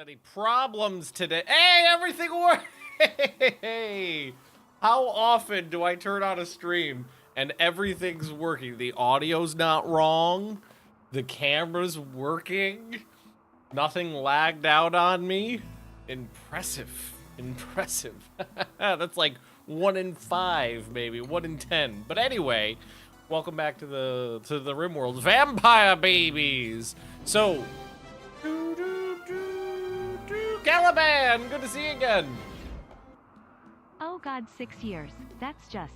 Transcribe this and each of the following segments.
any problems today. Hey, everything works! Hey! How often do I turn on a stream and everything's working? The audio's not wrong. The camera's working. Nothing lagged out on me. Impressive. Impressive. That's like 1 in 5, maybe 1 in 10. But anyway, welcome back to the RimWorld. Vampire babies. So, Caliban, good to see you again. Oh God, 6 years. That's just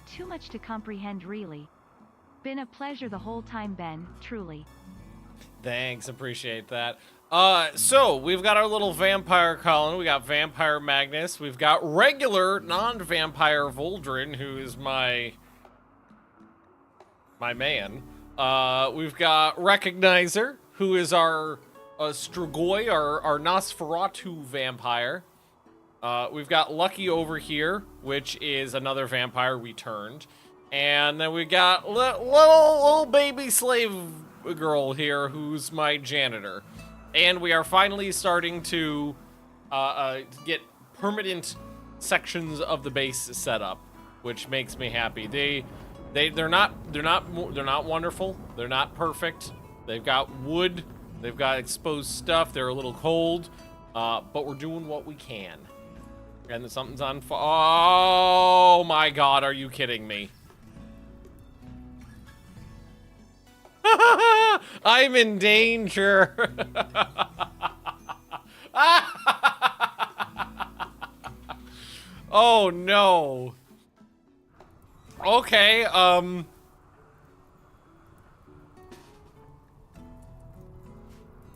too much to comprehend, really. Been a pleasure the whole time, Ben, truly. Thanks, appreciate that. So we've got our little vampire Colin, we got Vampire Magnus, we've got regular non-vampire Voldrin, who is my man. We've got Recognizer, who is our Strigoi, our Nosferatu vampire. We've got Lucky over here, which is another vampire we turned. And then we got little baby slave girl here, who's my janitor. And we are finally starting to get permanent sections of the base set up, which makes me happy. They're not wonderful. They're not perfect. They've got wood. They've got exposed stuff. They're a little cold, but we're doing what we can. And then something's on fire. Oh my God, are you kidding me? I'm in danger. Oh no. Okay,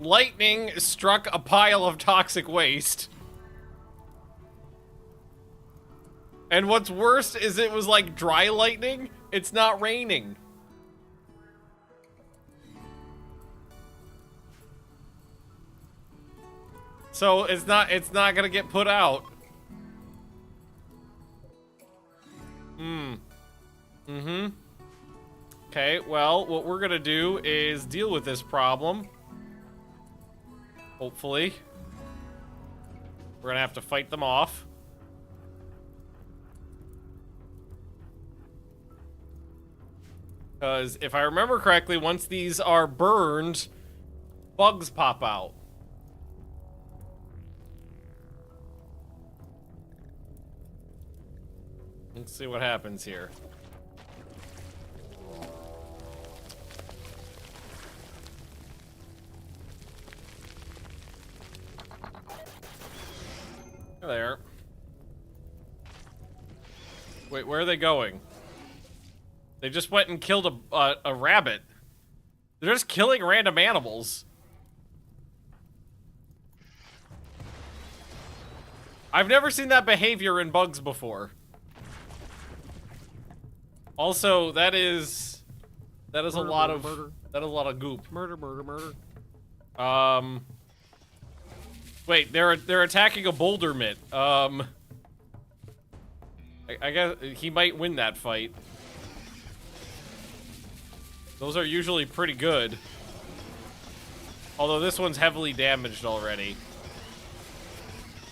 lightning struck a pile of toxic waste. And what's worse is it was like dry lightning. It's not raining. So it's not gonna get put out. Okay, well, what we're gonna do is deal with this problem. Hopefully. We're gonna have to fight them off. Because if I remember correctly, once these are burned, bugs pop out. Let's see what happens here. There. Wait, where are they going? They just went and killed a rabbit. They're just killing random animals. I've never seen that behavior in bugs before. Also, that is a lot of goop. Murder. Wait, they're attacking a boulder mitt. I guess he might win that fight. Those are usually pretty good. Although this one's heavily damaged already.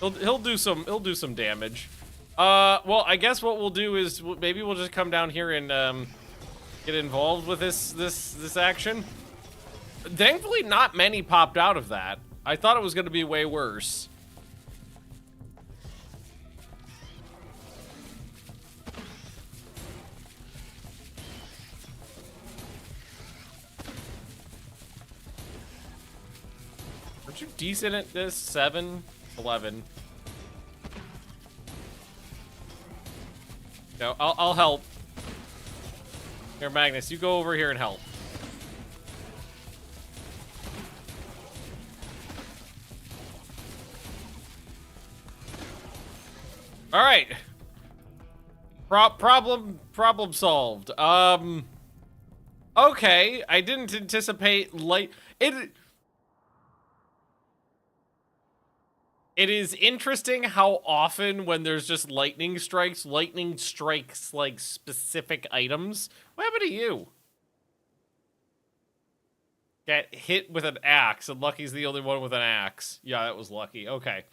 He'll do some damage. Well, I guess what we'll do is maybe we'll just come down here and get involved with this action. Thankfully, not many popped out of that. I thought it was going to be way worse. Aren't you decent at this? 7, 11. No, I'll help. Here, Magnus, you go over here and help. All right. Problem solved. Okay, I didn't anticipate It is interesting how often when there's just lightning strikes like specific items. What happened to you? get hit with an axe, and Lucky's the only one with an axe. Yeah, that was Lucky. Okay.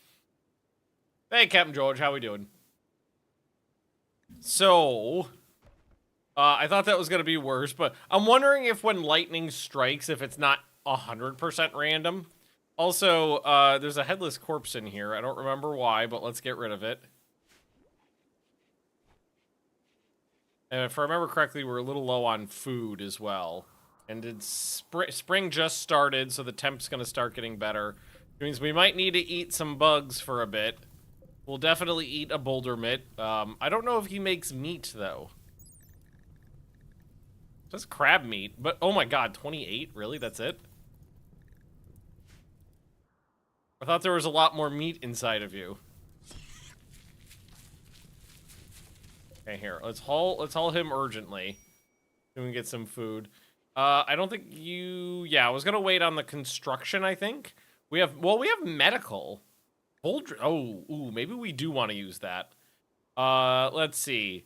Hey, Captain George, how we doing? So, I thought that was going to be worse, but I'm wondering if when lightning strikes, if it's not 100% random. Also, there's a headless corpse in here. I don't remember why, but let's get rid of it. And if I remember correctly, we're a little low on food as well. And spring just started, so the temp's going to start getting better. Which means we might need to eat some bugs for a bit. We'll definitely eat a boulder mitt. I don't know if he makes meat, though. Just crab meat. But, oh my god, 28? Really? That's it? I thought there was a lot more meat inside of you. Okay, here. Let's haul him urgently. So we can get some food. I don't think you... Yeah, I was gonna wait on the construction, I think. We have medical. Ooh, maybe we do want to use that. Let's see.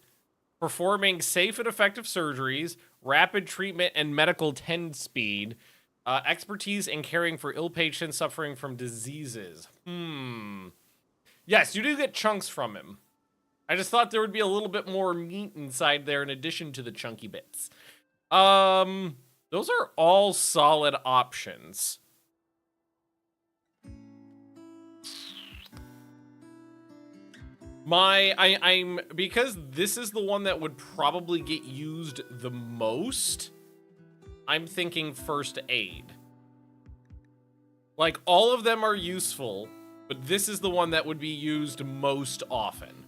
Performing safe and effective surgeries, rapid treatment and medical 10 speed, expertise in caring for ill patients suffering from diseases. Yes, you do get chunks from him. I just thought there would be a little bit more meat inside there in addition to the chunky bits. Those are all solid options. I'm because this is the one that would probably get used the most, I'm thinking first aid. Like, all of them are useful, but this is the one that would be used most often.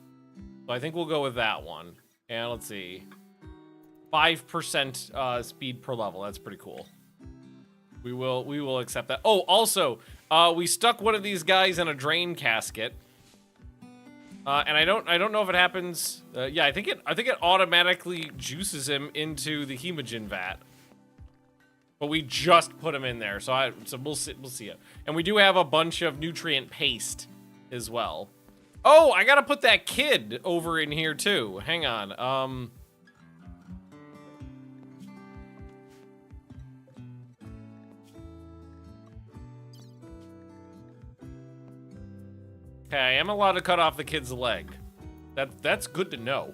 So I think we'll go with that one. And let's see. 5% speed per level. That's pretty cool. We will accept that. Oh, also, we stuck one of these guys in a drain casket. And I don't know if it happens. Yeah, I think it automatically juices him into the hemogen vat. But we just put him in there, so we'll see it. And we do have a bunch of nutrient paste as well. Oh, I gotta put that kid over in here too. Hang on. Okay, I am allowed to cut off the kid's leg. That's good to know.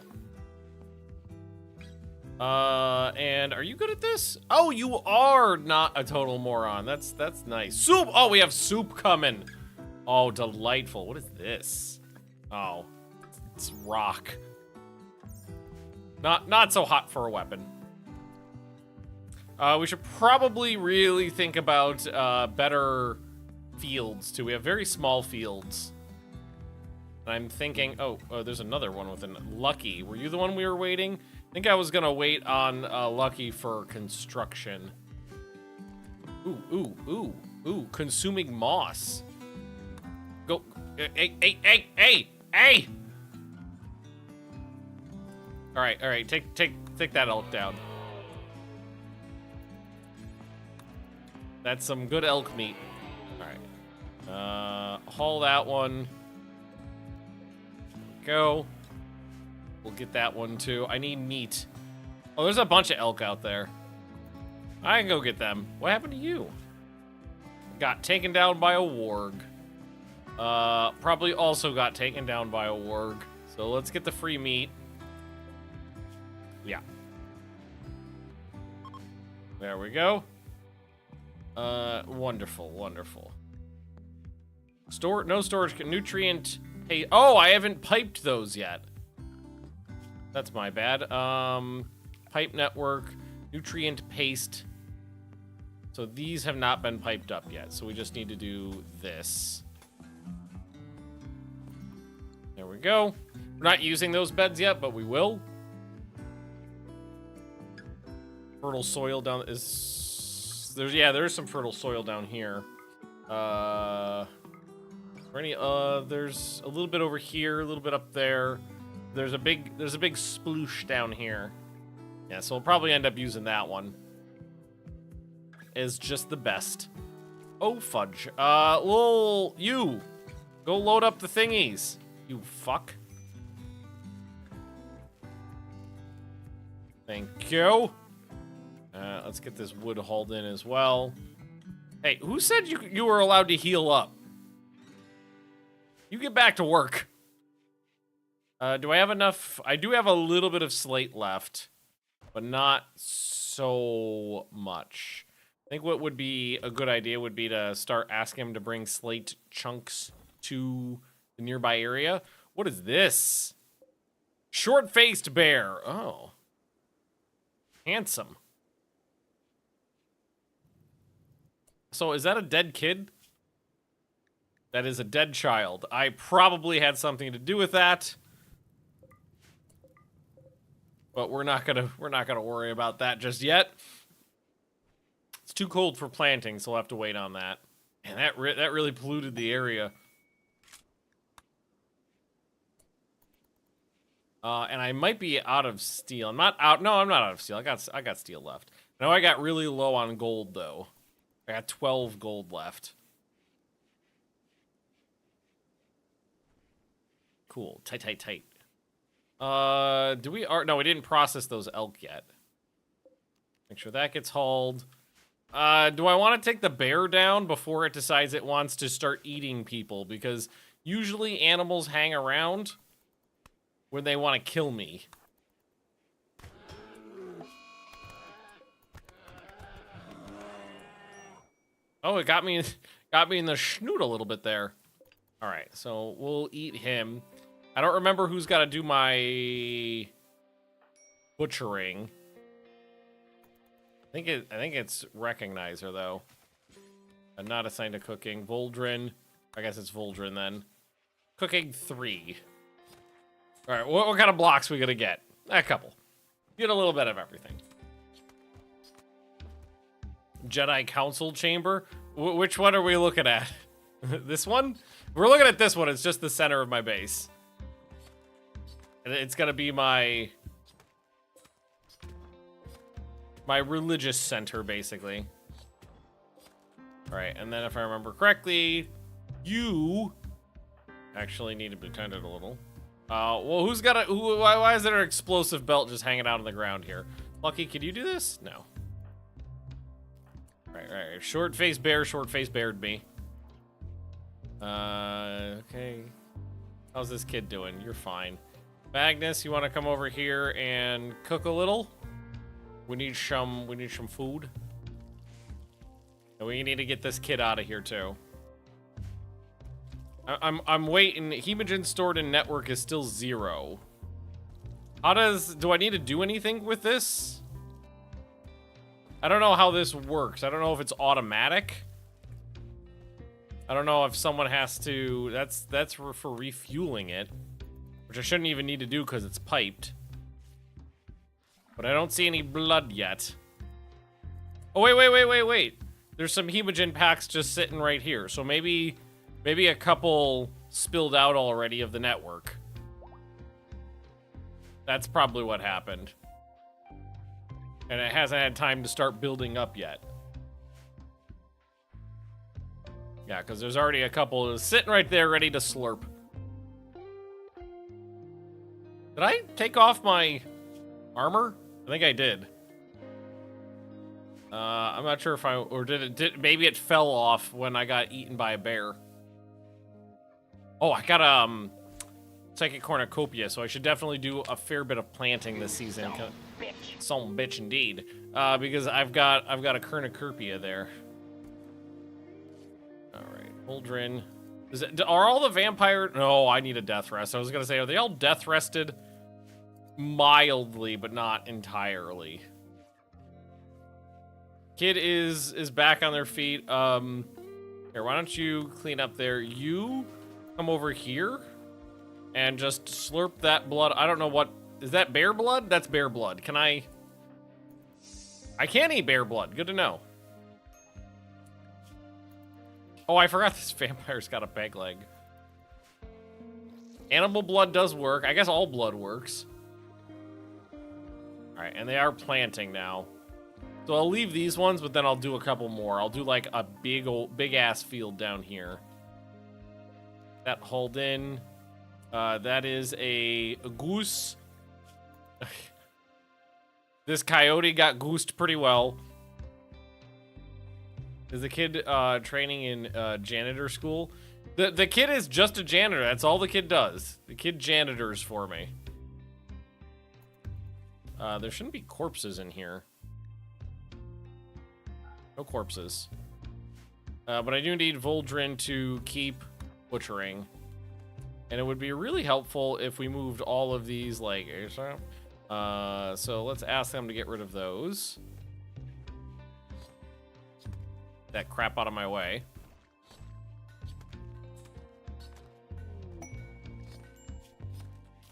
And are you good at this? Oh, you are not a total moron. That's nice. Soup! Oh, we have soup coming. Oh, delightful. What is this? Oh, it's rock. Not so hot for a weapon. We should probably really think about better fields too. We have very small fields. And I'm thinking, oh, there's another one with an Lucky. Were you the one we were waiting? I think I was gonna wait on Lucky for construction. Ooh, consuming moss. Go, hey! All right, take that elk down. That's some good elk meat. All right, haul that one. Go. We'll get that one too. I need meat. Oh, there's a bunch of elk out there. I can go get them. What happened to you? Got taken down by a warg. Probably also got taken down by a warg. So let's get the free meat. Yeah. There we go. Wonderful. No storage, nutrient. Hey, oh, I haven't piped those yet. That's my bad. Pipe network, nutrient paste. So these have not been piped up yet. So we just need to do this. There we go. We're not using those beds yet, but we will. Fertile soil down is there's some fertile soil down here. There's a little bit over here, a little bit up there. There's a big sploosh down here. Yeah, so we'll probably end up using that one. Is just the best. Oh fudge. You go load up the thingies. You fuck. Thank you. Let's get this wood hauled in as well. Hey, who said you were allowed to heal up? You get back to work. Do I have enough? I do have a little bit of slate left, but not so much. I think what would be a good idea would be to start asking him to bring slate chunks to the nearby area. What is this? Short-faced bear. Oh. Handsome. So is that a dead kid? That is a dead child. I probably had something to do with that. But we're not gonna worry about that just yet. It's too cold for planting, so we'll have to wait on that. And that really polluted the area. And I might be out of steel. I'm not out. No, I'm not out of steel. I got steel left. Now I got really low on gold though. I got 12 gold left. Cool. Tight. No, we didn't process those elk yet. Make sure that gets hauled. Do I want to take the bear down before it decides it wants to start eating people? Because usually animals hang around when they want to kill me. Oh, it got me in the schnoot a little bit there. All right, so we'll eat him. I don't remember who's got to do my butchering. I think it's Recognizer though. I'm not assigned to cooking. Voldrin. I guess it's Voldrin then. Cooking 3. All right, what kind of blocks we gonna get? A couple. Get a little bit of everything. Jedi Council Chamber. Which one are we looking at? This one? We're looking at this one. It's just the center of my base. And it's gonna be my religious center, basically. All right, and then if I remember correctly, you actually need to be tended a little. Well, why is there an explosive belt just hanging out on the ground here? Lucky, can you do this? No. Right. Short-faced bear short-faced-beared me. Okay. How's this kid doing? You're fine. Magnus, you want to come over here and cook a little? We need some food. And we need to get this kid out of here too. I'm waiting. Hemogen stored in network is still 0. Do I need to do anything with this? I don't know how this works. I don't know if it's automatic. I don't know if someone has to. That's for refueling it, which I shouldn't even need to do because it's piped. But I don't see any blood yet. Oh wait. There's some hemogen packs just sitting right here. So maybe a couple spilled out already of the network. That's probably what happened. And it hasn't had time to start building up yet. Yeah, because there's already a couple sitting right there ready to slurp. Did I take off my armor? I think I did. I'm not sure if maybe it fell off when I got eaten by a bear. Oh, I got psychic cornucopia, so I should definitely do a fair bit of planting this season. Some bitch indeed. Because I've got a cornucopia there. All right, Holdrin. Are all the vampire? No, I need a death rest. I was gonna say, are they all death rested? Mildly, but not entirely. Kid is back on their feet. Here, why don't you clean up there? You come over here and just slurp that blood. I don't know what is that. Bear blood? That's bear blood. Can I can't eat bear blood. Good to know. Oh, I forgot this vampire's got a peg leg. Animal blood does work. I guess all blood works. All right, and they are planting now. So I'll leave these ones, but then I'll do a couple more. I'll do like a big ass field down here. That hauled in. That is a goose. This coyote got goosed pretty well. Is the kid training in janitor school? The kid is just a janitor. That's all the kid does. The kid janitors for me. There shouldn't be corpses in here. No corpses. But I do need Voldrin to keep butchering. And it would be really helpful if we moved all of these, like, so let's ask them to get rid of those. That crap out of my way.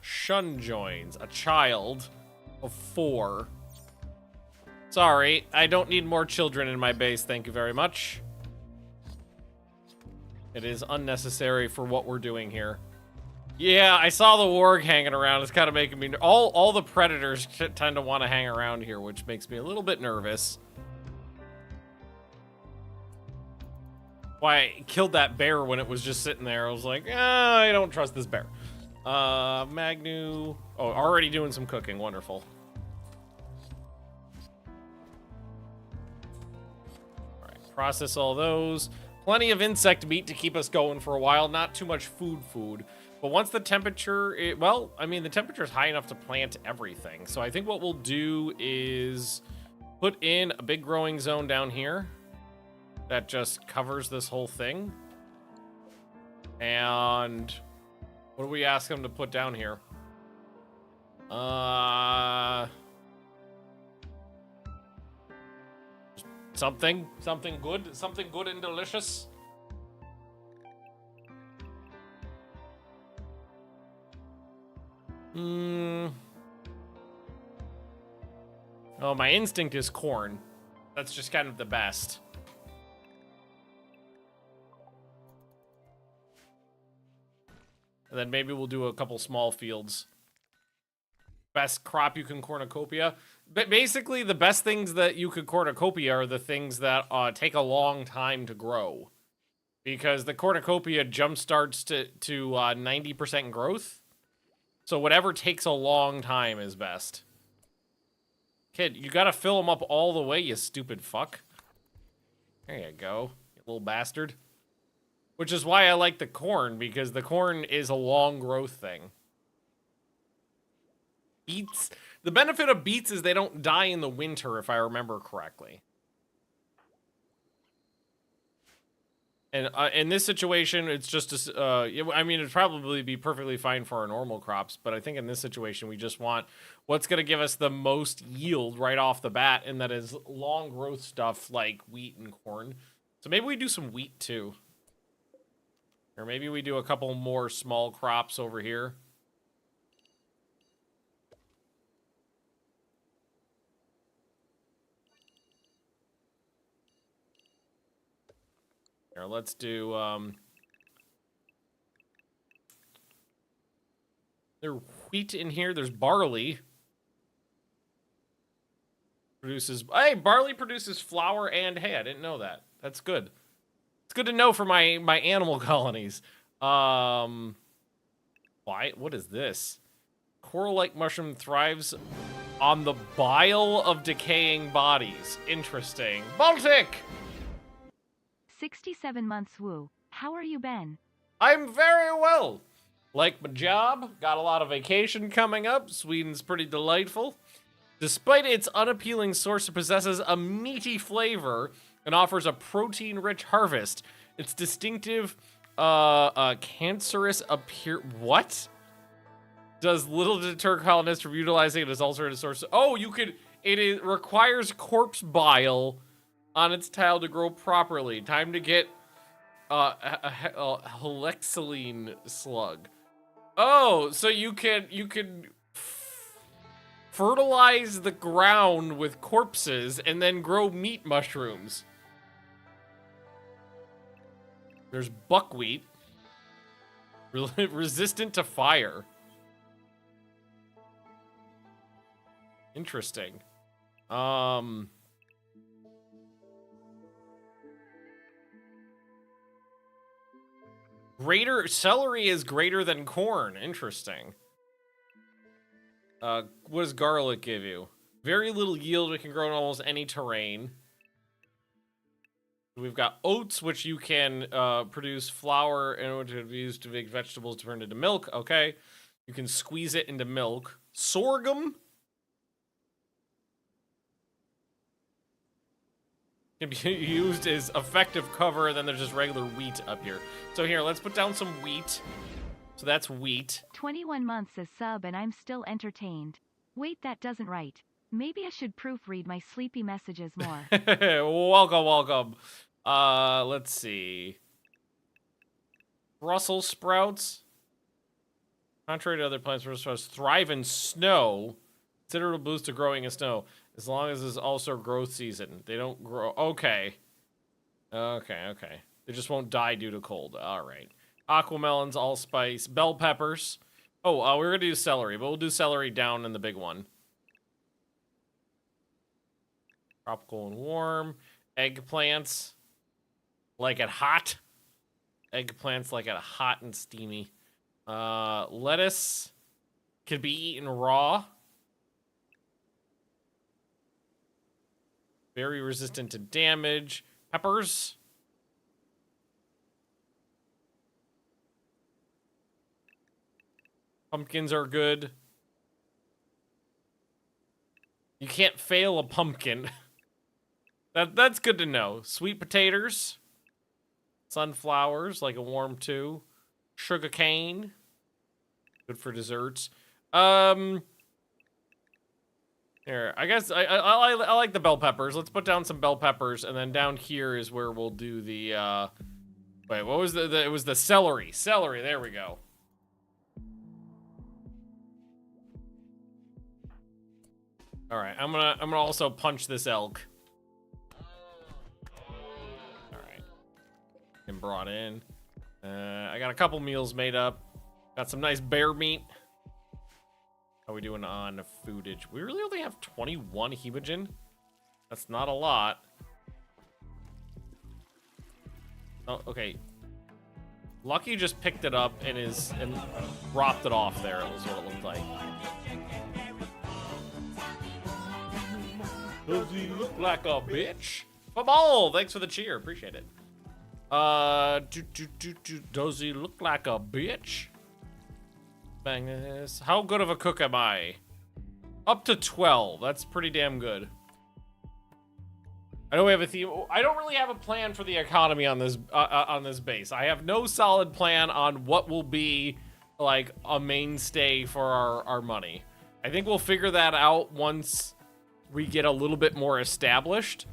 Shun joins a child of 4. Sorry, I don't need more children in my base, thank you very much. It is unnecessary for what we're doing here. Yeah, I saw the warg hanging around. It's kind of making me... All the predators tend to want to hang around here, which makes me a little bit nervous. Why I killed that bear when it was just sitting there. I was like, I don't trust this bear. Magnu... Oh, already doing some cooking. Wonderful. Alright, process all those. Plenty of insect meat to keep us going for a while. Not too much food. But once the temperature... well, I mean, the temperature is high enough to plant everything. So I think what we'll do is put in a big growing zone down here that just covers this whole thing. And what do we ask them to put down here? Something good and delicious. Oh, my instinct is corn. That's just kind of the best. And then maybe we'll do a couple small fields. Best crop you can cornucopia. But basically, the best things that you could cornucopia are the things that take a long time to grow. Because the cornucopia jumpstarts to 90% growth. So whatever takes a long time is best. Kid, you gotta fill them up all the way, you stupid fuck. There you go, you little bastard. Which is why I like the corn, because the corn is a long growth thing. Beets. The benefit of beets is they don't die in the winter, if I remember correctly. And in this situation, it's just, I mean, it'd probably be perfectly fine for our normal crops, but I think in this situation, we just want what's going to give us the most yield right off the bat, and that is long growth stuff like wheat and corn. So maybe we do some wheat too. Or maybe we do a couple more small crops over here. Here, let's do, there's wheat in here. There's barley. Hey, barley produces flour and hay. I didn't know that. That's good. It's good to know for my animal colonies. Why? What is this? Coral-like mushroom thrives on the bile of decaying bodies. Interesting. Baltic! 67 months woo. How are you been? I'm very well. Like my job, got a lot of vacation coming up. Sweden's pretty delightful. Despite its unappealing source, it possesses a meaty flavor and offers a protein-rich harvest. Its distinctive, cancerous what? Does little to deter colonists from utilizing it as alternative source. Oh, it requires corpse bile on its tile to grow properly. Time to get a helixaline slug. Oh, so you can fertilize the ground with corpses and then grow meat mushrooms. There's buckwheat. Resistant to fire. Interesting. Celery is greater than corn. Interesting. What does garlic give you? Very little yield. It can grow in almost any terrain. We've got oats, which you can produce flour and which can be used to make vegetables to turn into milk. Okay. You can squeeze it into milk. Sorghum can be used as effective cover, and then there's just regular wheat up here. So here, let's put down some wheat. So that's wheat. 21 months as sub and I'm still entertained. Wait, that doesn't right. Maybe I should proofread my sleepy messages more. Welcome. Let's see. Brussels sprouts. Contrary to other plants, Brussels sprouts thrive in snow. Considerable boost to growing in snow. As long as it's also growth season. They don't grow. Okay. Okay. They just won't die due to cold. All right. Aquamelons, allspice, bell peppers. Oh, we're going to do celery, but we'll do celery down in the big one. Tropical and warm. Eggplants. Like it hot. Eggplants like it hot and steamy. Lettuce could be eaten raw. Very resistant to damage. Peppers. Pumpkins are good. You can't fail a pumpkin. That's good to know. Sweet potatoes. Sunflowers, like a warm too. Sugar cane. Good for desserts. Here, I guess I like the bell peppers. Let's put down some bell peppers, and then down here is where we'll do the wait, what was it was the celery. Celery, there we go. All right, I'm gonna also punch this elk. All right, and brought in. I got a couple meals made up. Got some nice bear meat. How are we doing on foodage? We really only have 21 hemogen. That's not a lot. Oh, okay. Lucky just picked it up and dropped it off there. It was what it looked like. Does he look like a bitch? Football! Thanks for the cheer. Appreciate it. Does he look like a bitch? Magnus. How good of a cook am I? Up to 12. That's pretty damn good. I know we have a theme. I don't really have a plan for the economy on this base. I have no solid plan on what will be like a mainstay for our money. I think we'll figure that out once we get a little bit more established,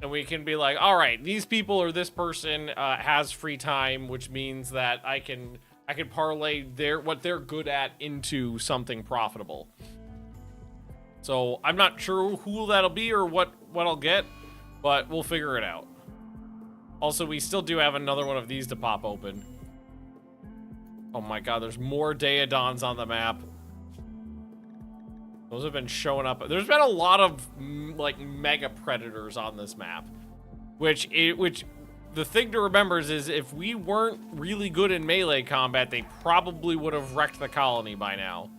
and we can be like, all right, these people or this person has free time, which means that I can parlay what they're good at into something profitable. So I'm not sure who that'll be or what I'll get, but we'll figure it out. Also, we still do have another one of these to pop open. Oh my god, there's more Daedons on the map. Those have been showing up. There's been a lot of like mega predators on this map, which the thing to remember is if we weren't really good in melee combat, they probably would have wrecked the colony by now.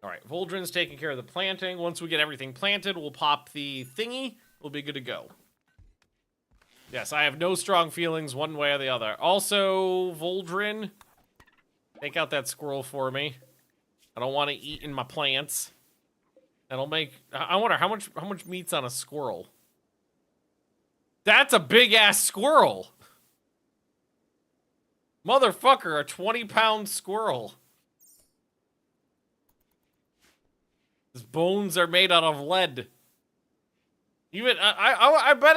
All right, Voldrin's taking care of the planting. Once we get everything planted, we'll pop the thingy. We'll be good to go. Yes, I have no strong feelings one way or the other. Also, Voldrin, take out that squirrel for me. I don't want to eat in my plants. That'll make... I wonder how much meat's on a squirrel. That's a big-ass squirrel. Motherfucker, a 20-pound squirrel. His bones are made out of lead. Even I bet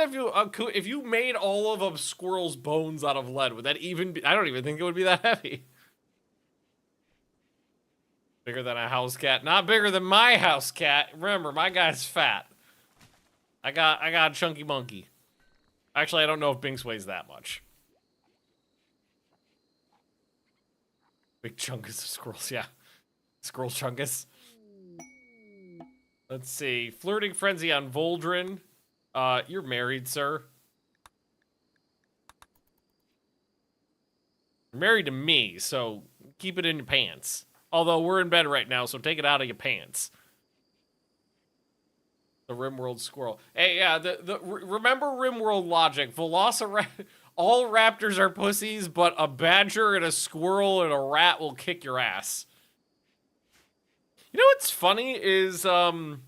if you made all of a squirrel's bones out of lead, would that even be... I don't even think it would be that heavy. Bigger than a house cat. Not bigger than my house cat. Remember, my guy's fat. I got a chunky monkey. Actually, I don't know if Binks weighs that much. Big chunkus of squirrels, yeah. Squirrel chunkus. Let's see. Flirting frenzy on Voldrin. You're married, sir. You're married to me, so keep it in your pants. Although we're in bed right now, so take it out of your pants. The RimWorld squirrel. Hey, yeah, remember RimWorld logic. All raptors are pussies, but a badger and a squirrel and a rat will kick your ass. You know what's funny is, I'm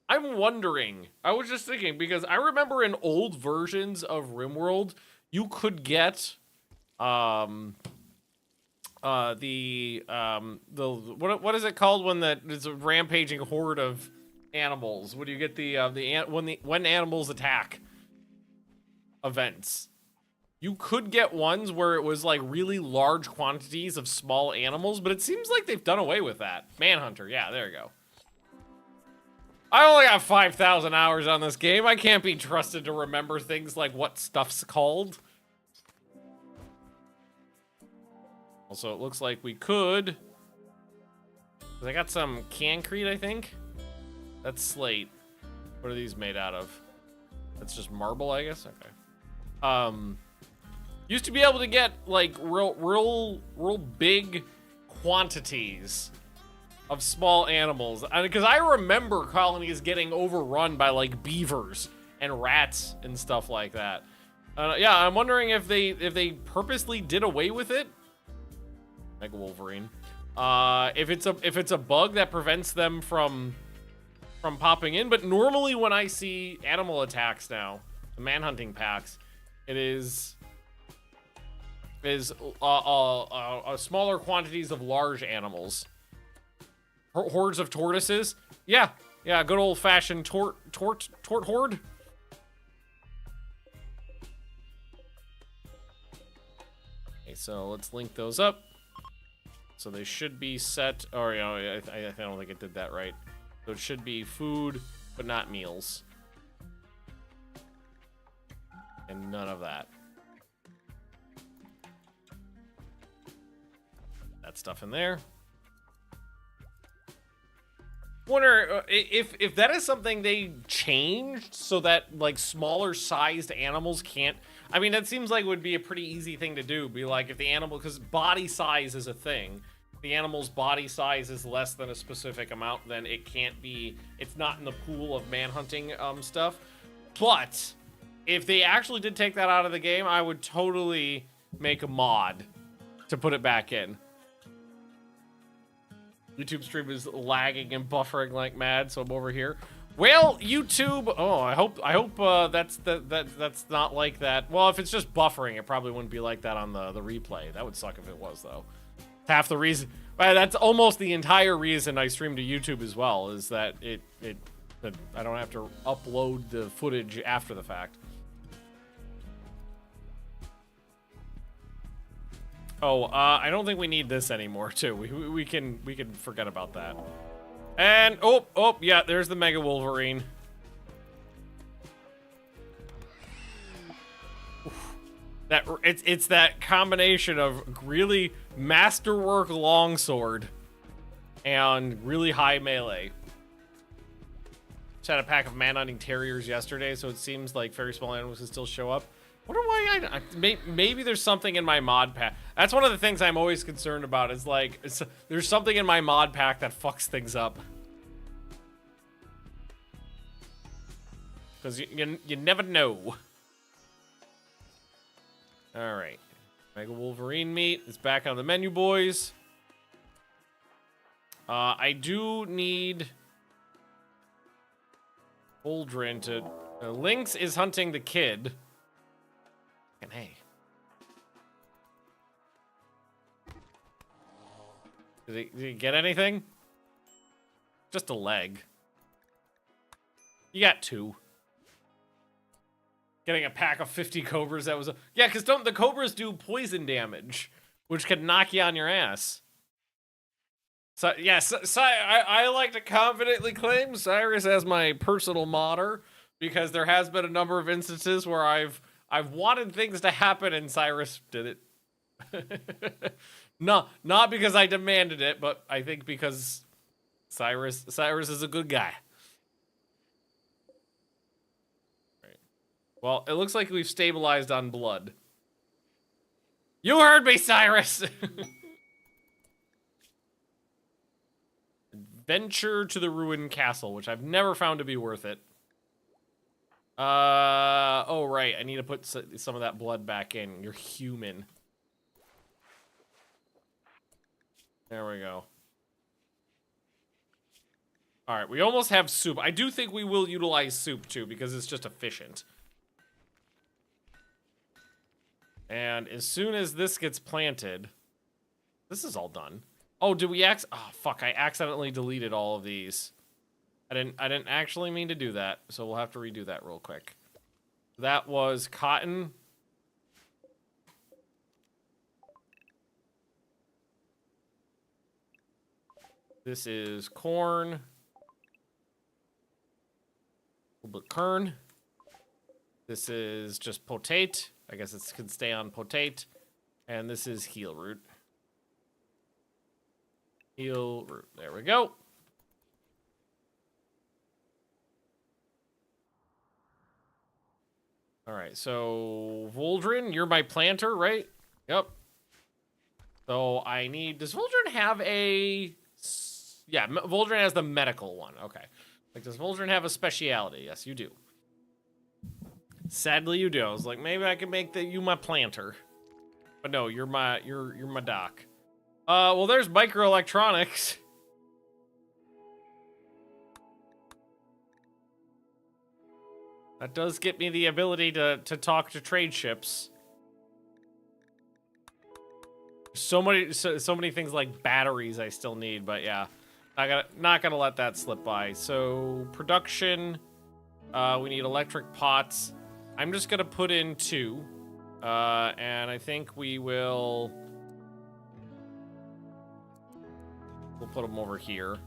wondering, I was just thinking, because I remember in old versions of RimWorld, you could get, what is it called when it's a rampaging horde of animals? When you get when animals attack events, you could get ones where it was like really large quantities of small animals, but it seems like they've done away with that. Manhunter, yeah, there you go. I only got 5,000 hours on this game. I can't be trusted to remember things like what stuff's called. Also, it looks like we could. I got some concrete, I think. That's slate. What are these made out of? That's just marble, I guess. Okay. Used to be able to get like real big quantities of small animals, because I remember colonies getting overrun by like beavers and rats and stuff like that. Yeah, I'm wondering if they purposely did away with it. Mega Wolverine. If it's a bug that prevents them from popping in, but normally when I see animal attacks now, the manhunting packs, it is smaller quantities of large animals. Hordes of tortoises. Yeah, good old-fashioned tort horde. Okay, so let's link those up. So they should be set, or you know, I don't think it did that right. So it should be food, but not meals. And none of that. That stuff in there. Wonder if that is something they changed so that like smaller sized animals can't. I mean, that seems like it would be a pretty easy thing to do. Be like if the animal, because body size is a thing. If the animal's body size is less than a specific amount, then it can't be. It's not in the pool of manhunting stuff. But if they actually did take that out of the game, I would totally make a mod to put it back in. YouTube stream is lagging and buffering like mad, so I'm over here. Well, YouTube. Oh, I hope that's not like that. Well, if it's just buffering, it probably wouldn't be like that on the replay. That would suck if it was, though. Half the reason. That's almost the entire reason I stream to YouTube as well, is that that I don't have to upload the footage after the fact. Oh, I don't think we need this anymore, too. We can forget about that. And oh, yeah, there's the Mega Wolverine. It's that combination of really masterwork longsword and really high melee. Just had a pack of manhunting terriers yesterday, so it seems like very small animals can still show up. Wonder why maybe there's something in my mod pack. That's one of the things I'm always concerned about. Is like there's something in my mod pack that fucks things up. Because you never know. All right, Mega Wolverine meat is back on the menu, boys. I do need Uldrin to. Lynx is hunting the kid. And hey, did he get anything? Just a leg. You got 2. Getting a pack of 50 cobras, that was a... Yeah, because don't the cobras do poison damage, which could knock you on your ass. So, yeah, I like to confidently claim Cyrus as my personal modder, because there has been a number of instances where I've wanted things to happen and Cyrus did it. No, not because I demanded it, but I think because Cyrus is a good guy. Well, it looks like we've stabilized on blood. You heard me, Cyrus! Adventure to the Ruined Castle, which I've never found to be worth it. Oh, right. I need to put some of that blood back in. You're human. There we go. All right, we almost have soup. I do think we will utilize soup, too, because it's just efficient. And as soon as this gets planted... This is all done. Oh, did we oh, fuck, I accidentally deleted all of these. I didn't actually mean to do that, so we'll have to redo that real quick. That was cotton. This is corn. A little bit kern. This is just potate. I guess it can stay on potate. And this is heel root. Heel root. There we go. All right, so Voldrin, you're my planter, right? Yep. So I need... Does Voldrin have a... Yeah, Voldrin has the medical one. Okay. Like, does Voldrin have a speciality? Yes, you do. Sadly, you do. I was like, maybe I can make you my planter. But no, you're my doc. Well, there's microelectronics. That does get me the ability to talk to trade ships. So many things like batteries I still need, but yeah. Not gonna let that slip by. So, production. We need electric pots. I'm just gonna put in 2. And I think we'll put them over here.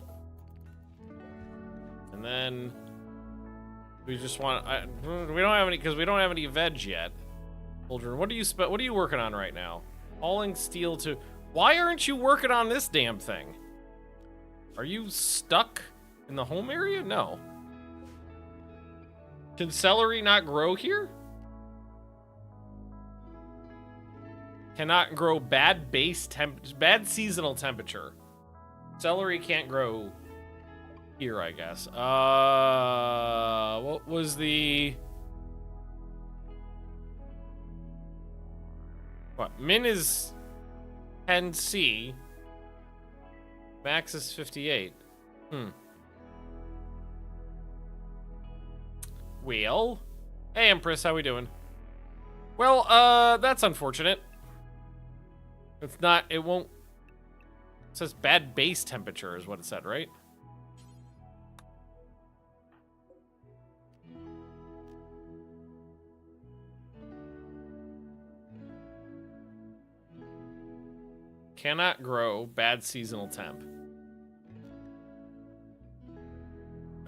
And then we just want we don't have any because we don't have any veg yet. Aldrin, what are you working on right now? Hauling steel to... Why aren't you working on this damn thing? Are you stuck in the home area? No. Can celery not grow here? Cannot grow bad seasonal temperature. Celery can't grow here, I guess. What was the... What? Min is 10C. Max is 58. Well. Hey, Empress, how we doing? Well, that's unfortunate. It's not, it won't... It says bad base temperature is what it said, right? Cannot grow, bad seasonal temp.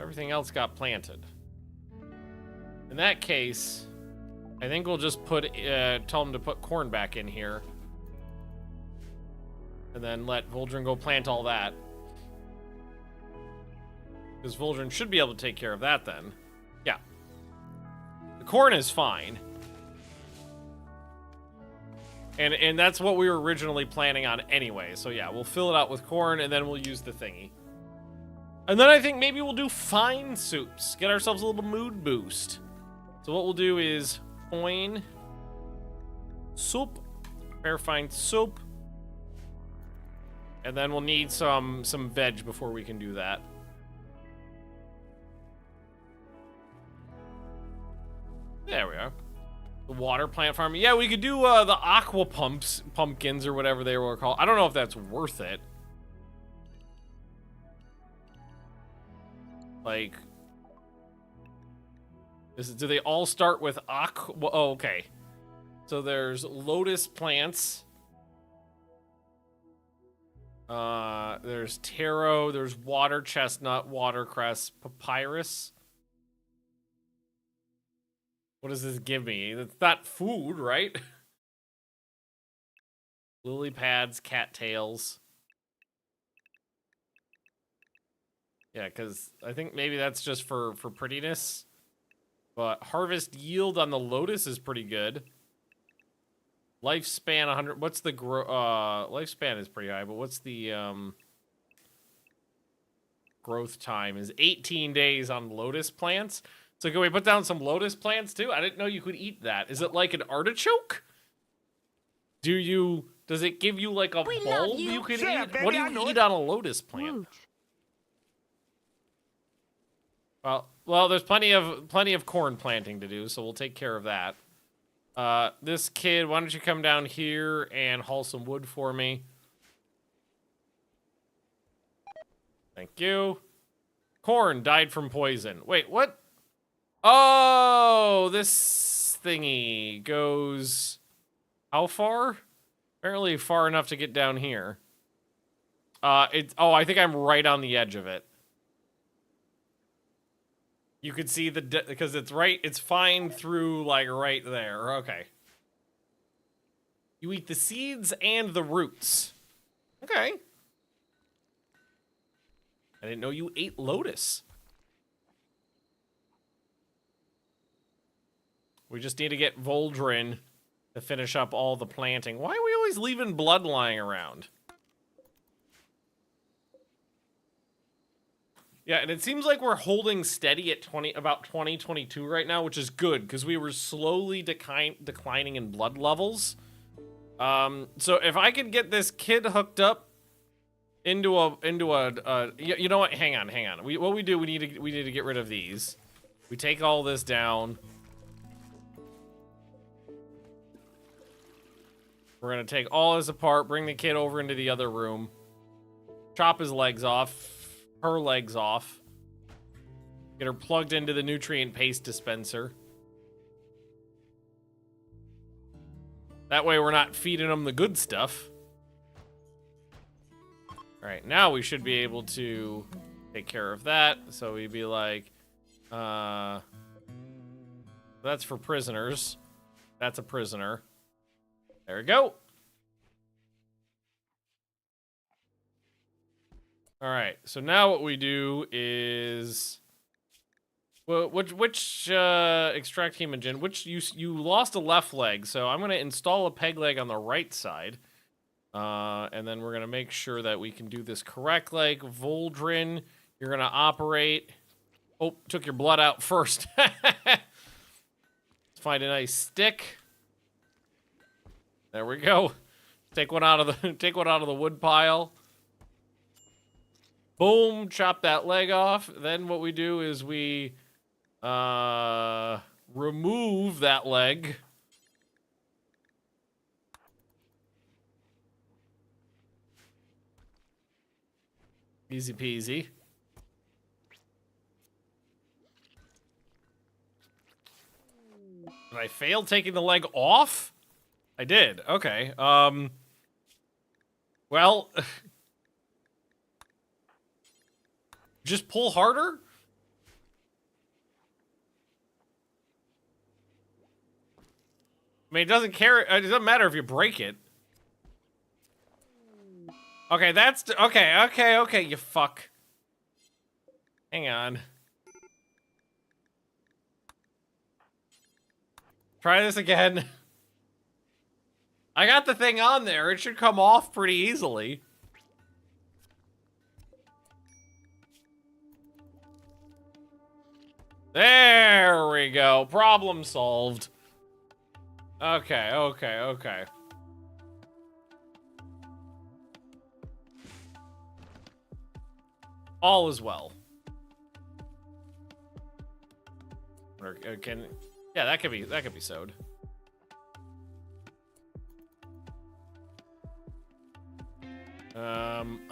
Everything else got planted. In that case, I think we'll just tell them to put corn back in here. And then let Voldrin go plant all that. Because Voldrin should be able to take care of that then. Yeah. The corn is fine. And that's what we were originally planning on anyway. So yeah, we'll fill it out with corn and then we'll use the thingy. And then I think maybe we'll do fine soups. Get ourselves a little mood boost. So what we'll do is fine soup. Prepare fine soup. And then we'll need some veg before we can do that. There we are. The water plant farm. Yeah, we could do the aqua pumpkins or whatever they were called. I don't know if that's worth it. Like, do they all start with aqua? Oh, okay. So there's lotus plants. There's taro. There's water chestnut, watercress, papyrus. What does this give me? It's not food, right? Lily pads, cattails. Yeah, because I think maybe that's just for prettiness. But harvest yield on the lotus is pretty good. Lifespan 100. What's the lifespan is pretty high, but what's the growth time is 18 days on lotus plants. So can we put down some lotus plants too? I didn't know you could eat that. Is it like an artichoke? Does it give you like a bulb you can eat? Baby, What do I you know eat it. on a lotus plant? Woot. Well, there's plenty of corn planting to do, so we'll take care of that. This kid, why don't you come down here and haul some wood for me? Thank you. Corn died from poison. Wait, what? Oh, this thingy goes how far? Apparently far enough to get down here. I think I'm right on the edge of it. You could see because it's fine through like right there. Okay. You eat the seeds and the roots. Okay. I didn't know you ate lotus. We just need to get Voldrin to finish up all the planting. Why are we always leaving blood lying around? Yeah, and it seems like we're holding steady at about 2022 right now, which is good because we were slowly declining in blood levels. So if I could get this kid hooked up into a you know what? Hang on. We need to get rid of these. We take all this down. We're gonna take all this apart, bring the kid over into the other room, chop his legs off, her legs off, get her plugged into the nutrient paste dispenser. That way we're not feeding them the good stuff. All right, now we should be able to take care of that. So we'd be like, that's for prisoners. That's a prisoner. There we go. All right, so now what we do is, well, which extract hemogen? Which you lost a left leg, so I'm gonna install a peg leg on the right side, and then we're gonna make sure that we can do this correct leg. Voldrin, you're gonna operate. Oh, took your blood out first. Let's find a nice stick. There we go. Take one out of the wood pile. Boom, chop that leg off. Then what we do is we remove that leg. Easy peasy. Did I fail taking the leg off? I did. Okay. Well, just pull harder? I mean, it doesn't matter if you break it. Okay, okay, you fuck. Hang on. Try this again. I got the thing on there. It should come off pretty easily. There we go. Problem solved. Okay. All is well. Or yeah, that could be sewed.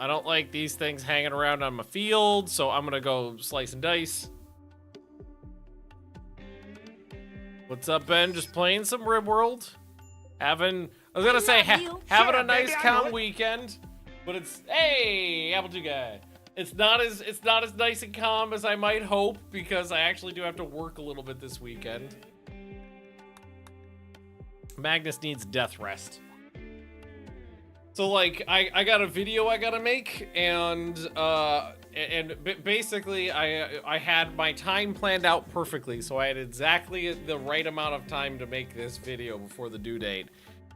I don't like these things hanging around on my field, so I'm gonna go slice and dice. What's up, Ben? Just playing some Rib World? Having a nice calm weekend, but hey, Apple II guy. It's not as nice and calm as I might hope because I actually do have to work a little bit this weekend. Magnus needs death rest. So like I got a video I gotta make, and basically I had my time planned out perfectly, so I had exactly the right amount of time to make this video before the due date,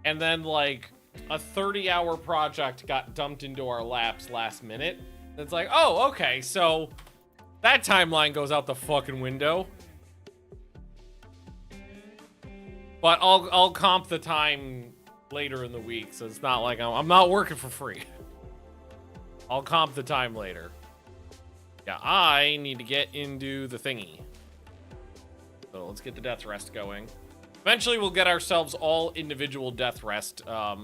and then like a 30-hour project got dumped into our laps last minute. It's like, oh, okay, so that timeline goes out the fucking window. But I'll comp the time later in the week, so it's not like I'm not working for free. I'll comp the time later. Yeah, I need to get into the thingy. So let's get the death rest going. Eventually we'll get ourselves all individual death rest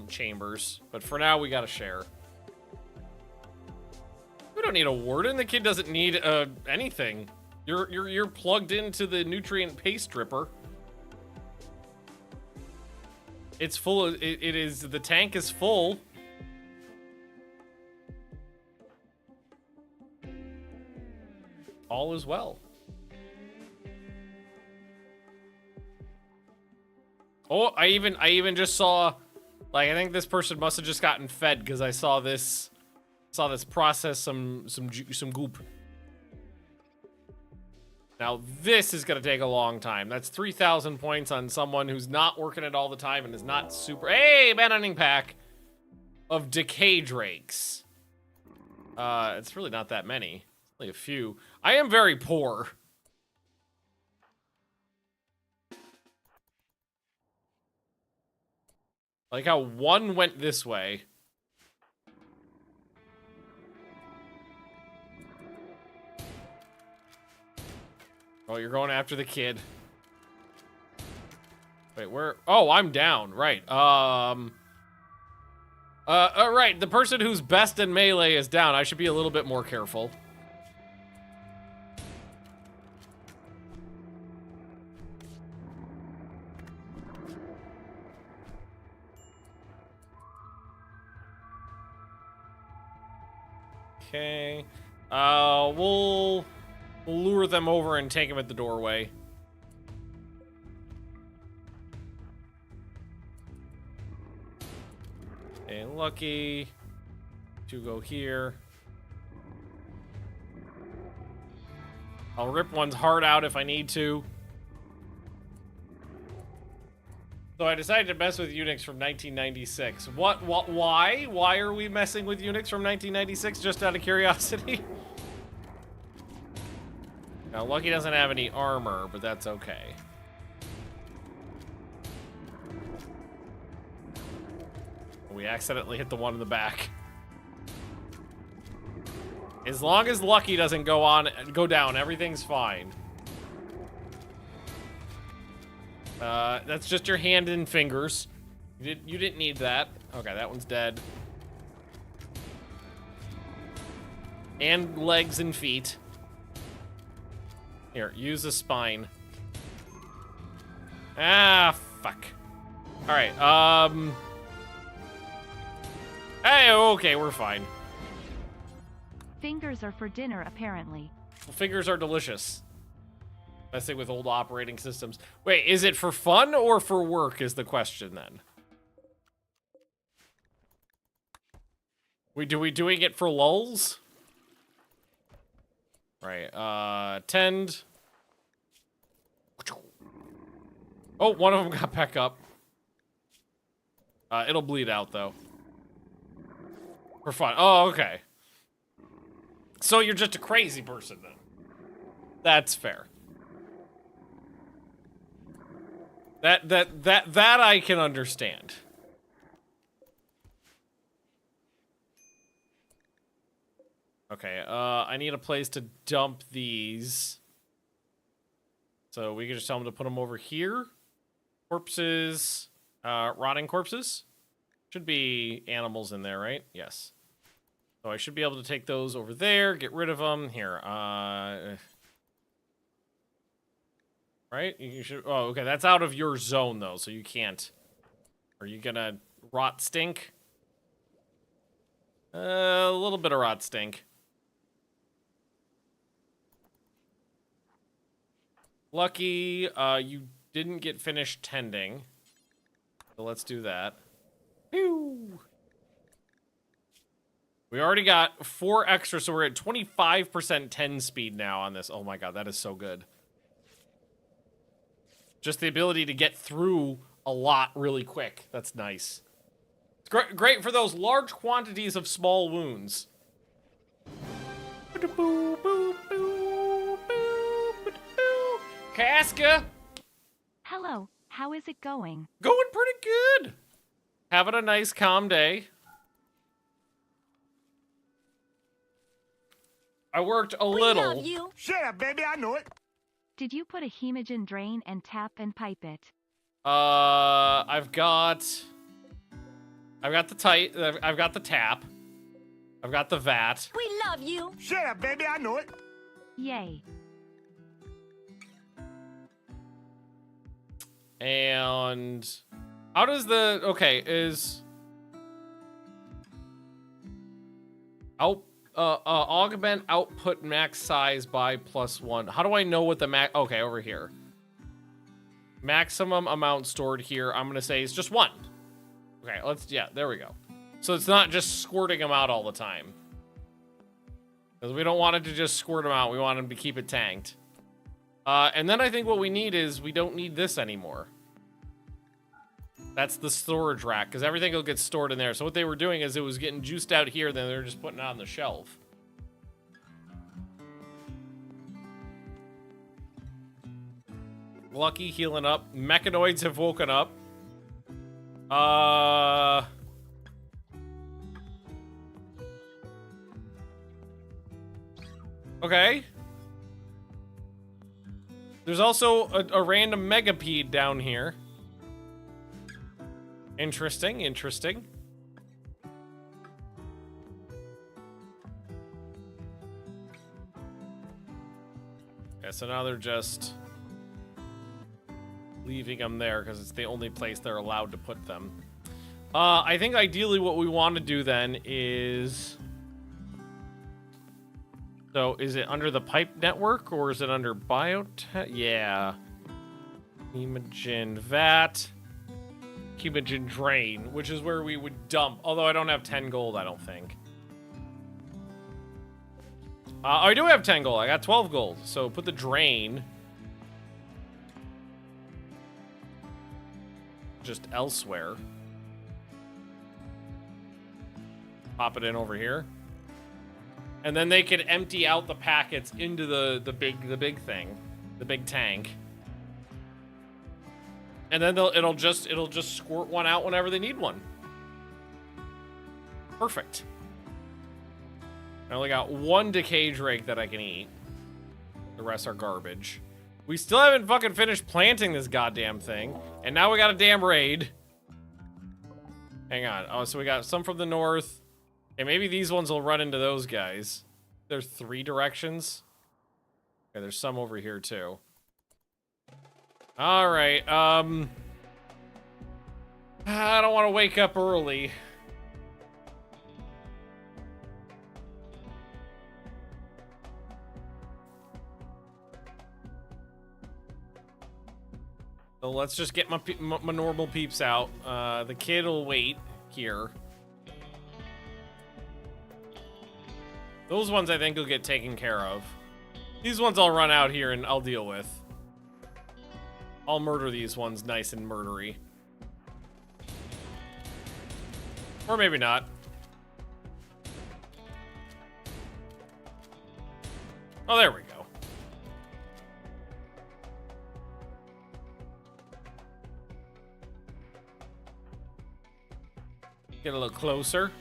chambers, but for now we gotta share. We don't need a warden. The kid doesn't need anything. You're plugged into the nutrient paste dripper. It's full of, it is, the tank is full. All is well. Oh, I even just saw, like, I think this person must have just gotten fed because I saw this process some goop. Now this is gonna take a long time. That's 3,000 points on someone who's not working it all the time and is not super. Hey, man, hunting pack of decay drakes. It's really not that many. It's only a few. I am very poor. Like how one went this way. Oh, you're going after the kid. Wait, where? Oh, I'm down. Right. Right. The person who's best in melee is down. I should be a little bit more careful. Okay. We'll lure them over and take them at the doorway. Okay, Lucky. To go here. I'll rip one's heart out if I need to. So I decided to mess with Unix from 1996. Why? Why are we messing with Unix from 1996? Just out of curiosity? Now, Lucky doesn't have any armor, but that's okay. We accidentally hit the one in the back. As long as Lucky doesn't go down, everything's fine. That's just your hand and fingers. You didn't need that. Okay, that one's dead. And legs and feet. Here, use a spine. Ah, fuck. Alright, hey, okay, we're fine. Fingers are for dinner, apparently. Well, fingers are delicious. Messing with old operating systems. Wait, is it for fun or for work is the question then? We doing it for lulz? Right, tend. Oh, one of them got back up. It'll bleed out though. For fun. Oh, okay. So you're just a crazy person then. That's fair. That I can understand. Okay, I need a place to dump these. So we can just tell them to put them over here. Corpses, rotting corpses. Should be animals in there, right? Yes. So I should be able to take those over there, get rid of them. Here, right? You should, oh, okay, that's out of your zone, though, so you can't. Are you gonna rot stink? A little bit of rot stink. Lucky, you didn't get finished tending. So let's do that. Pew! We already got 4 extra, so we're at 25% 10 speed now on this. Oh my god, that is so good. Just the ability to get through a lot really quick. That's nice. It's great for those large quantities of small wounds. Casca! Hello, How is it going? Going pretty good. Having a nice, calm day. I worked a little. Love you. Shut up, baby. I know it. Did you put a hemogen drain and tap and pipe it? I've got I've got the tap. I've got the vat. We love you. Shut up, baby. I know it. Yay. And how does the augment output max size by +1. How do I know what the max? Okay, over here. Maximum amount stored here. I'm gonna say it's just 1. Okay, there we go. So it's not just squirting them out all the time. Because we don't want it to just squirt them out. We want them to keep it tanked. And then I think what we need is we don't need this anymore. That's the storage rack, because everything will get stored in there. So what they were doing is it was getting juiced out here, then they're just putting it on the shelf. Lucky healing up. Mechanoids have woken up. Okay. There's also a random megapede down here. Interesting, interesting. Okay, so now they're just leaving them there because it's the only place they're allowed to put them. I think ideally what we want to do then is... So, is it under the pipe network, or is it under biotech? Yeah. Hemogen vat. Hemogen drain, which is where we would dump. Although I don't have 10 gold, I don't think. I do have 10 gold. I got 12 gold. So, put the drain just elsewhere. Pop it in over here. And then they could empty out the packets into the big thing, the big tank. And then it'll just squirt one out whenever they need one. Perfect. I only got 1 decay drake that I can eat. The rest are garbage. We still haven't fucking finished planting this goddamn thing, and now we got a damn raid. Hang on. Oh, so we got some from the north. Okay, maybe these ones will run into those guys. There's 3 directions. Okay, there's some over here too. All right. I don't want to wake up early. So let's just get my normal peeps out. The kid will wait here. Those ones I think will get taken care of. These ones I'll run out here and I'll deal with. I'll murder these ones nice and murdery. Or maybe not. Oh, there we go. Get a little closer.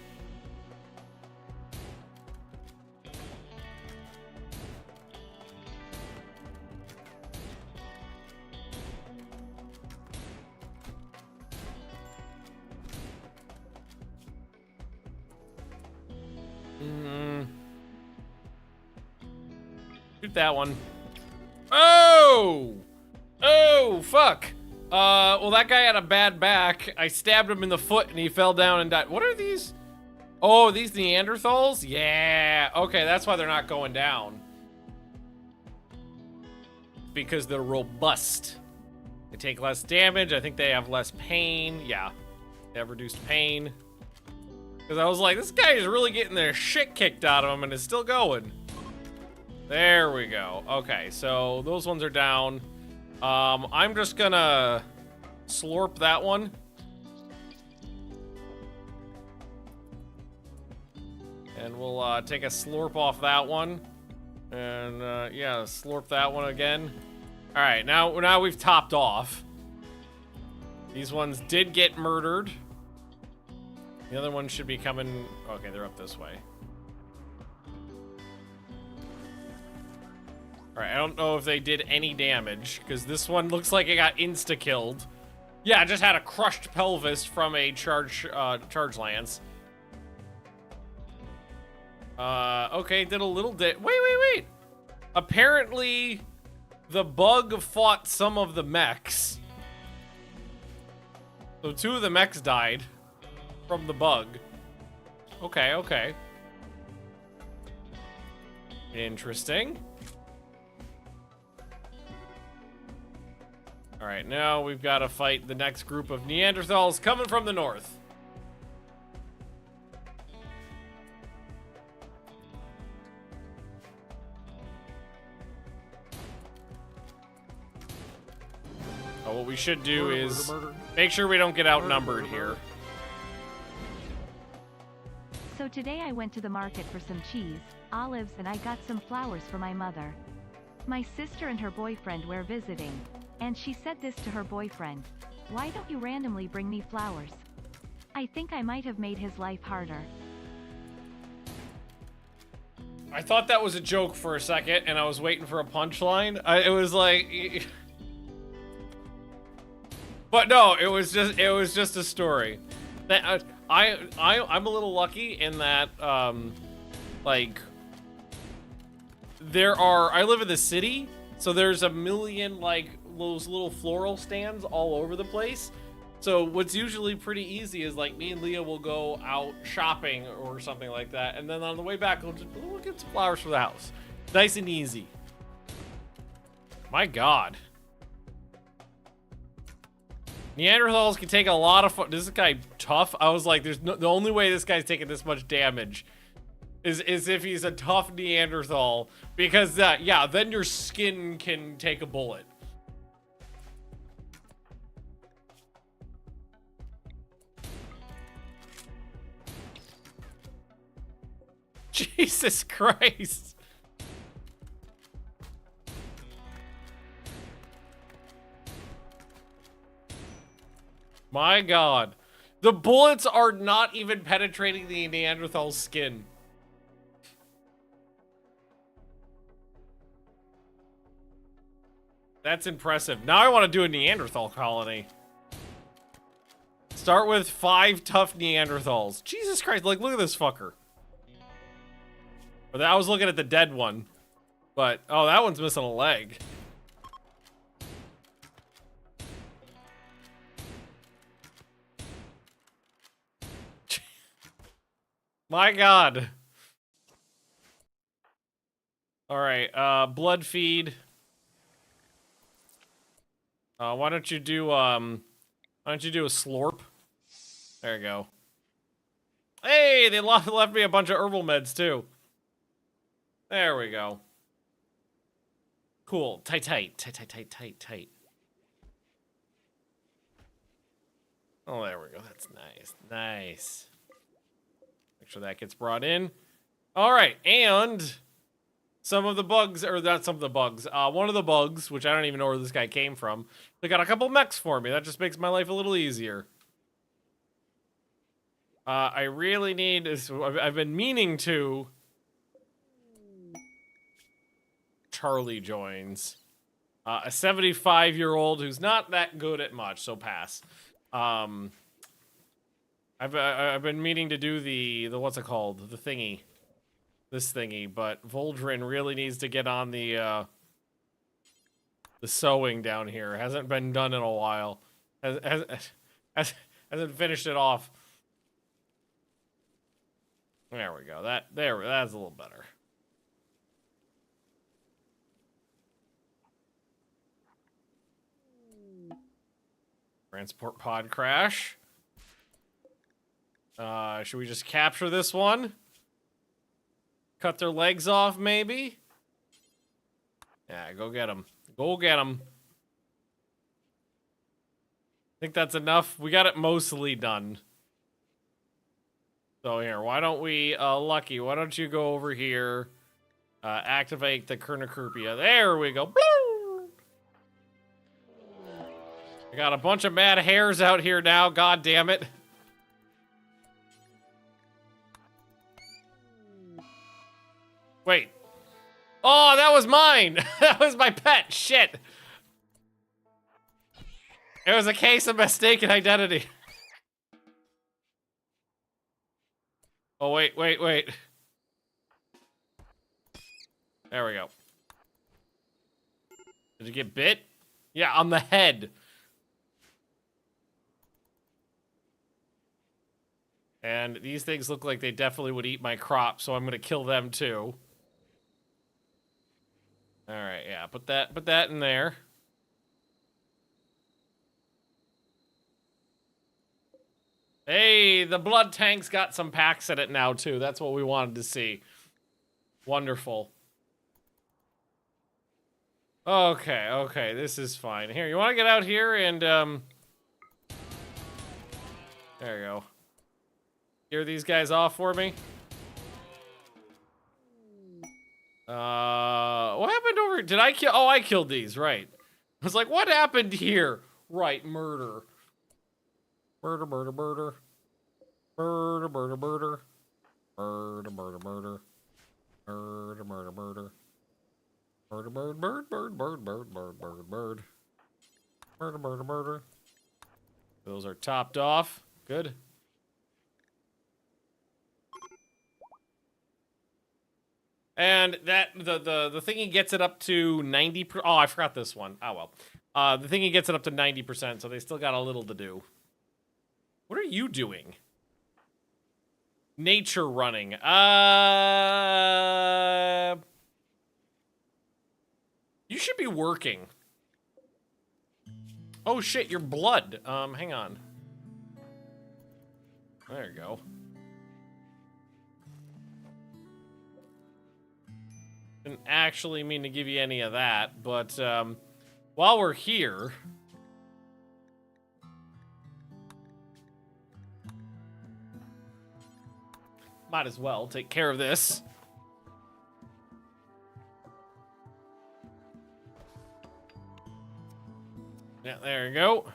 Shoot that one. Oh! Oh, fuck. Well, that guy had a bad back. I stabbed him in the foot and he fell down and died. What are these? Oh, these Neanderthals? Yeah. Okay, that's why they're not going down. Because they're robust. They take less damage. I think they have less pain. Yeah. They have reduced pain. Because I was like, this guy is really getting their shit kicked out of him and is still going. There we go. Okay, so those ones are down. I'm just gonna slurp that one. And we'll take a slurp off that one. And yeah, slurp that one again. All right, now we've topped off. These ones did get murdered. The other ones should be coming. Okay, they're up this way. Alright, I don't know if they did any damage, because this one looks like it got insta-killed. Yeah, I just had a crushed pelvis from a charge lance. Okay, did a little wait. Apparently, the bug fought some of the mechs. So 2 of the mechs died from the bug. Okay. Interesting. Alright, now we've got to fight the next group of Neanderthals coming from the north. Oh, what we should do is make sure we don't get outnumbered here. So today I went to the market for some cheese, olives, and I got some flowers for my mother. My sister and her boyfriend were visiting, and she said this to her boyfriend: "Why don't you randomly bring me flowers?" I think I might have made his life harder. I thought that was a joke for a second, and I was waiting for a punchline. It was like... But no, it was just a story. That I'm a little lucky in that like I live in the city, so there's a million like those little floral stands all over the place. So what's usually pretty easy is like me and Leah will go out shopping or something like that, and then on the way back we'll get some flowers for the house. Nice and easy. My God. Neanderthals can take a lot of fun. This is guy tough. I was like, the only way this guy's taking this much damage is if he's a tough Neanderthal, because yeah, then your skin can take a bullet. Jesus Christ. My God. The bullets are not even penetrating the Neanderthal skin. That's impressive. Now I want to do a Neanderthal colony. Start with 5 tough Neanderthals. Jesus Christ, like, look at this fucker. I was looking at the dead one. But, oh, that one's missing a leg. My God. All right, blood feed. Why don't you do a slurp? There you go. Hey, they left me a bunch of herbal meds too. There we go. Cool. Tight. Oh, there we go. That's nice. Nice. Make sure that gets brought in. All right, and some of the bugs, or not some of the bugs, one of the bugs, which I don't even know where this guy came from, they got a couple mechs for me. That just makes my life a little easier. I really need, I've been meaning to. Charlie joins. A 75-year-old who's not that good at much, so pass. I've been meaning to do the what's it called? The thingy. This thingy, but Voldrin really needs to get on the sewing down here. Hasn't been done in a while. Hasn't finished it off. There we go. That's a little better. Transport pod crash. Should we just capture this one? Cut their legs off, maybe? Yeah, go get them. Go get them. I think that's enough. We got it mostly done. So here, why don't we, Lucky, why don't you go over here, activate the cornucopia. There we go. I got a bunch of mad hares out here now, god damn it. Wait. Oh, that was mine! That was my pet, shit! It was a case of mistaken identity. Oh, wait. There we go. Did you get bit? Yeah, on the head. And these things look like they definitely would eat my crop, so I'm gonna kill them too. Alright, yeah, put that in there. Hey, the blood tank's got some packs in it now too. That's what we wanted to see. Wonderful. Okay, this is fine. Here, you want to get out here and, there you go. Clear these guys off for me. What happened over... Did I kill... Oh, I killed these, right. I was like, what happened here? Right, murder. Murder. Murder. Bird. Those are topped off. Good. And that the thingy gets it up to 90%. Oh, I forgot this one. Oh well. The thingy gets it up to 90%, so they still got a little to do. What are you doing? Nature running. You should be working. Oh shit, your blood. Hang on. There you go. Didn't actually mean to give you any of that, but while we're here, might as well take care of this. Yeah, there you go.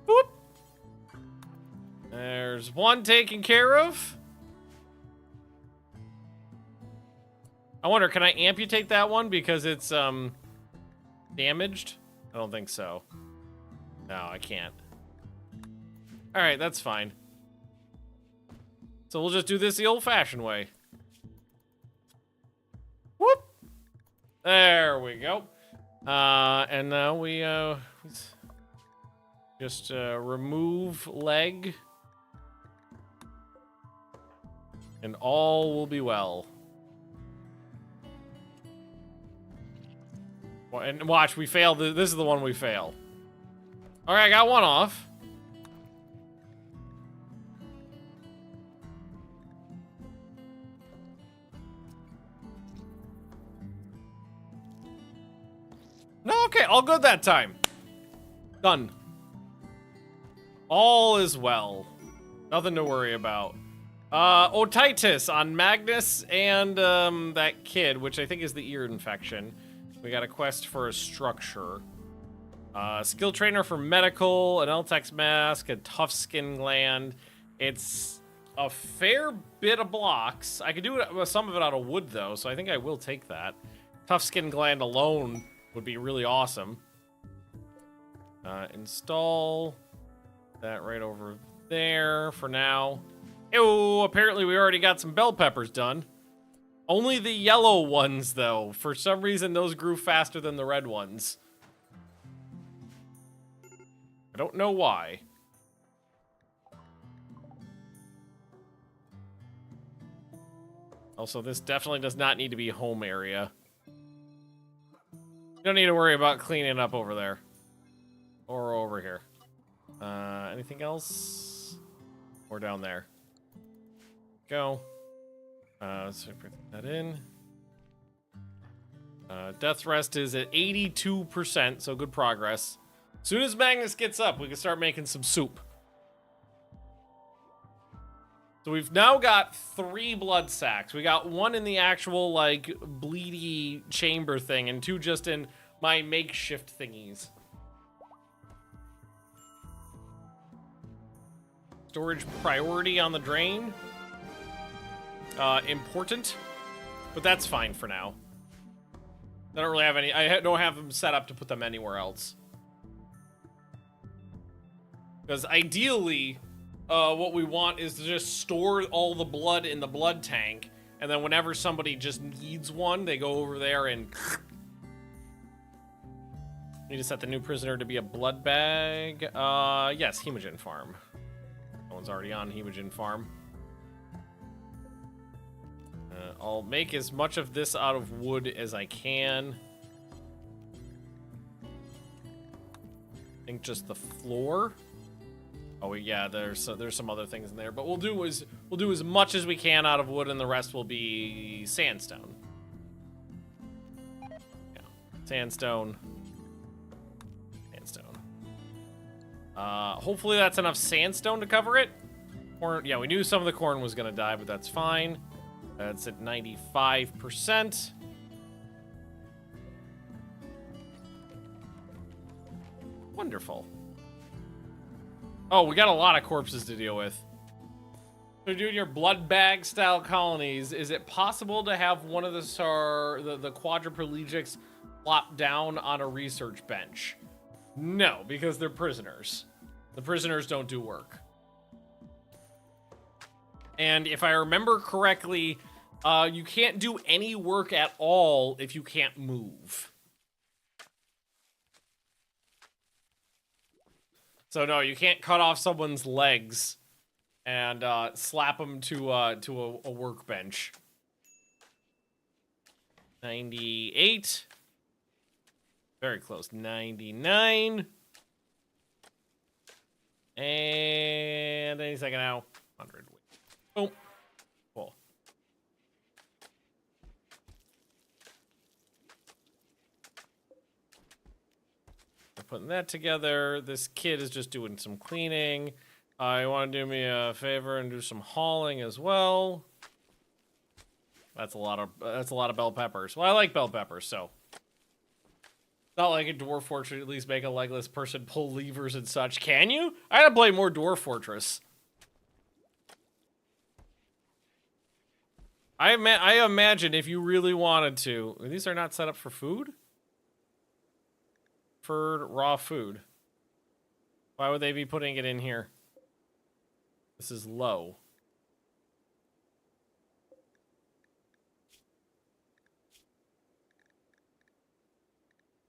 Boop. There's one taken care of. I wonder, can I amputate that one because it's damaged? I don't think so. No, I can't. All right, that's fine. So we'll just do this the old-fashioned way. Whoop! There we go. And now we just remove leg, and all will be well. And watch, we failed. This is the one we fail. All right, I got one off. No, okay, all good that time. Done. All is well. Nothing to worry about. Otitis on Magnus and that kid, which I think is the ear infection. We got a quest for a structure. Skill trainer for medical, an L-Tex mask, a tough skin gland. It's a fair bit of blocks. I could do it, some of it out of wood though, so I think I will take that. Tough skin gland alone would be really awesome. Install that right over there for now. Ew, apparently we already got some bell peppers done. Only the yellow ones, though. For some reason, those grew faster than the red ones. I don't know why. Also, this definitely does not need to be home area. You don't need to worry about cleaning up over there. Or over here. Anything else? Or down there. Go. So put that in. Death rest is at 82%, so good progress. As soon as Magnus gets up, we can start making some soup. So we've now got 3 blood sacks. We got 1 in the actual, like, bleedy chamber thing, and 2 just in my makeshift thingies. Storage priority on the drain. Important. But that's fine for now. I don't really have any... I don't have them set up to put them anywhere else. Because ideally, what we want is to just store all the blood in the blood tank, and then whenever somebody just needs one, they go over there and... Need to set the new prisoner to be a blood bag. Yes, Hemogen Farm. No one's already on Hemogen Farm. I'll make as much of this out of wood as I can. I think just the floor. Oh yeah, there's some other things in there, but we'll do as much as we can out of wood, and the rest will be sandstone. Yeah, sandstone. Hopefully that's enough sandstone to cover it. Corn, yeah, we knew some of the corn was gonna die, but that's fine. That's at 95%. Wonderful. Oh, we got a lot of corpses to deal with. So doing your blood bag style colonies, is it possible to have one of the quadriplegics plop down on a research bench? No, because they're prisoners. The prisoners don't do work. And if I remember correctly, you can't do any work at all if you can't move. So no, you can't cut off someone's legs and slap them to a workbench. 98. Very close. 99. And any second now. 100. Boom. Cool. We're putting that together. This kid is just doing some cleaning. You want to do me a favor and do some hauling as well? That's a lot of bell peppers. Well, I like bell peppers, so. Not like a Dwarf Fortress, at least make a legless person pull levers and such. Can you? I gotta play more Dwarf Fortress. I imagine if you really wanted to. These are not set up for food? For raw food. Why would they be putting it in here? This is low.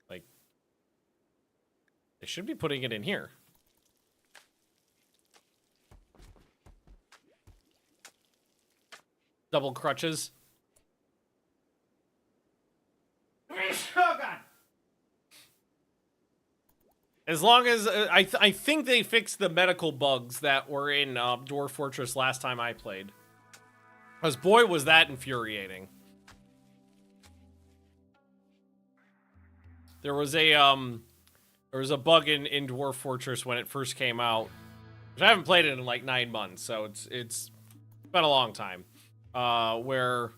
Like, they should be putting it in here. Double crutches. Oh, God. As long as I think they fixed the medical bugs that were in Dwarf Fortress last time I played. Because boy, was that infuriating. There was a bug in Dwarf Fortress when it first came out, which I haven't played it in like 9 months, so it's been a long time. Where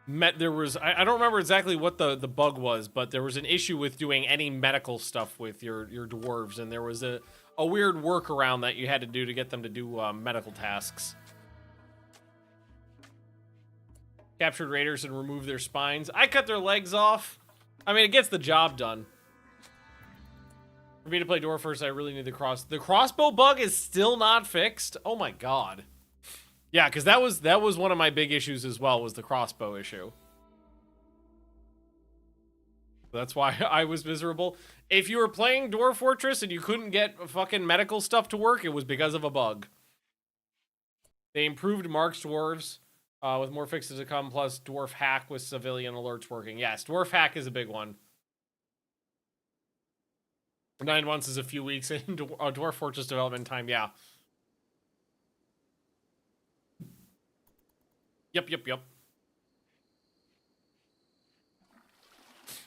there was, I don't remember exactly what the bug was, but there was an issue with doing any medical stuff with your dwarves, and there was a weird workaround that you had to do to get them to do medical tasks. Captured raiders and remove their spines. I cut their legs off. I mean, it gets the job done. For me to play dwarf first, I really need the crossbow bug is still not fixed. Oh my God. Yeah, because that was one of my big issues as well, was the crossbow issue. That's why I was miserable. If you were playing Dwarf Fortress and you couldn't get fucking medical stuff to work, it was because of a bug. They improved Mark's dwarves with more fixes to come, plus Dwarf Hack with civilian alerts working. Yes, Dwarf Hack is a big one. 9 months is a few weeks in Dwarf Fortress development time, yeah. Yep.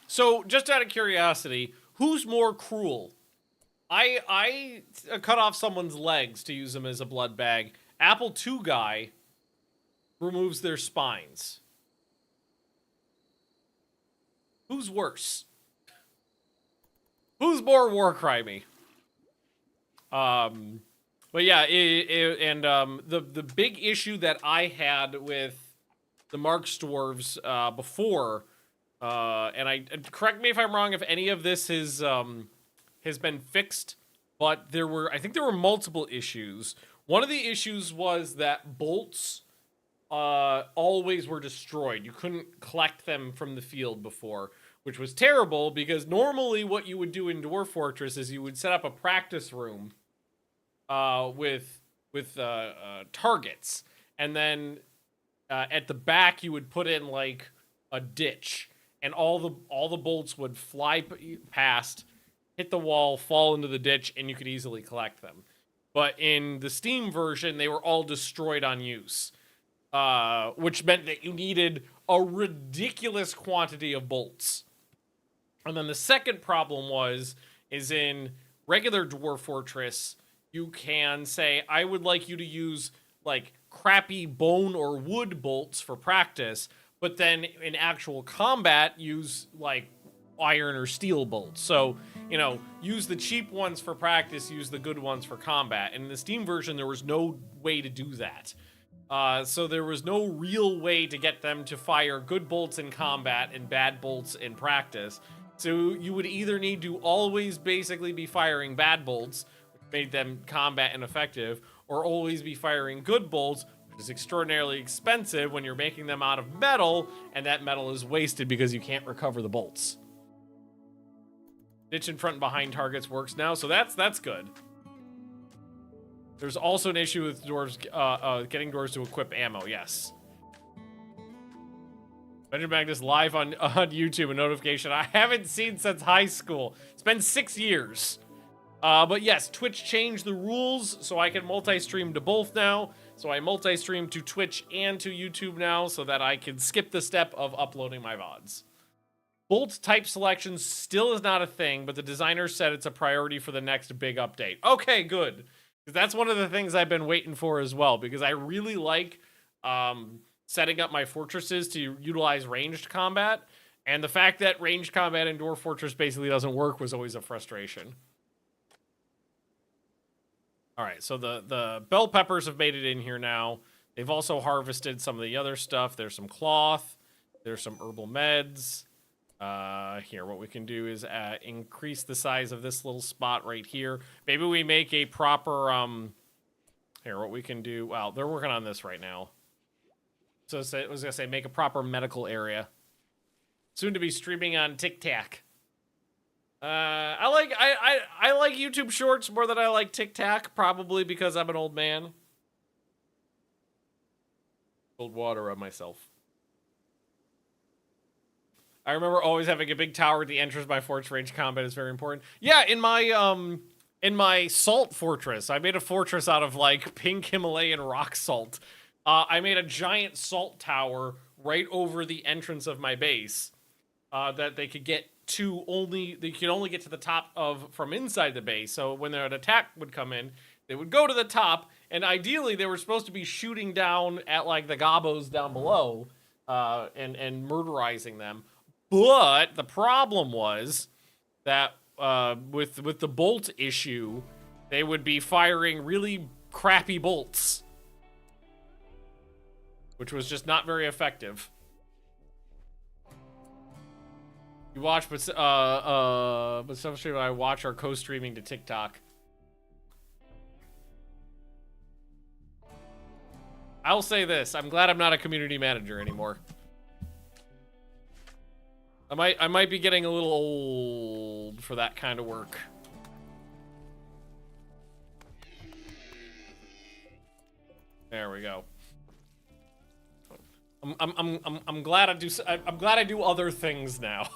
So, just out of curiosity, who's more cruel? I cut off someone's legs to use them as a blood bag. Apple II guy removes their spines. Who's worse? Who's more war crimey? But yeah, the big issue that I had with the Marksdwarves before, and correct me if I'm wrong if any of this has been fixed, but I think there were multiple issues. One of the issues was that bolts always were destroyed. You couldn't collect them from the field before, which was terrible because normally what you would do in Dwarf Fortress is you would set up a practice room with targets, and then at the back you would put in like a ditch, and all the bolts would fly past, hit the wall, fall into the ditch, and you could easily collect them. But in the Steam version, they were all destroyed on use, which meant that you needed a ridiculous quantity of bolts. And then the second problem is in regular Dwarf Fortress, you can say, I would like you to use like crappy bone or wood bolts for practice, but then in actual combat, use like iron or steel bolts. So, use the cheap ones for practice, use the good ones for combat. And in the Steam version, there was no way to do that. So there was no real way to get them to fire good bolts in combat and bad bolts in practice. So you would either need to always basically be firing bad bolts, which made them combat ineffective, or always be firing good bolts, which is extraordinarily expensive when you're making them out of metal, and that metal is wasted because you can't recover the bolts. Ditch in front and behind targets works now, so that's good. There's also an issue with dwarves, getting dwarves to equip ammo, yes. Family Magnus live on YouTube, a notification I haven't seen since high school. It's been 6 years. But yes, Twitch changed the rules, so I can multi-stream to both now. So I multi-stream to Twitch and to YouTube now, so that I can skip the step of uploading my VODs. Bolt type selection still is not a thing, but the designer said it's a priority for the next big update. Okay, good. That's one of the things I've been waiting for as well, because I really like setting up my fortresses to utilize ranged combat, and the fact that ranged combat in Dwarf Fortress basically doesn't work was always a frustration. All right, so the bell peppers have made it in here now. They've also harvested some of the other stuff. There's some cloth. There's some herbal meds. Here, what we can do is increase the size of this little spot right here. Maybe we make a proper, here, what we can do, well, they're working on this right now. So I was gonna say, make a proper medical area. Soon to be streaming on TikTok. I like YouTube Shorts more than I like TikTok, probably because I'm an old man. Cold water on myself. I remember always having a big tower at the entrance of my fortress. Range combat is very important. Yeah, in my salt fortress, I made a fortress out of like pink Himalayan rock salt. I made a giant salt tower right over the entrance of my base that they could get to they could only get to the top of from inside the base. So when an attack would come in, they would go to the top, and ideally they were supposed to be shooting down at like the gobos down below and murderizing them. But the problem was that with the bolt issue, they would be firing really crappy bolts, which was just not very effective. You watch, but some stream I watch are co-streaming to TikTok. I'll say this: I'm glad I'm not a community manager anymore. I might be getting a little old for that kind of work. There we go. I'm glad I'm glad I do other things now.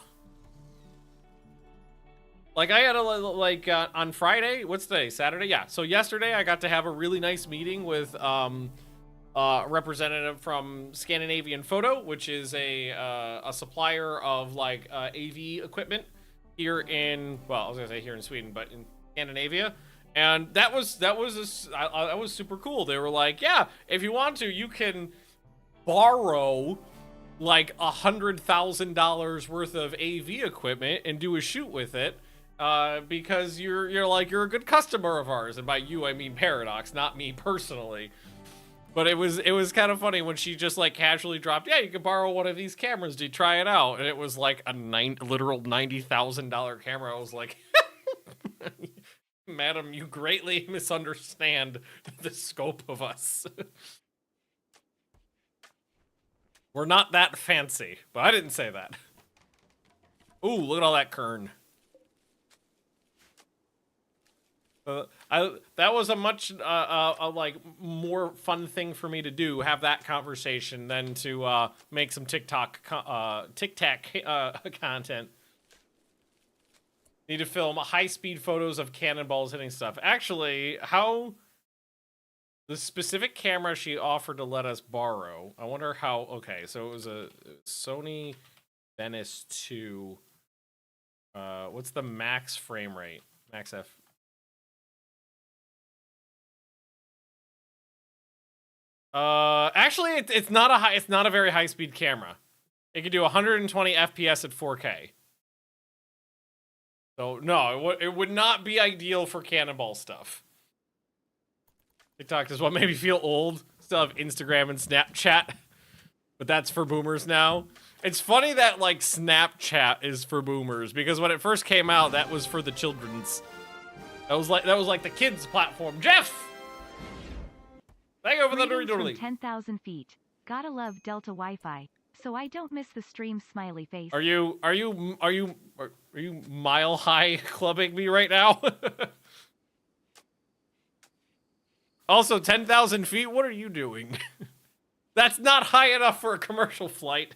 Like I had on Friday, what's today? Saturday? Yeah. So yesterday I got to have a really nice meeting with representative from Scandinavian Photo, which is a supplier of like AV equipment here in, well, I was gonna say here in Sweden, but in Scandinavia, and that was super cool. They were like, yeah, if you want to, you can borrow like $100,000 worth of AV equipment and do a shoot with it, because you're like, you're a good customer of ours, and by you I mean Paradox, not me personally. But it was kind of funny when she just like casually dropped, yeah, you can borrow one of these cameras to try it out, and it was like a literal $90,000 camera. I was like, madam, you greatly misunderstand the scope of us. We're not that fancy, but I didn't say that. Ooh, look at all that kern. That was a much like more fun thing for me to do, have that conversation, than to make some TikTok content. Need to film high-speed photos of cannonballs hitting stuff. Actually, how the specific camera she offered to let us borrow, I wonder how. Okay, so it was a Sony Venice 2. What's the max frame rate? Max F. Actually, it's not a very high speed camera. It can do 120 FPS at 4K. So no, it would not be ideal for cannonball stuff. TikTok is what made me feel old. Still have Instagram and Snapchat, but that's for boomers now. It's funny that like Snapchat is for boomers, because when it first came out, that was for the children's. That was like the kids platform. Jeff. Thank you for the doodly. 10,000 feet. Gotta love Delta Wi-Fi, so I don't miss the stream. Smiley face. Are you mile high clubbing me right now? Also, 10,000 feet. What are you doing? That's not high enough for a commercial flight.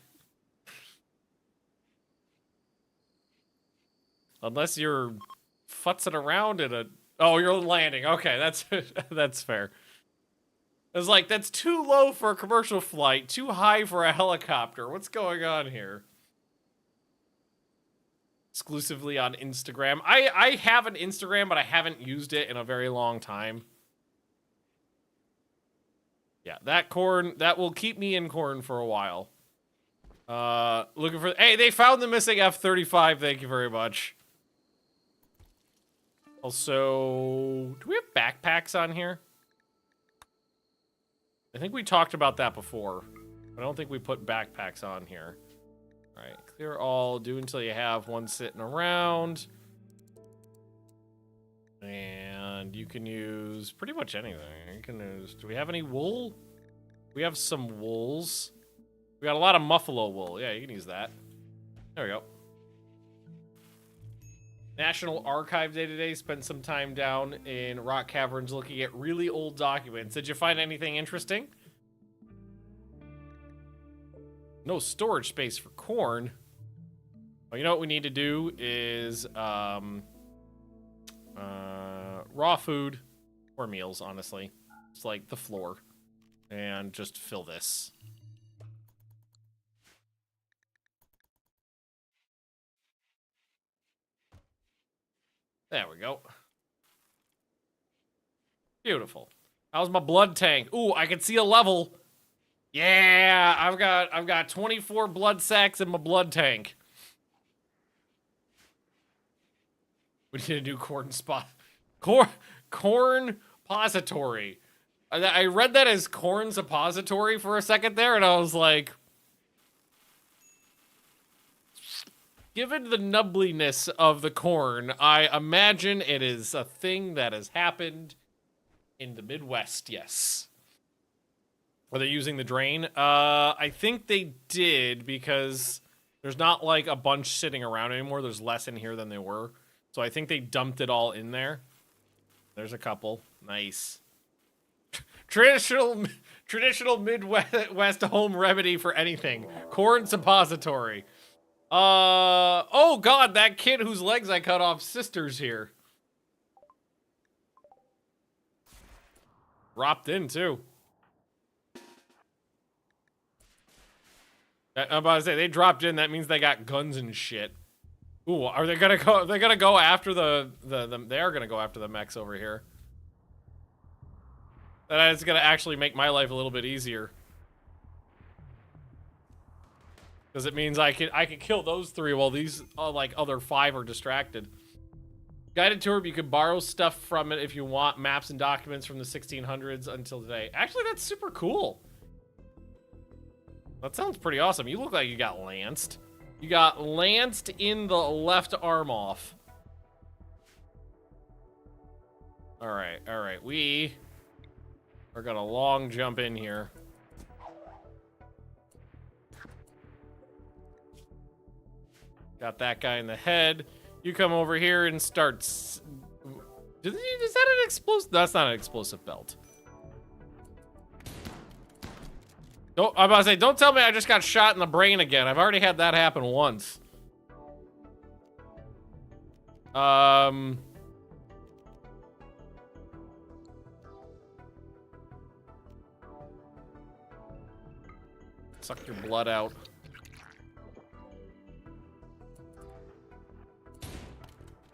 Unless you're futzing around in a. Oh, you're landing. Okay, that's fair. It's like, that's too low for a commercial flight, too high for a helicopter. What's going on here? Exclusively on Instagram. I have an Instagram, but I haven't used it in a very long time. Yeah, that corn, that will keep me in corn for a while. Looking for, hey, they found the missing F-35. Thank you very much. Also, do we have backpacks on here? I think we talked about that before. I don't think we put backpacks on here. All right, clear all, do until you have one sitting around. And you can use pretty much anything. You can use, do we have any wool? We have some wools. We got a lot of muffalo wool. Yeah, you can use that. There we go. National Archive Day today. Spent some time down in rock caverns looking at really old documents. Did you find anything interesting? No storage space for corn. Well, you know what we need to do is raw food or meals, honestly. It's like the floor. And just fill this. There we go. Beautiful. How's my blood tank? Ooh, I can see a level. Yeah, I've got 24 blood sacks in my blood tank. We need a new corn spot. Corn pository. I read that as corn suppository for a second there, and I was like, given the nubbliness of the corn, I imagine it is a thing that has happened in the Midwest, yes. Are they using the drain? I think they did, because there's not like a bunch sitting around anymore. There's less in here than there were. So I think they dumped it all in there. There's a couple. Nice. Traditional Midwest home remedy for anything. Corn suppository. Oh god, that kid whose legs I cut off, sister's here. Dropped in too. I'm about to say, they dropped in, that means they got guns and shit. Ooh, are they gonna go, they're gonna go after they are gonna go after the mechs over here. That is gonna actually make my life a little bit easier. Because it means I can kill those three while these like other 5 are distracted. Guided tour, but you can borrow stuff from it if you want. Maps and documents from the 1600s until today. Actually, that's super cool. That sounds pretty awesome. You look like you got lanced. You got lanced in the left arm off. All right. We are gonna long jump in here. Got that guy in the head. You come over here and start. Is that an explosive? That's not an explosive belt. Don't, I'm about to say, don't tell me I just got shot in the brain again. I've already had that happen once. Suck your blood out.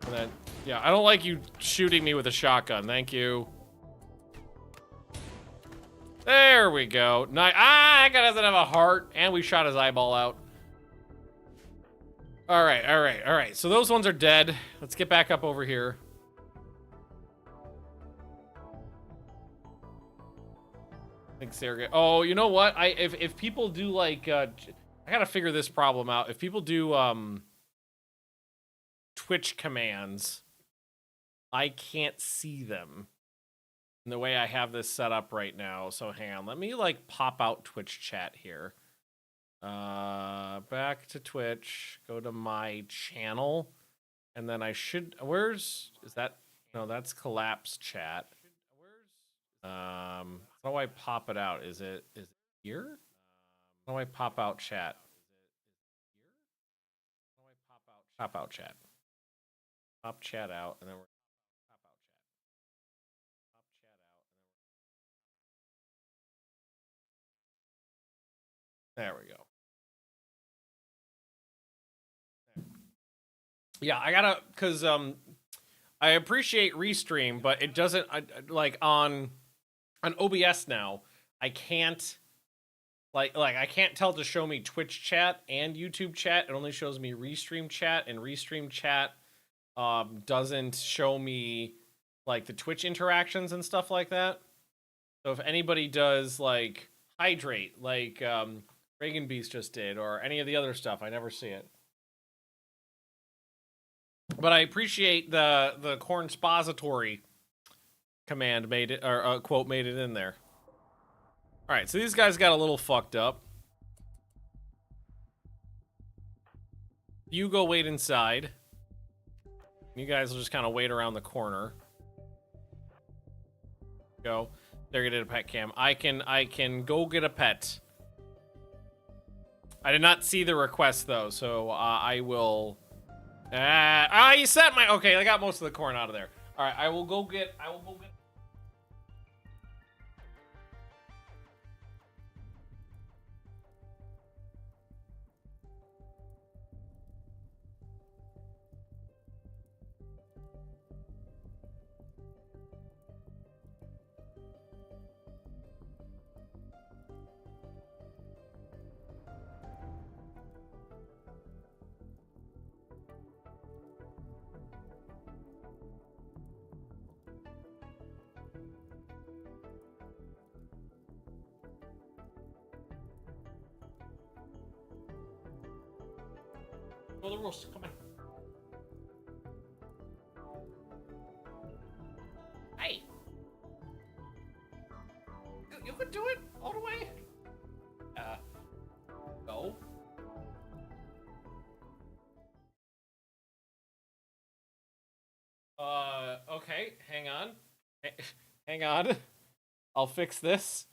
And then, yeah, I don't like you shooting me with a shotgun. Thank you. There we go. Nice. Ah, that guy doesn't have a heart. And we shot his eyeball out. All right. So those ones are dead. Let's get back up over here. I think Sarah. Oh, you know what? If people do like, I gotta figure this problem out. If people do Twitch commands, I can't see them in the way I have this set up right now. So hang on, let me like pop out Twitch chat here. Back to Twitch, go to my channel, and then I should, is that, no, that's collapse chat. How do I pop it out? Is it here? How do I pop out chat? How do I pop out chat? Pop chat out, and then we're pop out chat. Pop chat out, and then there we go. Yeah, I gotta, cause I appreciate Restream, but it doesn't like on OBS now. I can't like I can't tell to show me Twitch chat and YouTube chat. It only shows me Restream chat, and Restream chat doesn't show me like the Twitch interactions and stuff like that. So if anybody does like Hydrate, like Reagan Beast just did, or any of the other stuff, I never see it. But I appreciate the corn expository command made it, or quote made it in there. All right, so these guys got a little fucked up. You go wait inside. You guys will just kind of wait around the corner. Go. They're gonna get a pet cam. I can go get a pet. I did not see the request though, so I will. You set my. Okay, I got most of the corn out of there. All right, I will go get. Go the rules. Come on. Hey. You could do it all the way. Go. Okay. Hang on. Hang on. I'll fix this.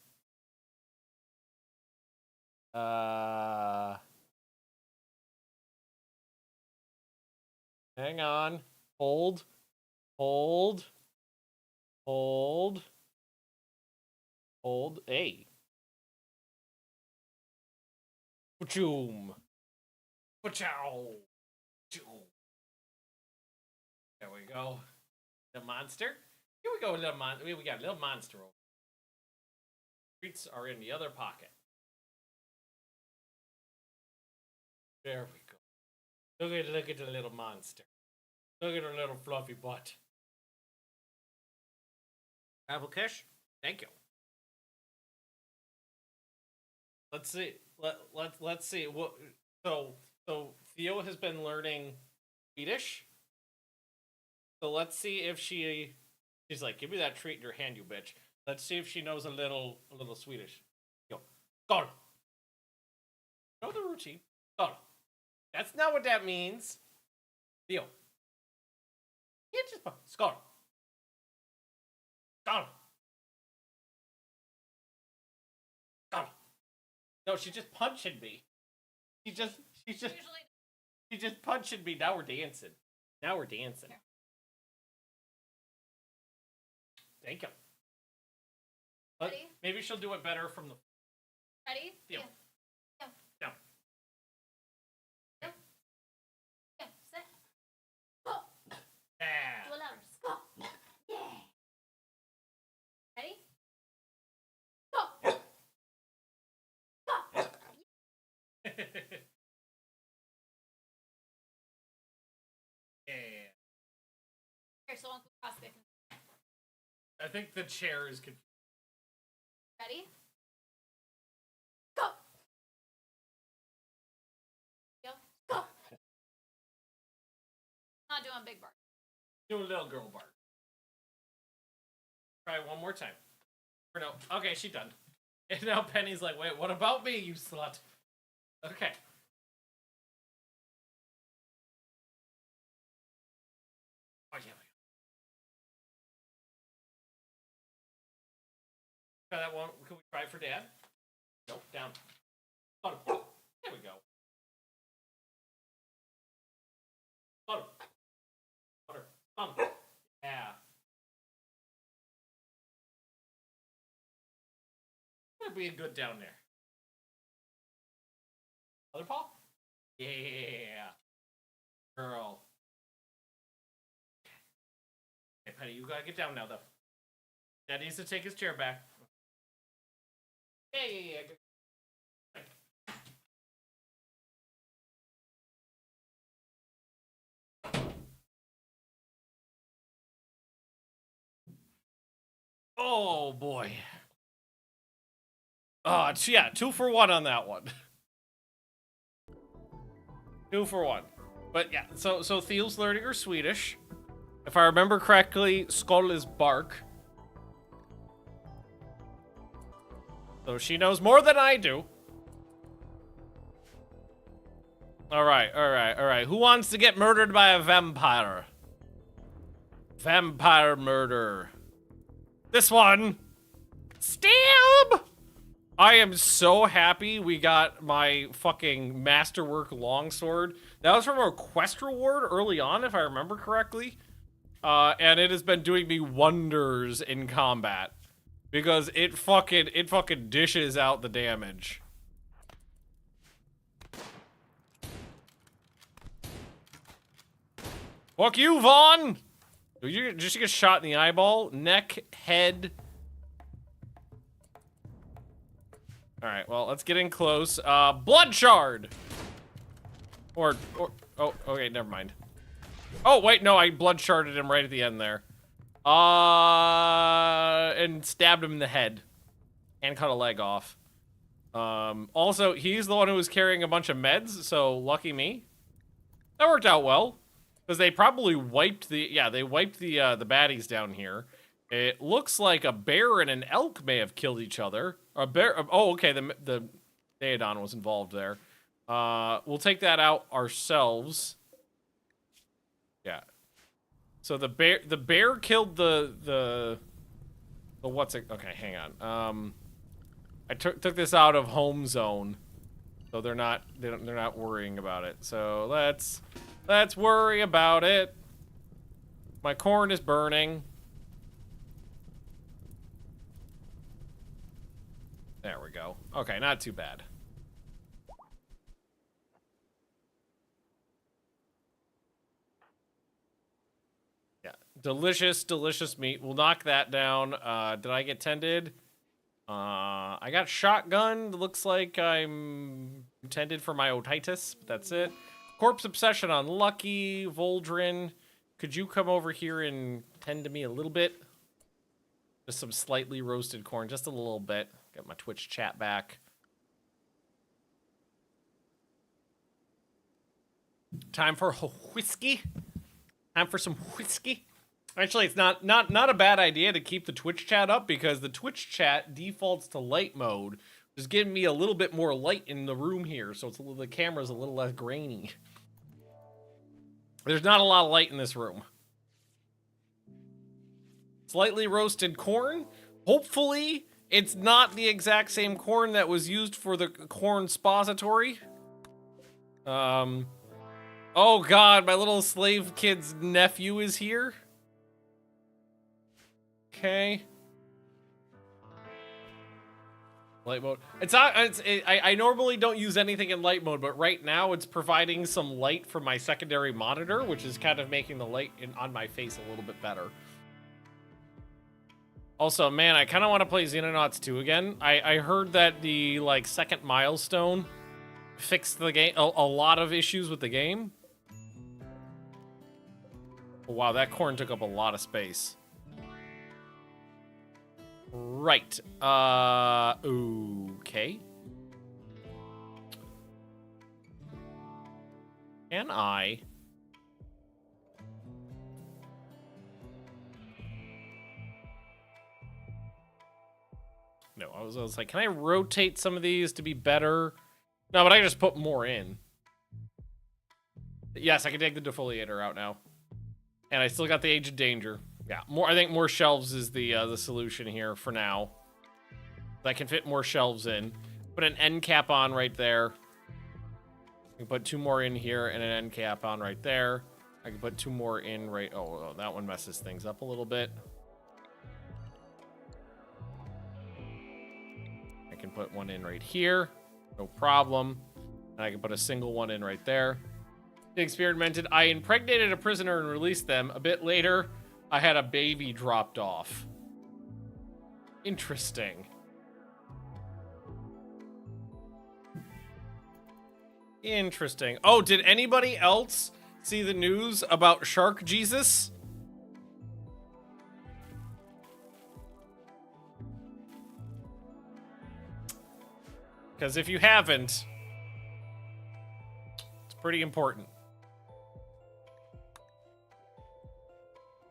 Hang on. Hold. Hey. Pachoom. Pachow. There we go. The monster. Here we go, little monster. We got a little monster over. Treats are in the other pocket. There we go. Look at the little monster. Look at her little fluffy butt. Apple Kish? Thank you. Let's see. Let's see. What? So Theo has been learning Swedish. So let's see if she's like, give me that treat in your hand, you bitch. Let's see if she knows a little Swedish. Yo, skål. Know the routine. Skål. That's not what that means. Theo. Yeah, just skål. Skål. Skål. No, she's just punching me. She's just punching me. Now we're dancing. Here. Thank you. Ready? Maybe she'll do it better from the. Ready? Yeah. Yeah. No. Yeah. Yeah. Sit. Go. Yeah. Do it louder. Go. Yeah. Ready? Go. Go. Yeah. Here, so Uncle Prospect. I think the chair is confused. Ready? Go. Go. Go. Not doing big bark. Do a little girl bark. Try it one more time. Or no. Okay, she's done. And now Penny's like, wait, what about me, you slut? Okay. Oh, yeah. Try that one. Can we try it for Dad? Nope, down. Bottom. There we go. Bottom. Butter. Bottom. Yeah. You're being good down there. Other paw? Yeah. Girl. Okay, Penny, you gotta get down now, though. Dad needs to take his chair back. Yeah. Oh boy. Yeah, 2 for 1 on that one. 2 for 1. But yeah, so Theo's learning her Swedish. If I remember correctly, skål is bark. So she knows more than I do. Alright. Who wants to get murdered by a vampire? Vampire murder. This one. Stab! I am so happy we got my fucking masterwork longsword. That was from a quest reward early on, if I remember correctly. And it has been doing me wonders in combat. Because it fucking dishes out the damage. Fuck you, Vaughn! Did you just get shot in the eyeball? Neck, head. Alright, well, let's get in close. Blood shard! Oh, okay, never mind. Oh, wait, no, I blood sharded him right at the end there. And stabbed him in the head. And cut a leg off. Also, he's the one who was carrying a bunch of meds, so lucky me. That worked out well. Because they probably wiped the baddies down here. It looks like a bear and an elk may have killed each other. A bear, oh, okay, the Daedon was involved there. We'll take that out ourselves. Yeah. So the bear killed the what's it? Okay, hang on. I took this out of home zone, so they're not worrying about it. So let's worry about it. My corn is burning. There we go. Okay, not too bad. Yeah, delicious meat. We'll knock that down. Did I get tended? I got shotgun. Looks like I'm tended for my otitis, but that's it. Corpse obsession on Lucky, Voldrin. could you come over here and tend to me a little bit? Just some slightly roasted corn, just a little bit. Get my Twitch chat back. Time for whiskey. Time for some whiskey. Actually, it's not a bad idea to keep the Twitch chat up because the Twitch chat defaults to light mode, which is giving me a little bit more light in the room here, so it's the camera's a little less grainy. There's not a lot of light in this room. Slightly roasted corn. Hopefully, it's not the exact same corn that was used for the corn suppository. Oh God, my little slave kid's nephew is here. Okay. Light mode. I normally don't use anything in light mode, but right now it's providing some light from my secondary monitor, which is kind of making the light on my face a little bit better. Also, man, I kind of want to play Xenonauts 2 again. I heard that the second milestone fixed the game, a lot of issues with the game. Oh, wow, that corn took up a lot of space. Right. Okay. Can I? No, I was like, can I rotate some of these to be better? No, but I can just put more in. Yes, I can take the defoliator out now. And I still got the Age of Danger. Yeah, I think more shelves is the solution here for now. I can fit more shelves in. Put an end cap on right there. I can put 2 more in here and an end cap on right there. I can put 2 more in right... Oh, that one messes things up a little bit. I can put one in right here. No problem. And I can put a single one in right there. Experimented. I impregnated a prisoner and released them. A bit later, I had a baby dropped off. Interesting. Interesting. Oh, did anybody else see the news about Shark Jesus? Because if you haven't, it's pretty important.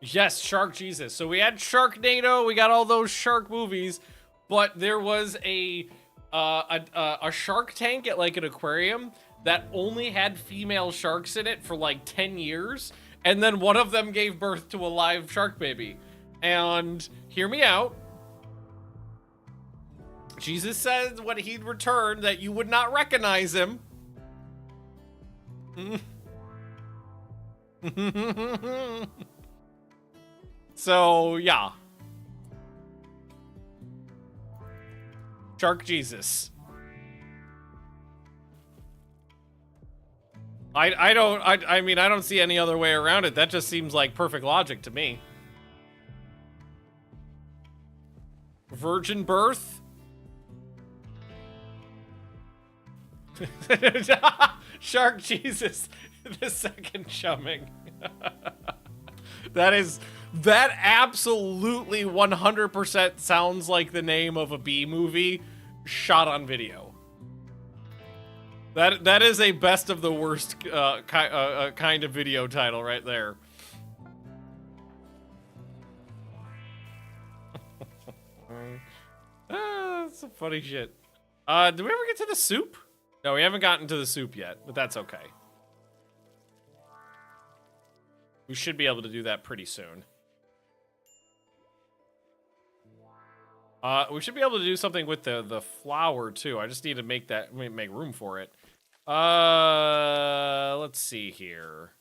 Yes, Shark Jesus. So we had Sharknado, we got all those shark movies, but there was a shark tank at an aquarium that only had female sharks in it for 10 years, and then one of them gave birth to a live shark baby. And hear me out. Jesus said when he'd return that you would not recognize him. So, yeah. Shark Jesus. I mean, I don't see any other way around it. That just seems like perfect logic to me. Virgin birth? Shark Jesus, the second chumming. That absolutely 100% sounds like the name of a B movie shot on video. That is a best of the worst kind of video title right there. That's some funny shit. Did we ever get to the soup? No, we haven't gotten to the soup yet, but that's okay. We should be able to do that pretty soon. We should be able to do something with the flour too. I just need to make room for it. Let's see here.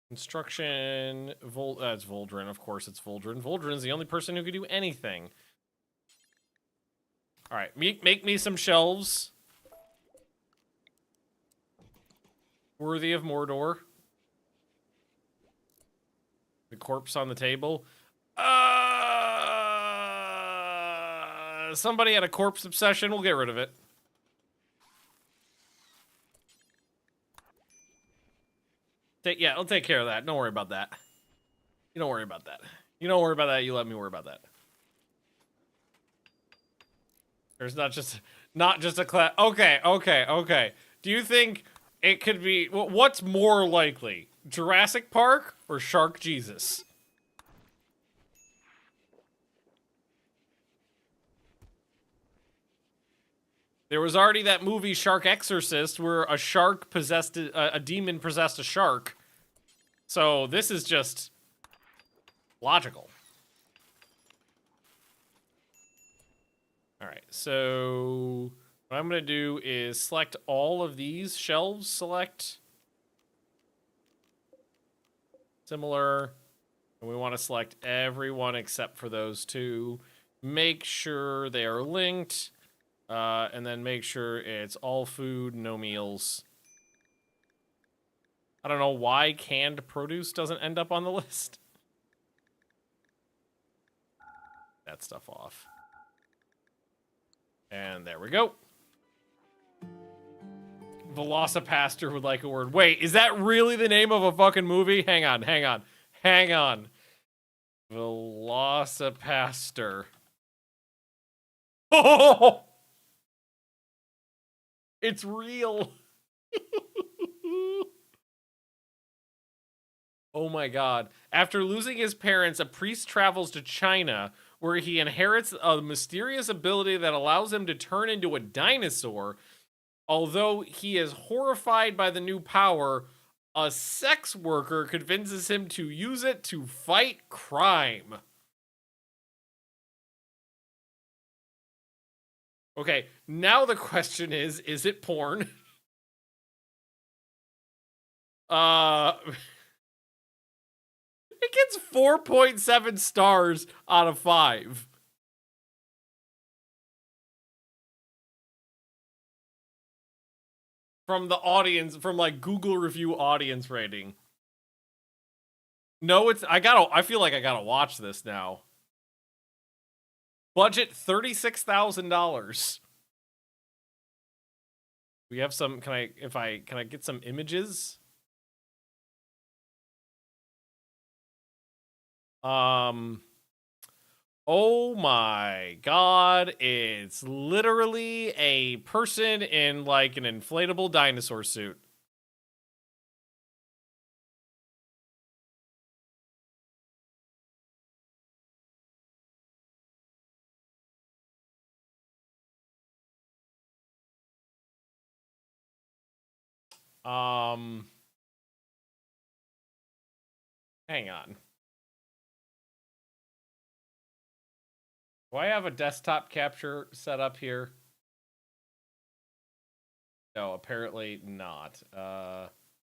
Construction, that's Voldrin, of course it's Voldrin. Voldrin's the only person who can do anything. All right, make me some shelves. Worthy of Mordor. The corpse on the table. Somebody had a corpse obsession. We'll get rid of it. I'll take care of that. Don't worry about that. You don't worry about that. You don't worry about that. You let me worry about that. There's not just a class. Okay. Do you think it could be? What's more likely, Jurassic Park or Shark Jesus? There was already that movie Shark Exorcist where a shark possessed a demon possessed a shark. So this is just logical. All right, so what I'm gonna do is select all of these shelves. Select similar, and we want to select everyone except for those two. Make sure they are linked, and then make sure it's all food, no meals. I don't know why canned produce doesn't end up on the list. That stuff off. And there we go. Velocipaster would like a word. Wait, is that really the name of a fucking movie? Hang on. Velocipaster. Oh! It's real. Oh my god. After losing his parents, a priest travels to China, where he inherits a mysterious ability that allows him to turn into a dinosaur. Although he is horrified by the new power, a sex worker convinces him to use it to fight crime. Okay, now the question is it porn? It gets 4.7 stars out of 5. From the audience, from like Google review audience rating. No, I feel like I gotta watch this now. Budget $36,000. We have some, can I get some images? Oh my god, it's literally a person in like an inflatable dinosaur suit. Hang on. Do I have a desktop capture set up here? No, apparently not.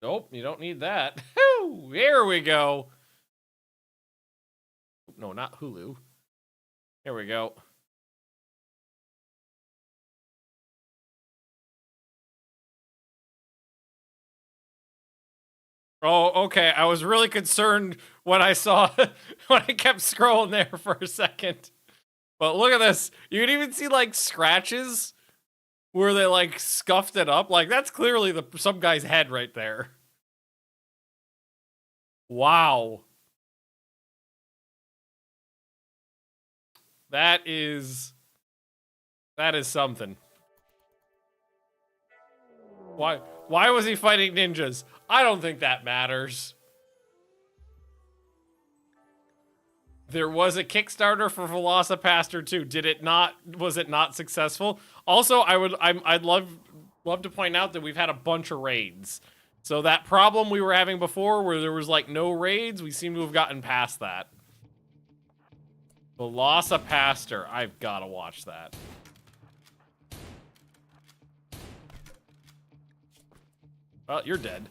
Nope, you don't need that. Here we go. No, not Hulu. Here we go. Oh, okay. I was really concerned when I saw, when I kept scrolling there for a second. But look at this. You can even see like scratches where they like scuffed it up. Like that's clearly some guy's head right there. Wow. That is something. Why was he fighting ninjas? I don't think that matters. There was a Kickstarter for Velocipaster 2. Was it not successful? Also, I'd love to point out that we've had a bunch of raids. So that problem we were having before where there was like no raids, we seem to have gotten past that. Velocipaster. I've got to watch that. Well, you're dead.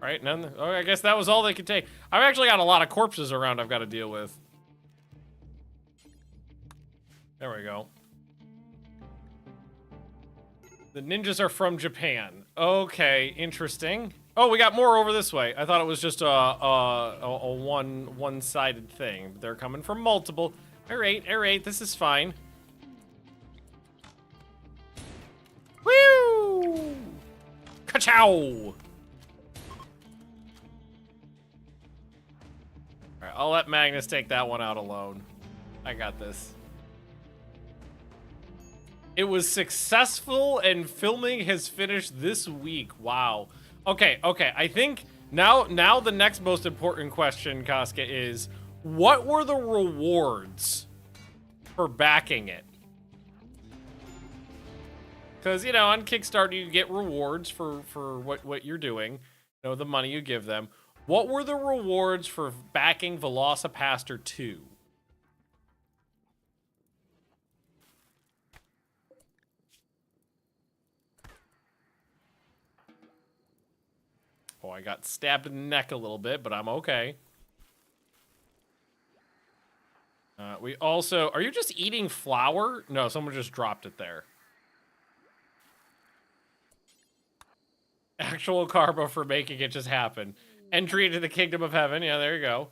Right, none. Oh, I guess that was all they could take. I've actually got a lot of corpses around I've got to deal with. There we go. The ninjas are from Japan. Okay, interesting. Oh, we got more over this way. I thought it was just a one-sided thing. They're coming from multiple. All right, this is fine. Woo! Ow! Alright, I'll let Magnus take that one out alone. I got this. It was successful and filming has finished this week. Wow. Okay, I think now the next most important question, Casca, is what were the rewards for backing it? Because, you know, on Kickstarter, you get rewards for what you're doing. You know, the money you give them. What were the rewards for backing Velocipaster 2? Oh, I got stabbed in the neck a little bit, but I'm okay. We also... Are you just eating flour? No, someone just dropped it there. Actual karma for making it just happen. Entry into the kingdom of heaven. Yeah, there you go.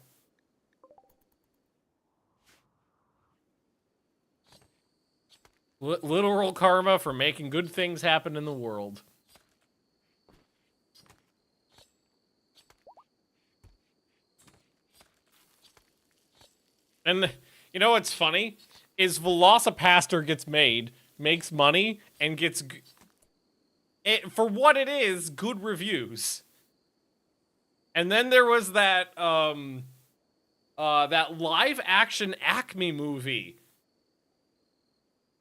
Literal karma for making good things happen in the world. And you know what's funny? Is Velocipaster gets made, makes money, and gets... for what it is, good reviews. And then there was that, that live-action Acme movie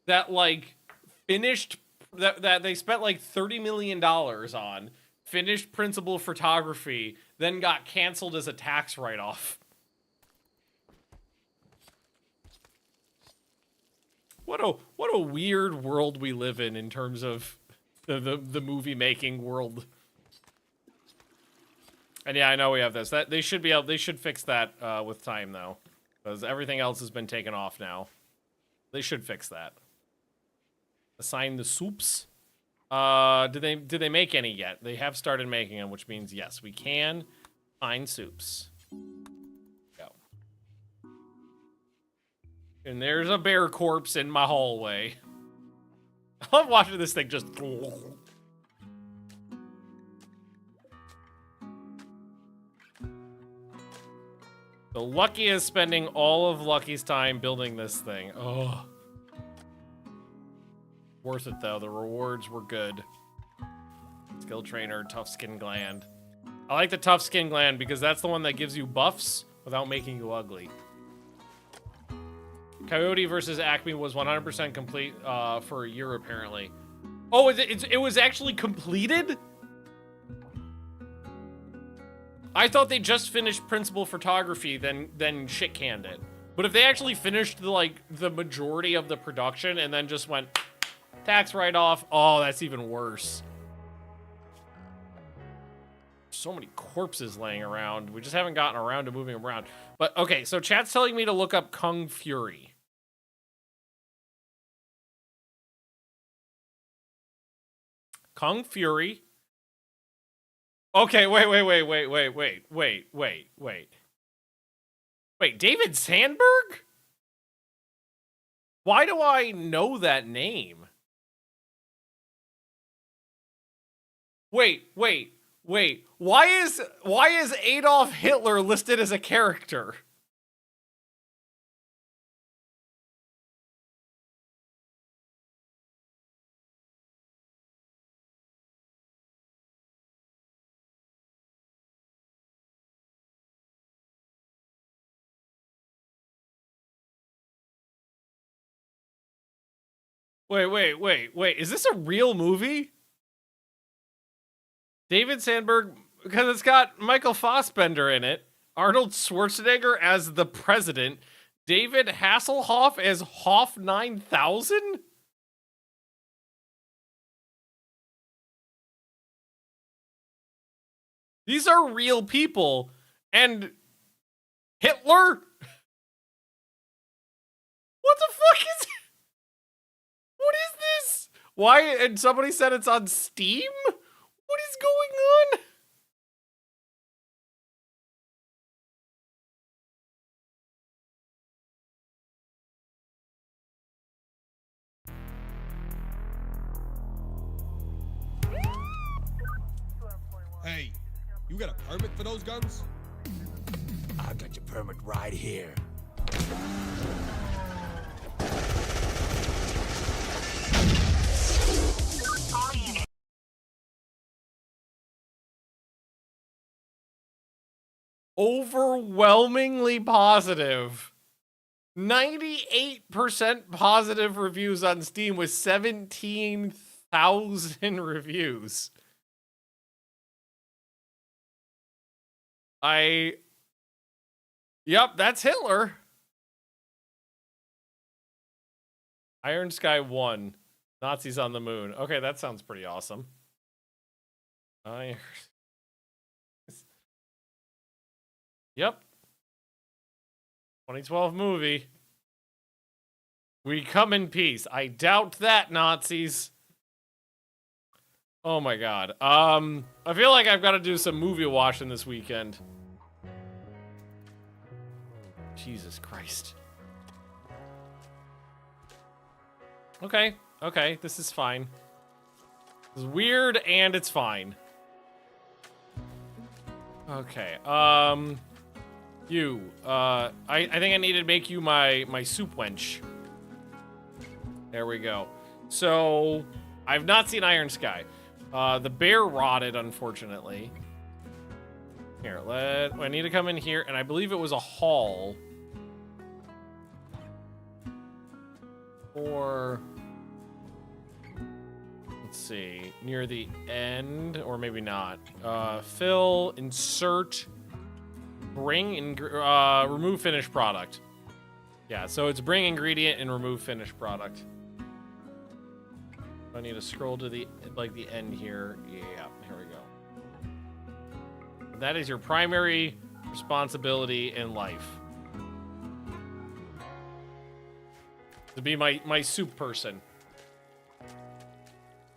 that, like, finished... That they spent, like, $30 million on, finished principal photography, then got canceled as a tax write-off. What a weird world we live in terms of the movie making world. And yeah, I know we have this. They should fix that with time though, because everything else has been taken off now. They should fix that. Assign the soups. Did they make any yet? They have started making them, which means yes, we can find soups. And there's a bear corpse in my hallway. I'm watching this thing just... So Lucky is spending all of Lucky's time building this thing. Oh. Worth it, though. The rewards were good. Skill trainer, tough skin gland. I like the tough skin gland because that's the one that gives you buffs without making you ugly. Coyote versus Acme was 100% complete for a year, apparently. Oh, it was actually completed? I thought they just finished principal photography, then shit canned it. But if they actually finished the majority of the production and then just went tax write-off, oh, that's even worse. So many corpses laying around. We just haven't gotten around to moving them around. But okay, so chat's telling me to look up Kung Fury. Kung Fury. Okay, wait. Wait, David Sandberg? Why do I know that name? Wait. Why is Adolf Hitler listed as a character? Wait. Is this a real movie? David Sandberg, because it's got Michael Fassbender in it, Arnold Schwarzenegger as the president, David Hasselhoff as Hoff 9000? These are real people. And Hitler? What the fuck is it? What is this? Why? And somebody said it's on Steam? What is going on? Hey, you got a permit for those guns? I got your permit right here. Overwhelmingly positive. 98% positive reviews on Steam with 17,000 reviews. Yep, that's Hitler. Iron Sky 1. Nazis on the moon. Okay, that sounds pretty awesome. Yep. 2012 movie. We come in peace. I doubt that, Nazis. Oh my god. I feel like I've got to do some movie watching this weekend. Jesus Christ. Okay, this is fine. It's weird and it's fine. Okay, I think I need to make you my soup wench. There we go. So, I've not seen Iron Sky. The bear rotted, unfortunately. Here, I need to come in here, and I believe it was a hall. Or, let's see, near the end, or maybe not. Fill, insert, bring, and remove finished product. Yeah, so it's bring ingredient and remove finished product. I need to scroll to the end here. Yeah, here we go. That is your primary responsibility in life. To be my soup person.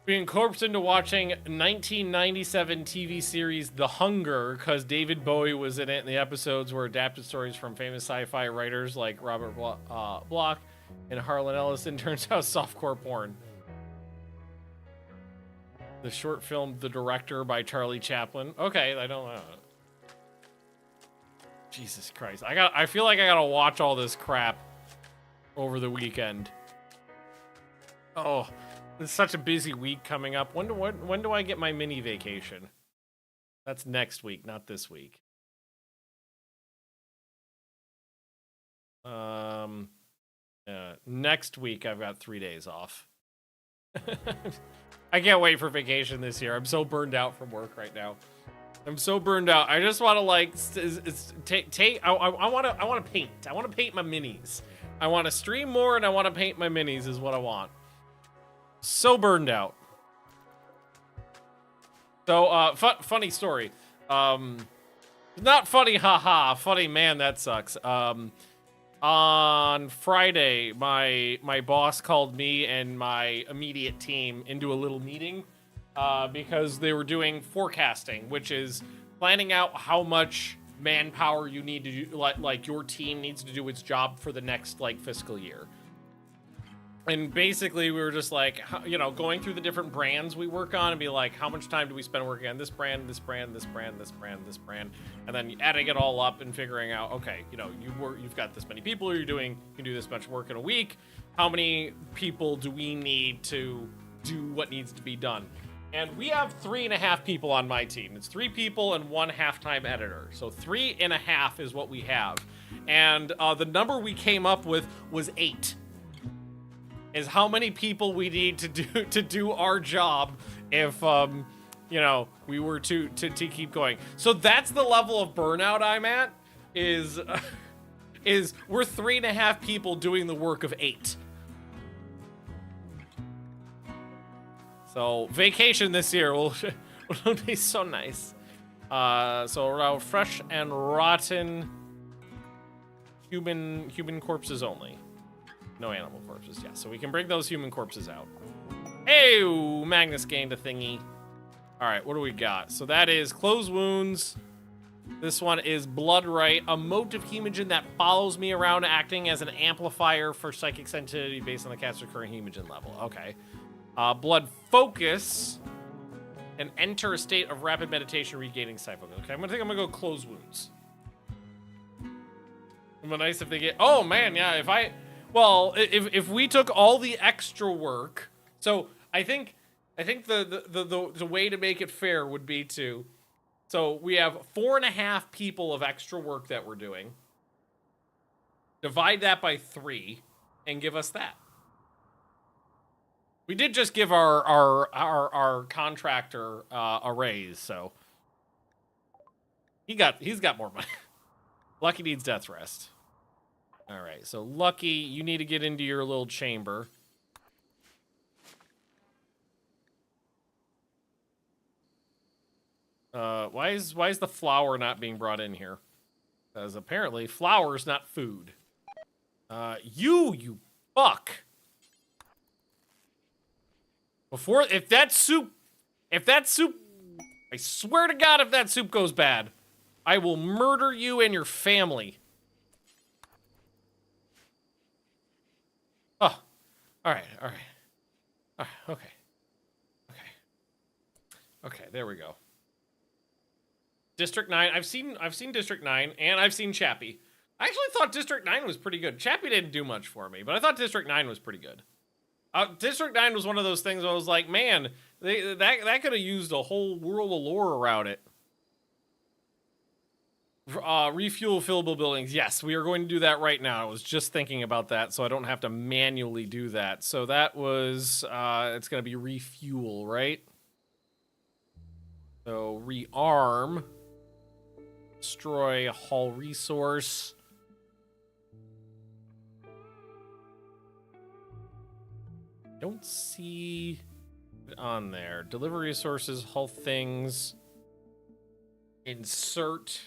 Being coerced into watching 1997 TV series The Hunger because David Bowie was in it, and the episodes were adapted stories from famous sci-fi writers like Robert Bloch and Harlan Ellison. Turns out softcore porn. The short film The Director by Charlie Chaplin. Okay, I don't know. Jesus Christ. I feel like I gotta watch all this crap over the weekend. Oh, it's such a busy week coming up. When do I get my mini vacation? That's next week, not this week. Next week I've got 3 days off. I can't wait for vacation this year. I'm so burned out from work right now. I'm so burned out. I just want to like I want to paint. I want to paint my minis. I want to stream more and I want to paint my minis is what I want. So burned out. So funny story. Not funny, haha. Funny, man, that sucks. On Friday, my boss called me and my immediate team into a little meeting because they were doing forecasting, which is planning out how much manpower you need to do, like your team needs to do its job for the next like fiscal year. And basically, we were just like, you know, going through the different brands we work on and be like, how much time do we spend working on this brand, this brand, this brand, this brand, this brand, and then adding it all up and figuring out, okay, you know, you've got this many people, you can do this much work in a week. How many people do we need to do what needs to be done? And we have 3.5 people on my team. It's 3 people and 1 half-time editor. So 3.5 is what we have. And the number we came up with was 8. Is how many people we need to do our job if you know, we were to keep going. So that's the level of burnout I'm at. Is we're 3.5 people doing the work of 8. So vacation this year will be so nice. So around fresh and rotten human corpses only. No animal corpses, yeah. So we can bring those human corpses out. Hey, Magnus gained a thingy. All right, what do we got? So that is closed wounds. This one is blood right, a motive hemogen that follows me around, acting as an amplifier for psychic sensitivity based on the cat's recurring hemogen level. Okay. Blood focus, and enter a state of rapid meditation, regaining sight focus. Okay, I'm gonna go close wounds. It'd be nice if they get. Oh man, yeah. If we took all the extra work, so I think the way to make it fair would be to. So we have 4.5 people of extra work that we're doing. Divide that by 3, and give us that. We did just give our contractor a raise, so he's got more money. Lucky needs death rest. All right, so Lucky, you need to get into your little chamber. Why is the flour not being brought in here? Because apparently flour is not food. You fuck. If that soup, I swear to God, if that soup goes bad, I will murder you and your family. Oh, all right. Okay, there we go. District 9, I've seen District 9, and I've seen Chappie. I actually thought District 9 was pretty good. Chappie didn't do much for me, but I thought District 9 was pretty good. District 9 was one of those things where I was like, man, that could have used a whole world of lore around it. Refuel fillable buildings. Yes, we are going to do that right now. I was just thinking about that, so I don't have to manually do that. So that was, it's going to be refuel, right? So rearm. Destroy haul resource. Don't see it on there. Deliver resources, haul things. Insert.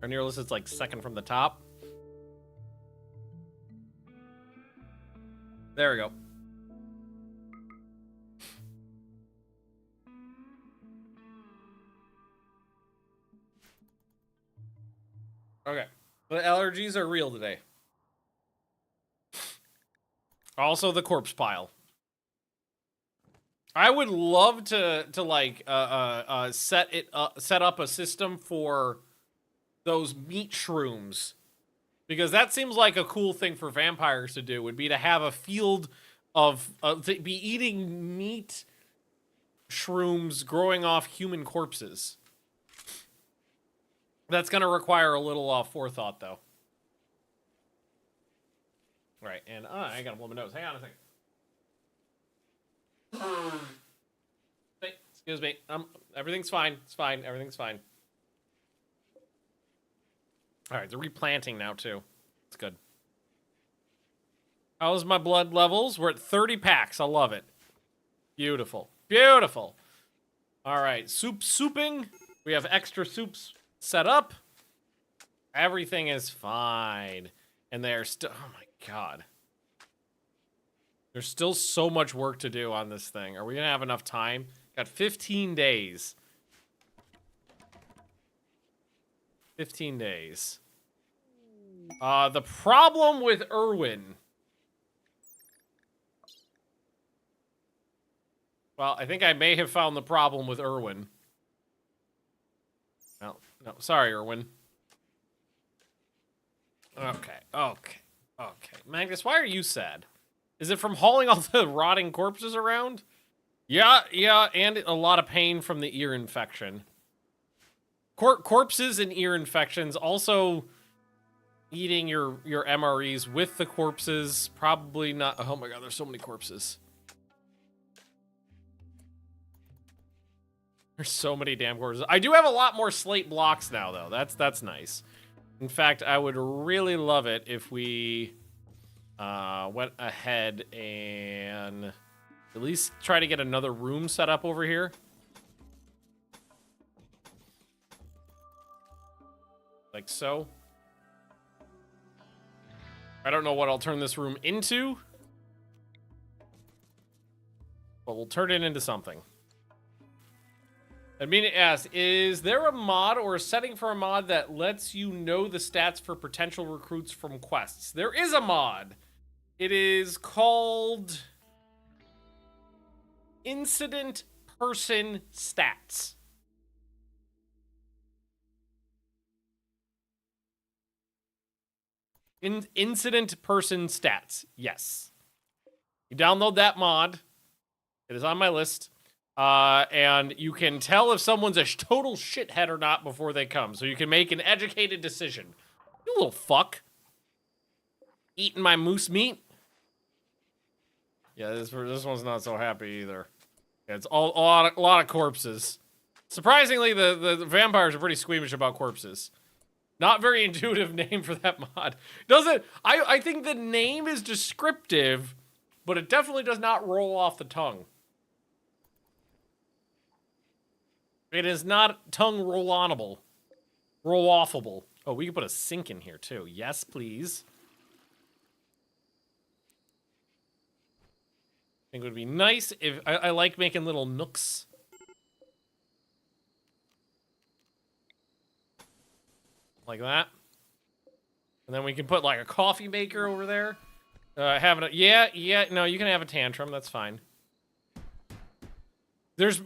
Our near list is like second from the top. There we go. Okay. The allergies are real today. Also the corpse pile. I would love to like set up a system for those meat shrooms, because that seems like a cool thing for vampires to do, would be to have a field of to be eating meat shrooms growing off human corpses. That's going to require a little forethought, though. Right, and I got to blow my nose. Hang on a second. Hey, excuse me. Everything's fine. It's fine. Everything's fine. All right, they're replanting now, too. It's good. How's my blood levels? We're at 30 packs. I love it. Beautiful. Beautiful. All right, souping. We have extra soups set up. Everything is fine. And they're still... Oh, my God. There's still so much work to do on this thing. Are we going to have enough time? Got 15 days. 15 days. The problem with Irwin... Well, I think I may have found the problem with Irwin. No, sorry, Irwin. Okay. Magnus, why are you sad? Is it from hauling all the rotting corpses around? Yeah, and a lot of pain from the ear infection. Corpses and ear infections, also eating your MREs with the corpses, probably not... Oh my God, there's so many corpses. There's so many damn corpses. I do have a lot more slate blocks now, though. That's nice. In fact, I would really love it if we went ahead and at least try to get another room set up over here. Like so. I don't know what I'll turn this room into, but we'll turn it into something. I mean, it asks, is there a mod or a setting for a mod that lets you know the stats for potential recruits from quests? There is a mod. It is called Incident Person Stats. Incident Person Stats. Yes. You download that mod. It is on my list. And you can tell if someone's a total shithead or not before they come. So you can make an educated decision. You little fuck. Eating my moose meat? Yeah, this one's not so happy either. Yeah, it's a lot of corpses. Surprisingly, the vampires are pretty squeamish about corpses. Not very intuitive name for that mod. I think the name is descriptive, but it definitely does not roll off the tongue. It is not tongue roll-onable. Roll-offable. Oh, we can put a sink in here, too. Yes, please. I think it would be nice if... I like making little nooks. Like that. And then we can put, like, a coffee maker over there. Yeah, no, you can have a tantrum. That's fine.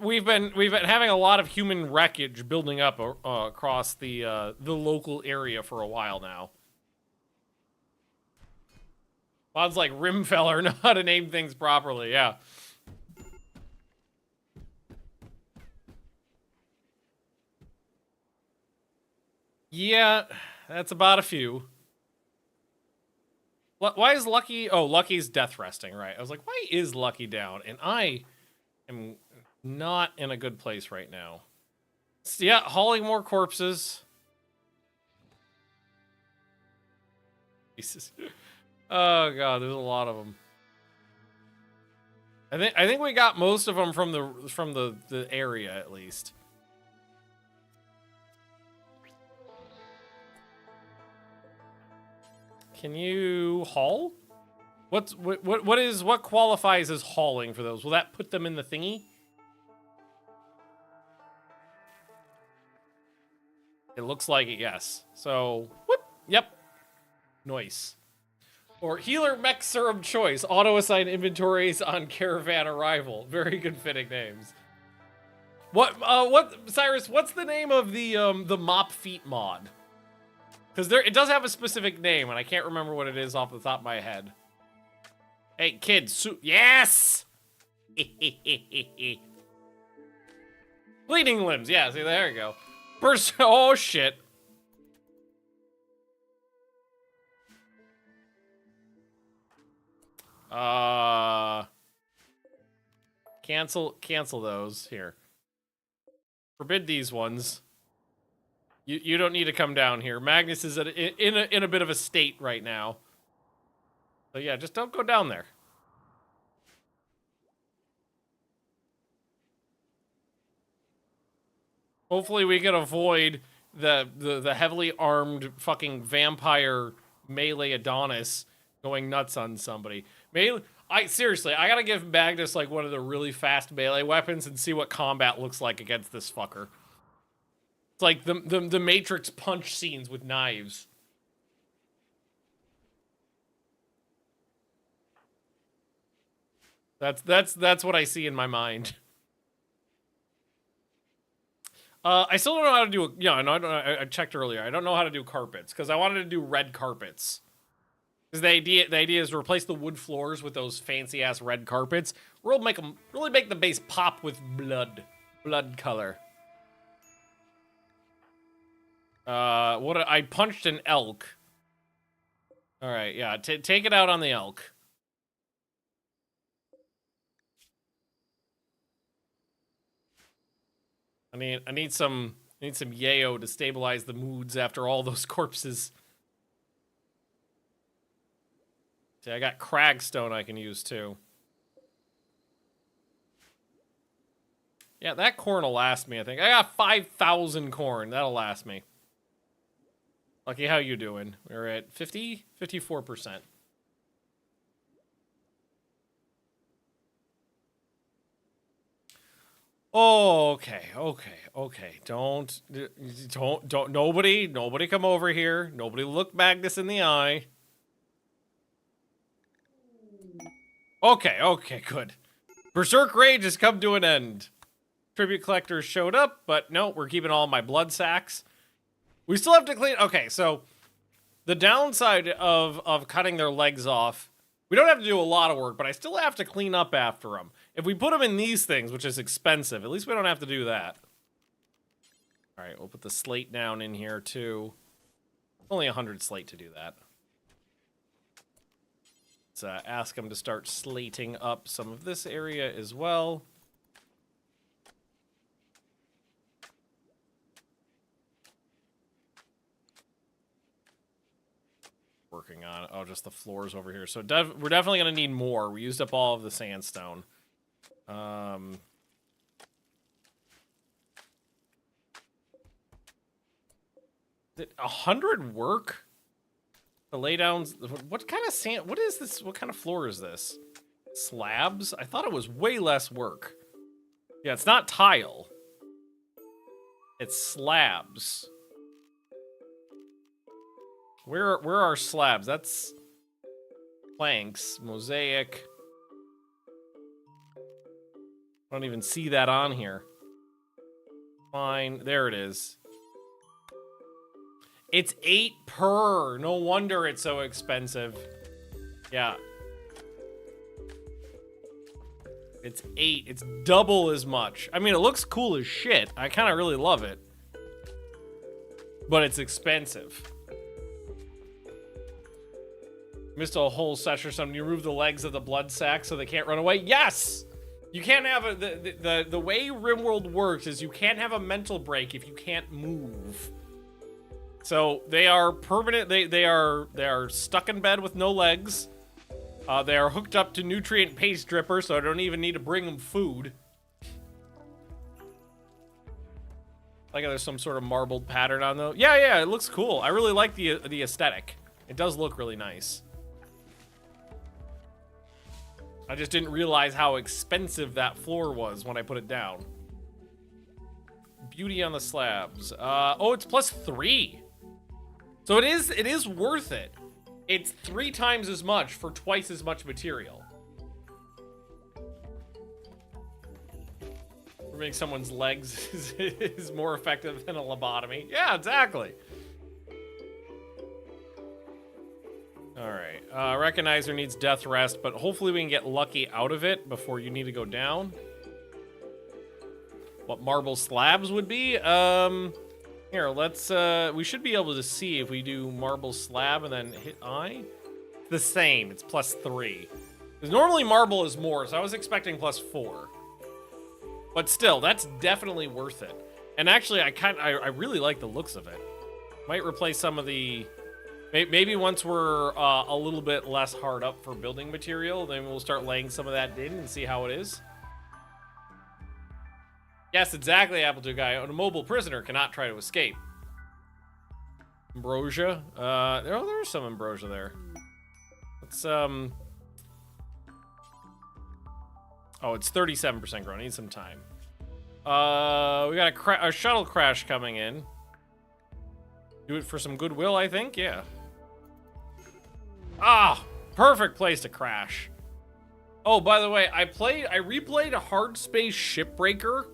We've been having a lot of human wreckage building up across the local area for a while now. Mods like Rimfeller know how to name things properly, yeah. Yeah, that's about a few. Why is Lucky... Oh, Lucky's death resting, right. I was like, why is Lucky down? And I am... not in a good place right now. So yeah, hauling more corpses. Jesus. Oh god, there's a lot of them. I think we got most of them from the area at least. Can you haul? What qualifies as hauling for those? Will that put them in the thingy? It looks like it, yes. So, whoop, yep. Nice. Or healer mech serum choice. Auto-assign inventories on caravan arrival. Very good fitting names. Cyrus, what's the name of the mop feet mod? Because it does have a specific name, and I can't remember what it is off the top of my head. Hey, kids, yes! Bleeding limbs, yeah, see, there you go. Oh, shit. Cancel those. Here. Forbid these ones. You don't need to come down here. Magnus is in a bit of a state right now. So yeah, just don't go down there. Hopefully we can avoid the heavily armed fucking vampire melee Adonis going nuts on somebody. Seriously, I gotta give Magnus like one of the really fast melee weapons and see what combat looks like against this fucker. It's like the Matrix punch scenes with knives. That's what I see in my mind. I still don't know how to do. I checked earlier. I don't know how to do carpets because I wanted to do red carpets. Because the idea is to replace the wood floors with those fancy ass red carpets. Really make the base pop with blood color. I punched an elk. All right, yeah, take it out on the elk. I need some yayo to stabilize the moods after all those corpses. See, I got cragstone I can use too. Yeah, that corn will last me, I think. I got 5,000 corn. That'll last me. Lucky, how you doing? We're at 54%. Oh, okay. Don't, nobody come over here. Nobody look Magnus in the eye. Okay, good. Berserk Rage has come to an end. Tribute collectors showed up, but no, we're keeping all my blood sacks. We still have to clean. Okay, so the downside of cutting their legs off, we don't have to do a lot of work, but I still have to clean up after them. If we put them in these things, which is expensive, at least we don't have to do that. All right, we'll put the slate down in here too. Only 100 slate to do that. Let's ask them to start slating up some of this area as well. Working on just the floors over here. So we're definitely gonna need more. We used up all of the sandstone. 100 work to lay down. What kind of sand? What is this? What kind of floor is this? Slabs? I thought it was way less work. Yeah, it's not tile. It's slabs. Where are slabs? That's planks, mosaic. I don't even see that on here. Fine, there it is. It's 8 per. No wonder it's so expensive. Yeah. It's 8. It's double as much. I mean, it looks cool as shit. I kind of really love it. But it's expensive. Missed a whole session or something. You remove the legs of the blood sack so they can't run away. Yes! You can't have the way RimWorld works is you can't have a mental break if you can't move. So they are permanent. They are stuck in bed with no legs. They are hooked up to nutrient paste dripper, so I don't even need to bring them food. Like there's some sort of marbled pattern on though. Yeah, it looks cool. I really like the aesthetic. It does look really nice. I just didn't realize how expensive that floor was when I put it down. Beauty on the slabs. Oh, it's +3. So it is worth it. It's 3 times as much for twice as much material. Removing someone's legs is more effective than a lobotomy. Yeah, exactly. All right. Recognizer needs death rest, but hopefully we can get lucky out of it before you need to go down. What marble slabs would be? Here, let's, we should be able to see if we do marble slab and then hit I. The same, it's +3. Because normally marble is more, so I was expecting +4. But still, that's definitely worth it. And actually, I really like the looks of it. Might replace some of the, maybe once we're a little bit less hard up for building material, then we'll start laying some of that in and see how it is. Yes, exactly, Appleton guy. A mobile prisoner cannot try to escape. Ambrosia. There's some ambrosia there. Let's, oh, it's 37% grown. Need some time. We got a shuttle crash coming in. Do it for some goodwill, I think. Yeah. Ah, perfect place to crash. Oh, by the way, I replayed a Hard Space Shipbreaker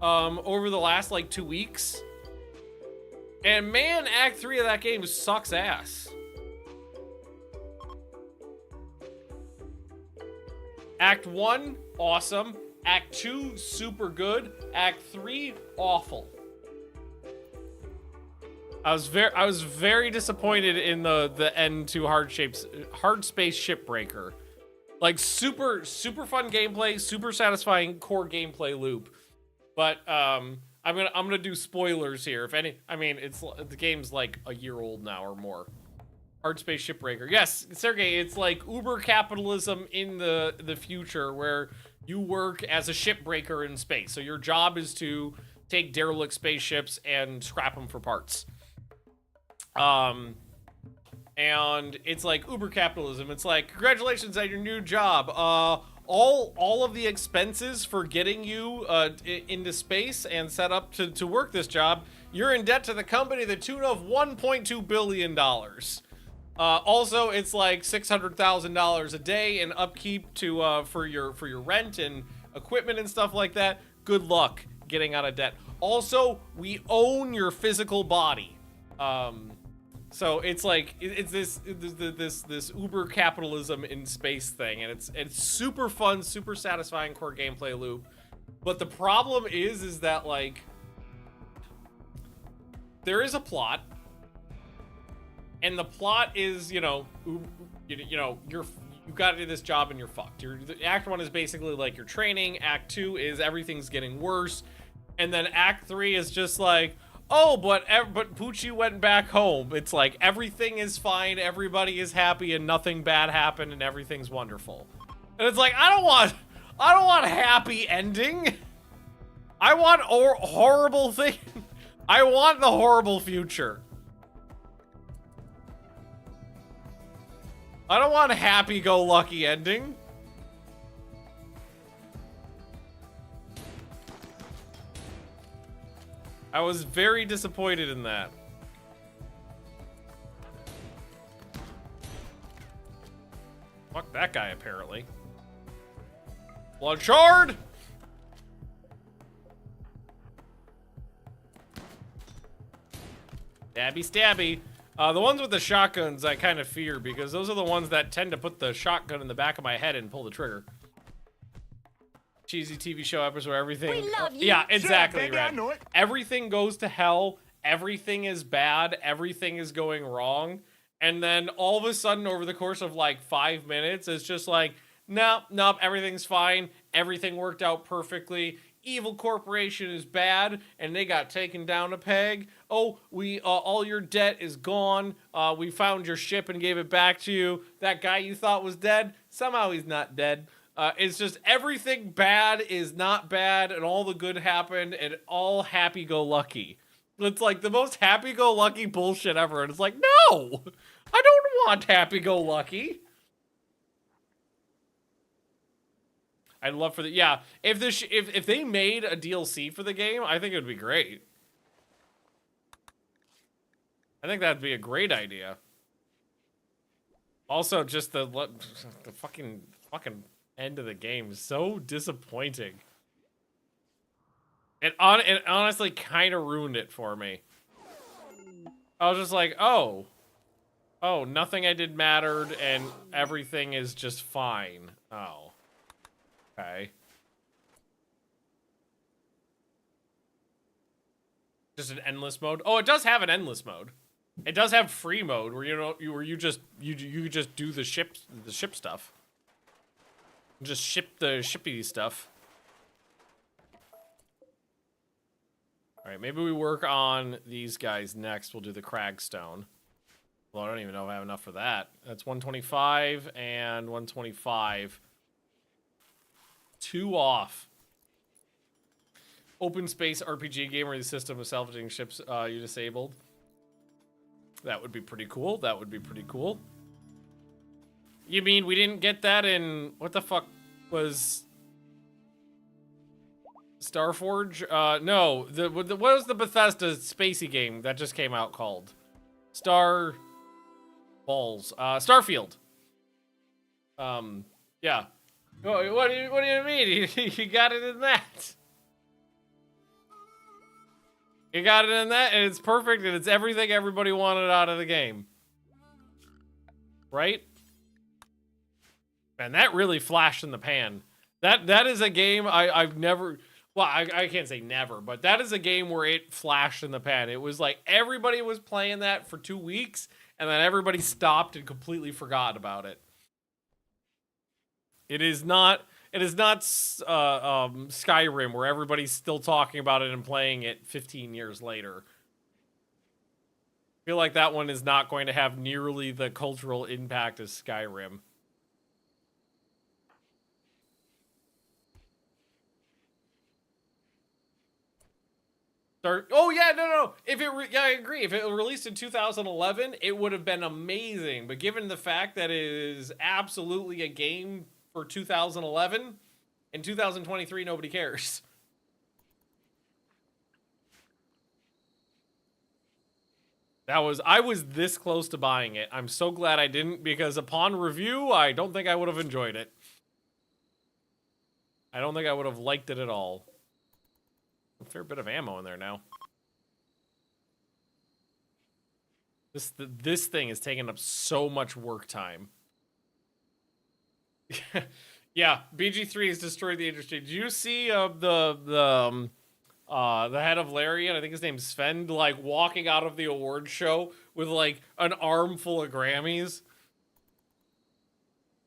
over the last like 2 weeks, and man, Act 3 of that game sucks ass. Act 1, awesome. Act 2, super good. Act 3, awful. I was very disappointed in the end to Hard Space Shipbreaker. Like super fun gameplay, super satisfying core gameplay loop. But I'm gonna do spoilers here. If any, I mean, the game's like a year old now or more. Hard Space Shipbreaker. Yes, Sergey, it's like Uber capitalism in the future where you work as a shipbreaker in space. So your job is to take derelict spaceships and scrap them for parts. And it's like Uber capitalism. It's like, congratulations on your new job. all of the expenses for getting you into space and set up to work this job, you're in debt to the company to the tune of $1.2 billion. Also, it's like $600,000 a day in upkeep to for your rent and equipment and stuff like that. Good luck getting out of debt. Also, we own your physical body. So it's like it's this uber capitalism in space thing, and it's super fun, super satisfying core gameplay loop. But the problem is that like there is a plot, and the plot is you got to do this job and you're fucked. Act 1 is basically like your training. Act 2 is everything's getting worse, and then Act 3 is just like, oh, but Poochie went back home. It's like everything is fine, everybody is happy, and nothing bad happened, and everything's wonderful. And it's like I don't want a happy ending. I want horrible thing. I want the horrible future. I don't want a happy-go-lucky ending. I was very disappointed in that. Fuck that guy, apparently. Blood shard! Stabby, stabby. The ones with the shotguns I kind of fear, because those are the ones that tend to put the shotgun in the back of my head and pull the trigger. Cheesy TV show episode where everything... We love you. Yeah, exactly, Sure, baby, I Red. know it. Everything goes to hell, everything is bad, everything is going wrong, and then all of a sudden over the course of like 5 minutes, it's just like, nope, everything's fine, everything worked out perfectly, evil corporation is bad, and they got taken down a peg. Oh, all your debt is gone. We found your ship and gave it back to you. That guy you thought was dead, somehow he's not dead. It's just everything bad is not bad, and all the good happened, and all happy-go-lucky. It's like the most happy-go-lucky bullshit ever, and it's like, no! I don't want happy-go-lucky. I'd love for the if they made a DLC for the game, I think it would be great. I think that'd be a great idea. Also, just the fucking end of the game is so disappointing. It honestly kind of ruined it for me. I was just like, oh, nothing I did mattered, and everything is just fine. Oh. Okay. Just an endless mode. Oh, it does have an endless mode. It does have free mode where you just do the ship stuff. Just ship the shippy stuff. All right, maybe we work on these guys next. We'll do the Cragstone. Well, I don't even know if I have enough for that. That's 125 and 125. 2 off. Open space RPG game where the system of salvaging ships you disabled. That would be pretty cool. That would be pretty cool. You mean we didn't get that in... What the fuck was... Starforge? No. What was the Bethesda spacey game that just came out called? Star... Balls. Starfield. Yeah. What do you mean? You got it in that. You got it in that, and it's perfect, and it's everything everybody wanted out of the game. Right? Man, that really flashed in the pan. That is a game I've never... Well, I can't say never, but that is a game where it flashed in the pan. It was like everybody was playing that for 2 weeks, and then everybody stopped and completely forgot about it. It is not Skyrim where everybody's still talking about it and playing it 15 years later. I feel like that one is not going to have nearly the cultural impact as Skyrim. Oh yeah, no. Yeah, I agree. If it released in 2011, it would have been amazing. But given the fact that it is absolutely a game for 2011. In 2023, nobody cares. I was this close to buying it. I'm so glad I didn't, because upon review, I don't think I would have enjoyed it. I don't think I would have liked it at all. A fair bit of ammo in there now. This thing is taking up so much work time. Yeah, BG3 has destroyed the industry. Did you see the head of Larian, I think his name's Sven, like walking out of the awards show with like an armful of Grammys?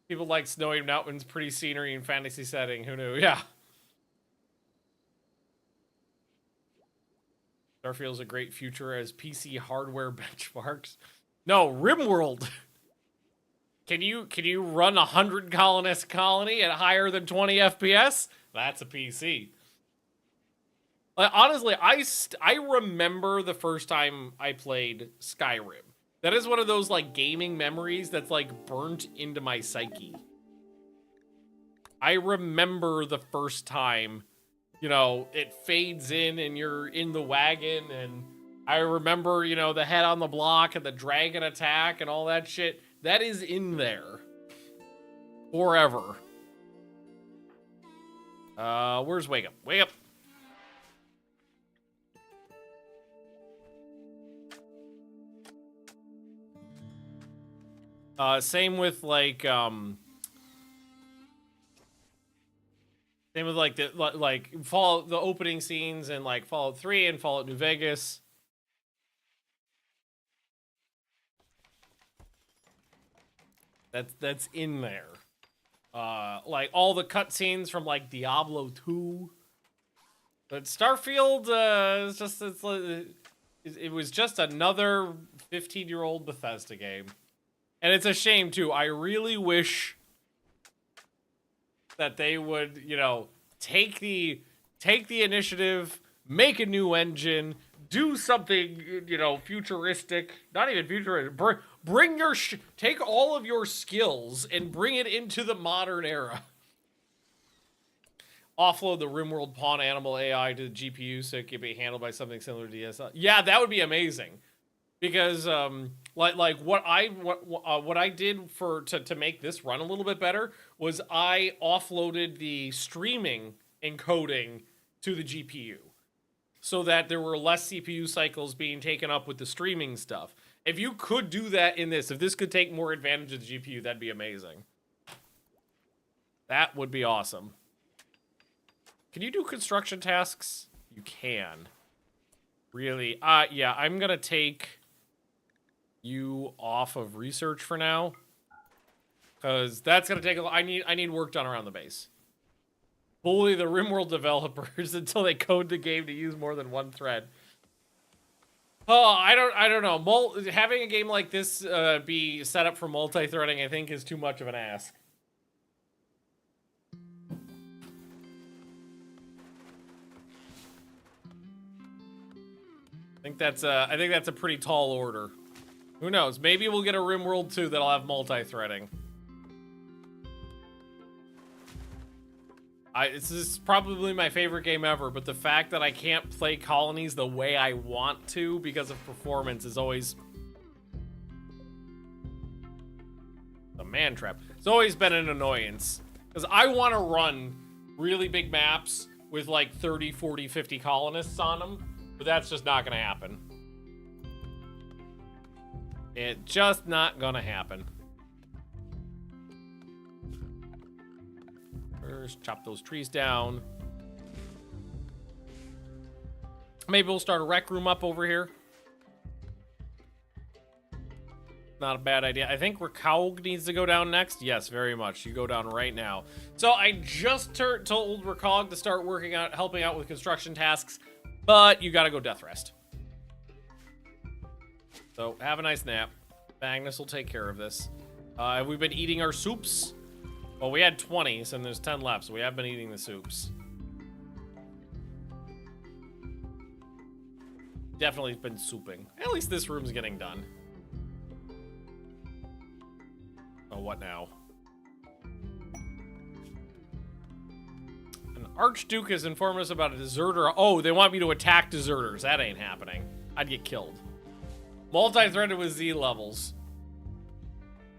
People like Snowy Mountains, pretty scenery and fantasy setting. Who knew? Yeah. Starfield's a great future as PC hardware benchmarks. No, RimWorld. Can you run 100 colonist colony at higher than 20 FPS? That's a PC. Like, honestly, I remember the first time I played Skyrim. That is one of those like gaming memories that's like burnt into my psyche. I remember the first time, you know, it fades in and you're in the wagon, and I remember, you know, the head on the block and the dragon attack and all that shit. That is in there. Forever. Where's Wake Up? Wake Up! Same with like, same with like Fallout, the opening scenes in like Fallout 3 and Fallout New Vegas. That's in there. Like all the cutscenes from like Diablo 2. But Starfield, it was just another 15-year-old Bethesda game. And it's a shame too. I really wish that they would, you know, take the initiative, make a new engine, do something, you know, futuristic. Not even futuristic. Bring your take all of your skills and bring it into the modern era. Offload the RimWorld pawn animal AI to the GPU so it can be handled by something similar to DSL. Yeah, that would be amazing. Because like what I did to make this run a little bit better was I offloaded the streaming encoding to the GPU so that there were less CPU cycles being taken up with the streaming stuff. If you could do that in this, if this could take more advantage of the GPU, that'd be amazing. That would be awesome. Can you do construction tasks? You can. Really? Yeah, I'm gonna take you off of research for now, because that's gonna take I need work done around the base. Bully the RimWorld developers until they code the game to use more than one thread. Oh, I don't know. Having a game like this be set up for multi-threading, I think, is too much of an ask. I think that's a pretty tall order. Who knows? Maybe we'll get a RimWorld 2 that'll have multi-threading. This is probably my favorite game ever, but the fact that I can't play colonies the way I want to because of performance is always a man trap. It's always been an annoyance, because I want to run really big maps with like 30, 40, 50 colonists on them, but that's just not going to happen. It's just not going to happen. First, chop those trees down. Maybe we'll start a rec room up over here. Not a bad idea. I think Rakaug needs to go down next. Yes, very much. You go down right now. So I just told Rakaug to start helping out with construction tasks, but you gotta go death rest. So have a nice nap. Magnus will take care of this. Have we been eating our soups? Well, we had 20, so there's 10 left, so we have been eating the soups. Definitely been souping. At least this room's getting done. Oh, what now? Archduke has informed us about a deserter. Oh, they want me to attack deserters. That ain't happening. I'd get killed. Multi-threaded with Z levels.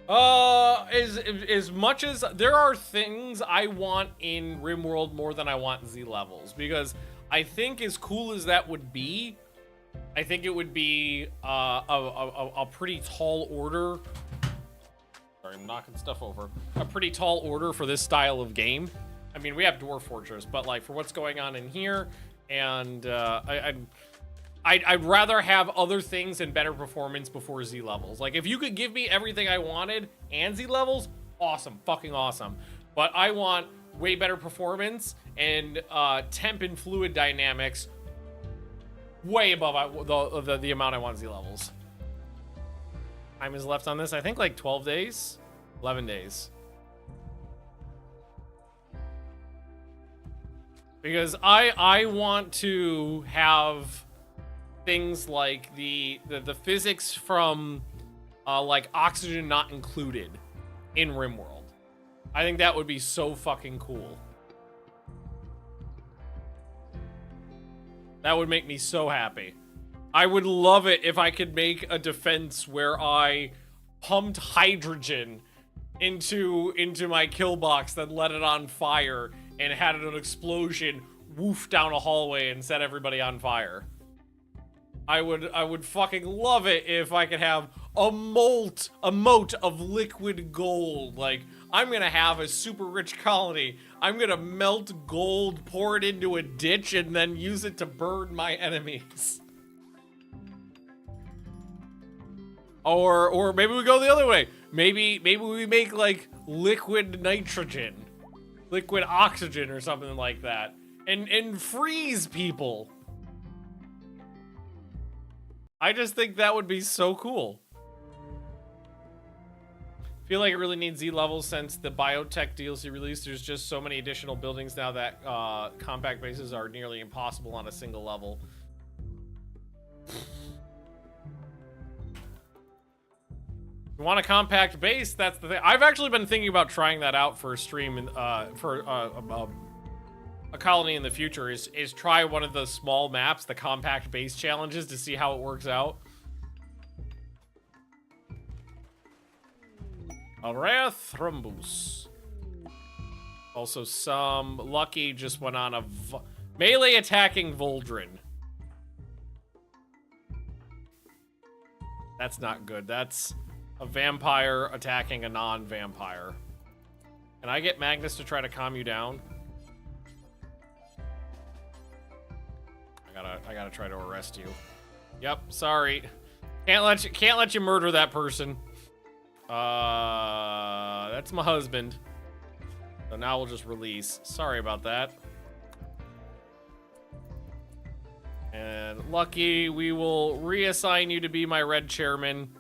As much as there are things I want in RimWorld more than I want Z levels, because I think as cool as that would be, I think it would be a pretty tall order. Sorry, I'm knocking stuff over. A pretty tall order for this style of game. I mean, we have Dwarf Fortress, but like for what's going on in here, and I'd rather have other things and better performance before Z levels. Like if you could give me everything I wanted and Z levels, awesome, fucking awesome. But I want way better performance and temp and fluid dynamics way above the amount I want Z levels. Time is left on this, I think like 12 days, 11 days. Because I want to have things like the physics from like oxygen not included in RimWorld. I think that would be so fucking cool. That would make me so happy. I would love it if I could make a defense where I pumped hydrogen into my kill box, then let it on fire and had an explosion woof down a hallway and set everybody on fire. I would fucking love it if I could have a moat of liquid gold. Like, I'm gonna have a super rich colony. I'm gonna melt gold, pour it into a ditch, and then use it to burn my enemies. Or maybe we go the other way. Maybe we make like liquid nitrogen, liquid oxygen or something like that, and freeze people. I just think that would be so cool. Feel like it really needs Z levels since the biotech DLC release. There's just so many additional buildings now that compact bases are nearly impossible on a single level. If you want a compact base, that's the thing. I've actually been thinking about trying that out for a stream and for a colony in the future. Is try one of the small maps, the compact base challenges, to see how it works out. A rare thrombus. Also, some Lucky just went on a melee attacking Voldrin. That's not good. That's a vampire attacking a non-vampire. Can I get Magnus to try to calm you down? I gotta try to arrest you. Yep, sorry. Can't let you murder that person. That's my husband. So now we'll just release. Sorry about that. And Lucky, we will reassign you to be my red chairman.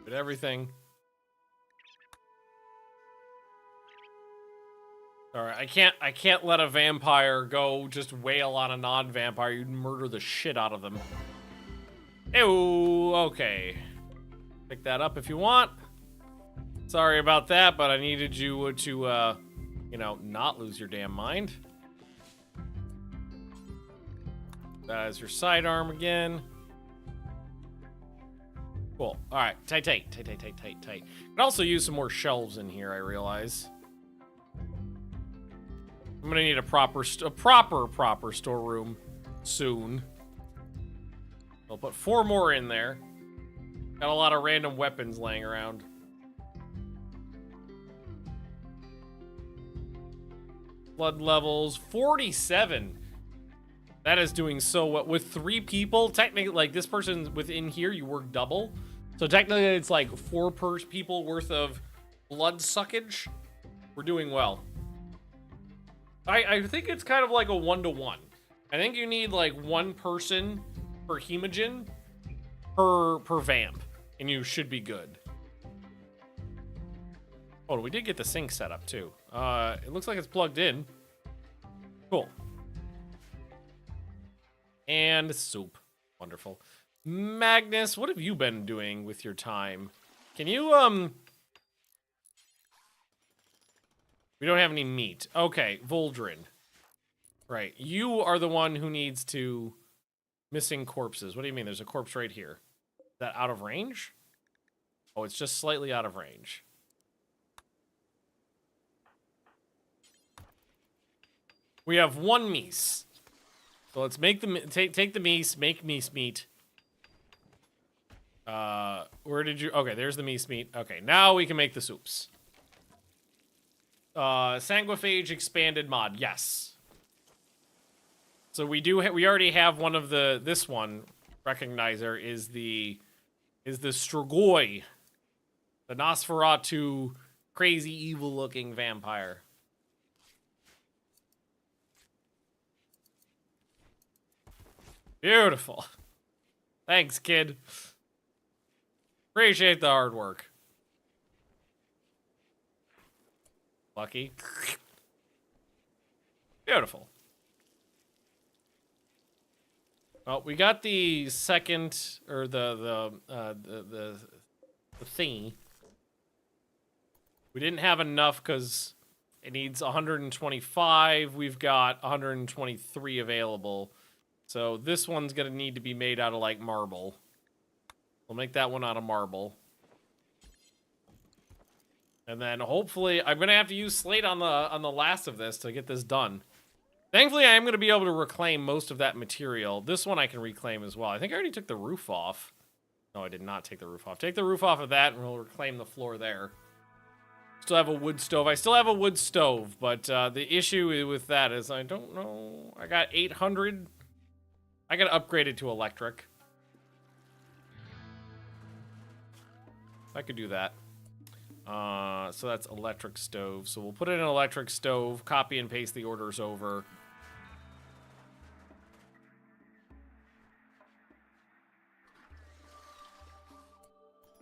But everything. Alright, I can't let a vampire go just wail on a non-vampire. You'd murder the shit out of them. Ew, okay. Pick that up if you want. Sorry about that, but I needed you to, you know, not lose your damn mind. That is your sidearm again. Cool. Alright, tight. Can also use some more shelves in here, I realize. I'm gonna need a proper storeroom soon. I'll put 4 more in there. Got a lot of random weapons laying around. Blood levels 47. That is doing so well with 3 people. Technically, like this person within here, you work double. So technically, it's like 4 people worth of blood suckage. We're doing well. I think it's kind of like a 1-to-1. I think you need like 1 person per hemogen per vamp, and you should be good. Oh, we did get the sink set up too. It looks like it's plugged in. Cool. And soup. Wonderful. Magnus, what have you been doing with your time? Can you, we don't have any meat. Okay, Voldrin. Right, you are the one who needs to... Missing corpses. What do you mean? There's a corpse right here. Is that out of range? Oh, it's just slightly out of range. We have one meese. So let's make the take the meese, make meese meat. Where did you? Okay, there's the meese meat. Okay, now we can make the soups. Sanguiphage expanded mod. Yes. So we do. We already have one of the. This one, recognizer is the Strigoi, the Nosferatu, crazy evil-looking vampire. Beautiful. Thanks, kid. Appreciate the hard work. Lucky. Beautiful. Well, we got the second, or the thingy. We didn't have enough because it needs 125. We've got 123 available. So this one's gonna need to be made out of like marble. We'll make that one out of marble. And then hopefully I'm gonna have to use slate on the last of this to get this done. Thankfully I am gonna be able to reclaim most of that material. This one I can reclaim as well. I think I already took the roof off. No, I did not take the roof off. Take the roof off of that and we'll reclaim the floor there. Still have a wood stove. I still have a wood stove, but the issue with that is I don't know. I got 800. I gotta upgrade it to electric. I could do that. So that's electric stove. So we'll put in an electric stove, copy and paste the orders over.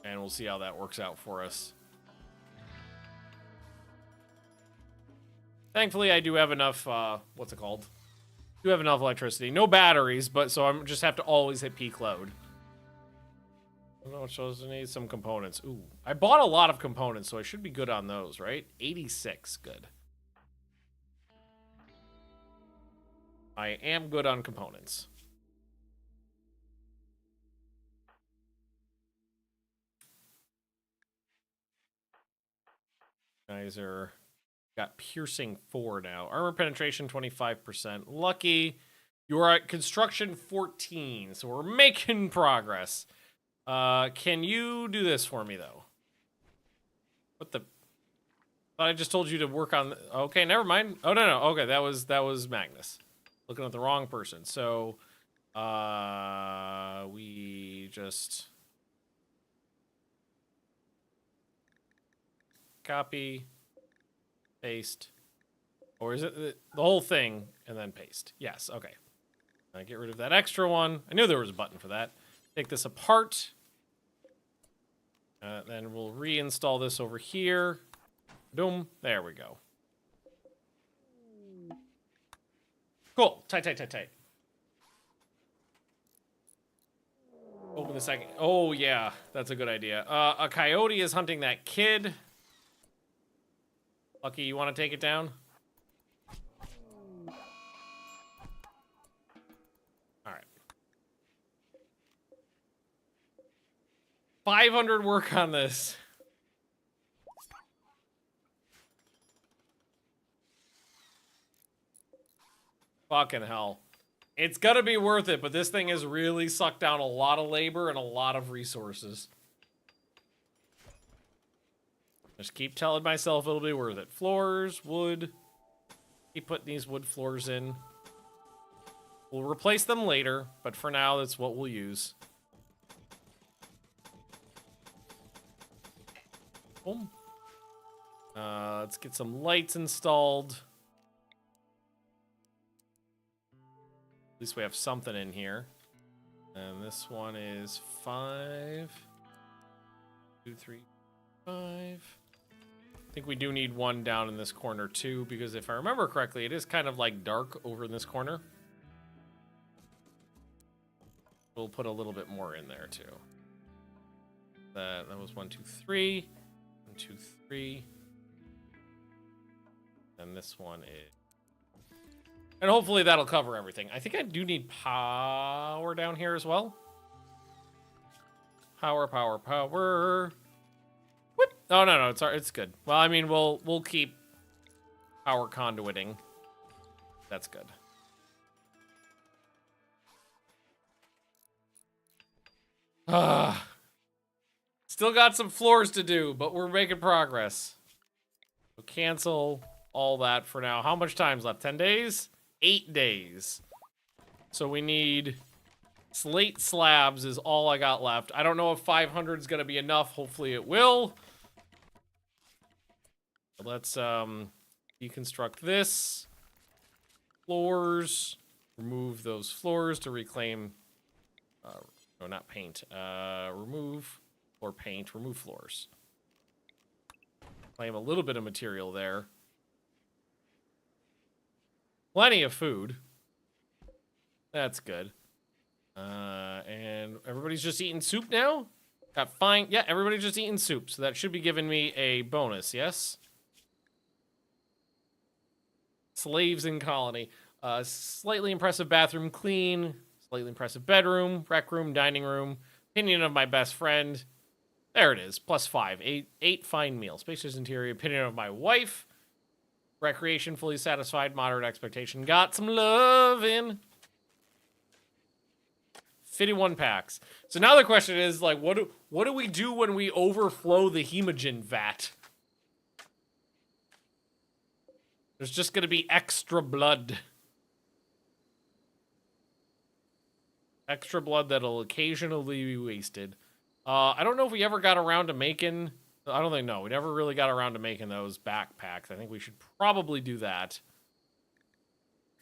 And we'll see how that works out for us. Thankfully, I do have enough, what's it called? Do have enough electricity. No batteries, but so I'm just have to always hit peak load. I don't know what shows I need some components. Ooh, I bought a lot of components, so I should be good on those, right? 86, good. I am good on components. Guys are got piercing 4 now. Armor penetration 25%. Lucky. You are at construction 14, so we're making progress. Can you do this for me though? What the? Thought I just told you to work on. Okay, never mind. Oh no. Okay, that was Magnus. Looking at the wrong person. So, we just copy, paste, or is it the whole thing and then paste? Yes. Okay. Get rid of that extra one. I knew there was a button for that. Take this apart. Then we'll reinstall this over here. Boom. There we go. Cool. Tight. Open the second. Oh, yeah. That's a good idea. A coyote is hunting that kid. Lucky, you want to take it down? All right. 500 work on this. Fucking hell. It's gonna be worth it, but this thing has really sucked down a lot of labor and a lot of resources. Just keep telling myself it'll be worth it. Floors, wood. Keep putting these wood floors in. We'll replace them later, but for now, that's what we'll use. Boom. Let's get some lights installed. At least we have something in here. And this one is 5. 2, 3, 5. I think we do need one down in this corner too, because if I remember correctly, it is kind of like dark over in this corner. We'll put a little bit more in there too. That was 1, 2, 3. 1, 2, 3. And this one is. And hopefully that'll cover everything. I think I do need power down here as well. Power, power, power. Whoop. Oh no, it's good. Well, I mean, we'll keep power conduiting. That's good. Still got some floors to do, but we're making progress. So cancel all that for now. How much time's left? 10 days? 8 days. So we need slate slabs is all I got left. I don't know if 500 is going to be enough. Hopefully it will. Let's deconstruct this. Floors. Remove those floors to reclaim... no, not paint. Remove or paint. Remove floors. Claim a little bit of material there. Plenty of food. That's good. And everybody's just eating soup now? Got fine. Yeah, everybody's just eating soup. So that should be giving me a bonus, yes? Slaves in colony. Slightly impressive bathroom clean. Slightly impressive bedroom, rec room, dining room. Opinion of my best friend. There it is. +5. 8 fine meals. Spacious interior. Opinion of my wife. Recreation fully satisfied. Moderate expectation. Got some love in. 51 packs. So now the question is, like, what do we do when we overflow the hemogen vat? There's just going to be extra blood. Extra blood that'll occasionally be wasted. I don't know if we ever got around to making... I don't think, no. We never really got around to making those backpacks. I think we should probably do that.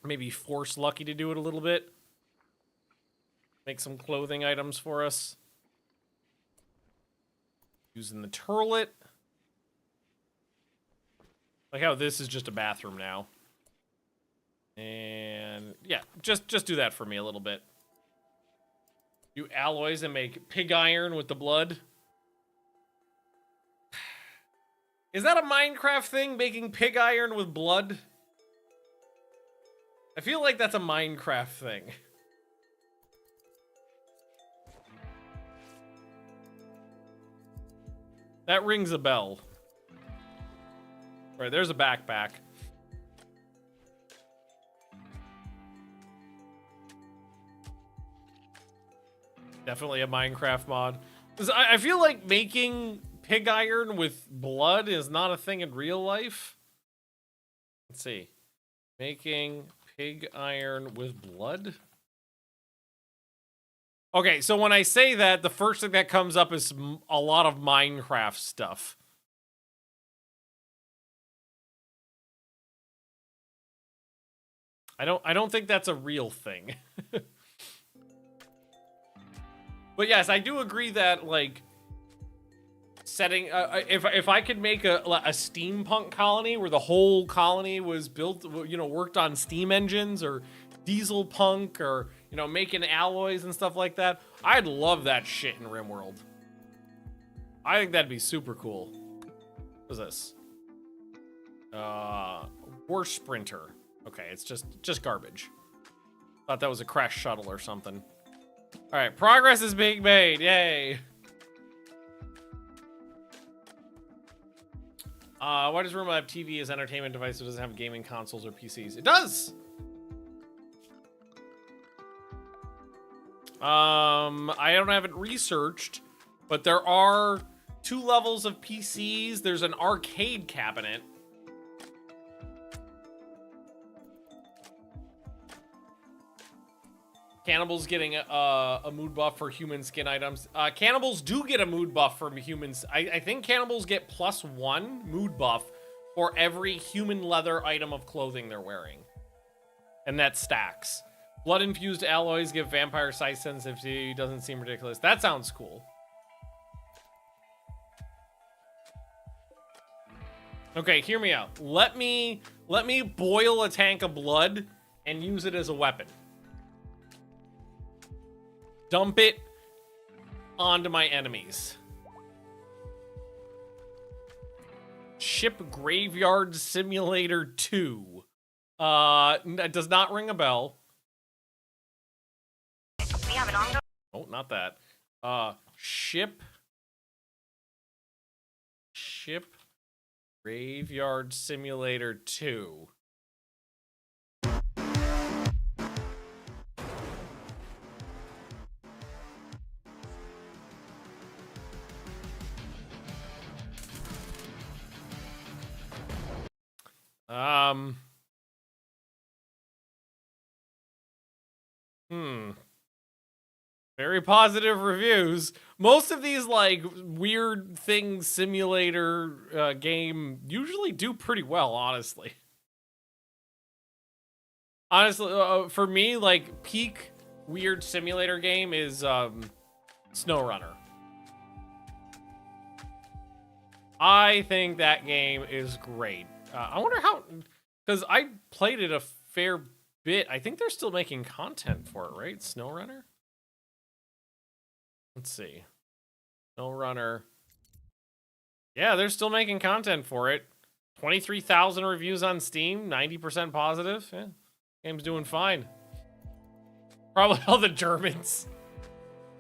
Maybe force Lucky to do it a little bit. Make some clothing items for us. Using the turlet. Like how this is just a bathroom now. And yeah, just do that for me a little bit. Do alloys and make pig iron with the blood. Is that a Minecraft thing, making pig iron with blood? I feel like that's a Minecraft thing. That rings a bell. Right, there's a backpack. Definitely a Minecraft mod. 'Cause I feel like making pig iron with blood is not a thing in real life. Let's see. Making pig iron with blood? Okay, so when I say that, the first thing that comes up is a lot of Minecraft stuff. I don't think that's a real thing. But yes, I do agree that, like, setting if I could make a steampunk colony where the whole colony was built, you know, worked on steam engines or diesel punk or, you know, making alloys and stuff like that, I'd love that shit in RimWorld. I think that'd be super cool. What is this? War Sprinter. Okay, it's just garbage. Thought that was a crash shuttle or something. All right, progress is being made. Yay. Why does Room have TV as entertainment device? It doesn't have gaming consoles or PCs. It does. I don't have it researched, but there are 2 levels of PCs. There's an arcade cabinet. Cannibals getting a mood buff for human skin items. Cannibals do get a mood buff from humans. I think cannibals get +1 mood buff for every human leather item of clothing they're wearing. And that stacks. Blood-infused alloys give vampire size sensitivity. Doesn't seem ridiculous. That sounds cool. Okay, hear me out. Let me boil a tank of blood and use it as a weapon. dump it onto my enemies. Ship Graveyard Simulator 2. It does not ring a bell. We have an ongoing. Oh, not that. Ship Graveyard Simulator 2. Very positive reviews. Most of these like weird things simulator game usually do pretty well, honestly. Honestly, for me, like peak weird simulator game is SnowRunner. I think that game is great. I wonder how, because I played it a fair bit. I think they're still making content for it, right? SnowRunner? Let's see. SnowRunner. Yeah, they're still making content for it. 23,000 reviews on Steam, 90% positive. Yeah, game's doing fine. Probably all the Germans.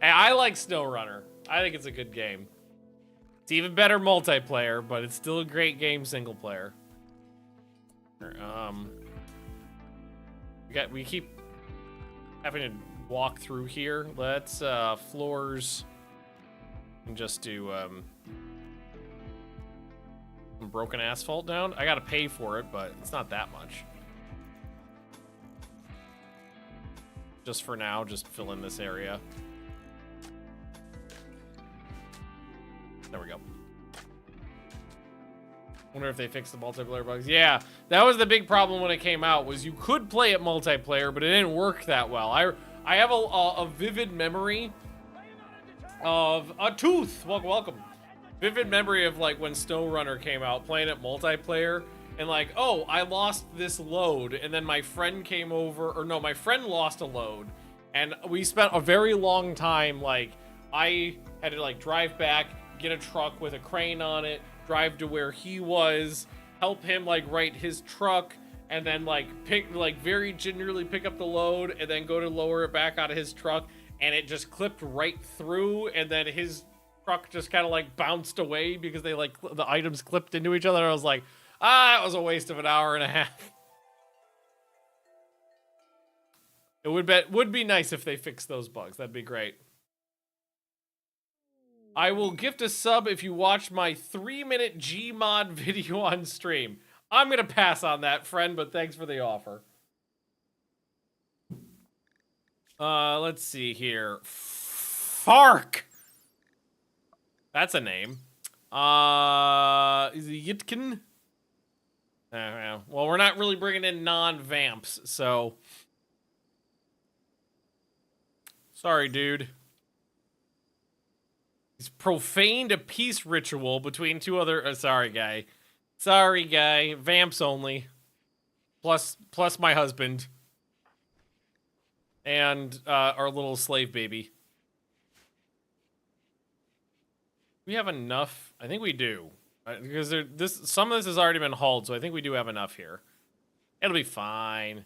Hey, I like SnowRunner. I think it's a good game. It's even better multiplayer, but it's still a great game single player. We keep having to walk through here. Let's floors and just do some broken asphalt down. I gotta pay for it, but it's not that much. Just for now, just fill in this area. There we go. Wonder if they fixed the multiplayer bugs. Yeah, that was the big problem when it came out, was you could play it multiplayer, but it didn't work that well. I have a vivid memory of a tooth. Welcome. Vivid memory of like when SnowRunner came out, playing it multiplayer, and like, oh, I lost this load, and then my friend came over, or no, my friend lost a load, and we spent a very long time, like, I had to like drive back, get a truck with a crane on it, drive to where he was, help him like right his truck, and then like very gingerly pick up the load, and then go to lower it back out of his truck, and it just clipped right through, and then his truck just kind of like bounced away because they like the items clipped into each other. I was like, it was a waste of an hour and a half. It would be nice if they fixed those bugs. That'd be great. I will gift a sub if you watch my 3-minute Gmod video on stream. I'm gonna pass on that, friend, but thanks for the offer. Let's see here. Fark! That's a name. Is it Yitkin? Well, we're not really bringing in non-vamps, so... Sorry, dude. He's profaned a peace ritual between two other... sorry, guy. Sorry, guy. Vamps only. Plus my husband. And our little slave baby. We have enough. I think we do. Because some of this has already been hauled, so I think we do have enough here. It'll be fine.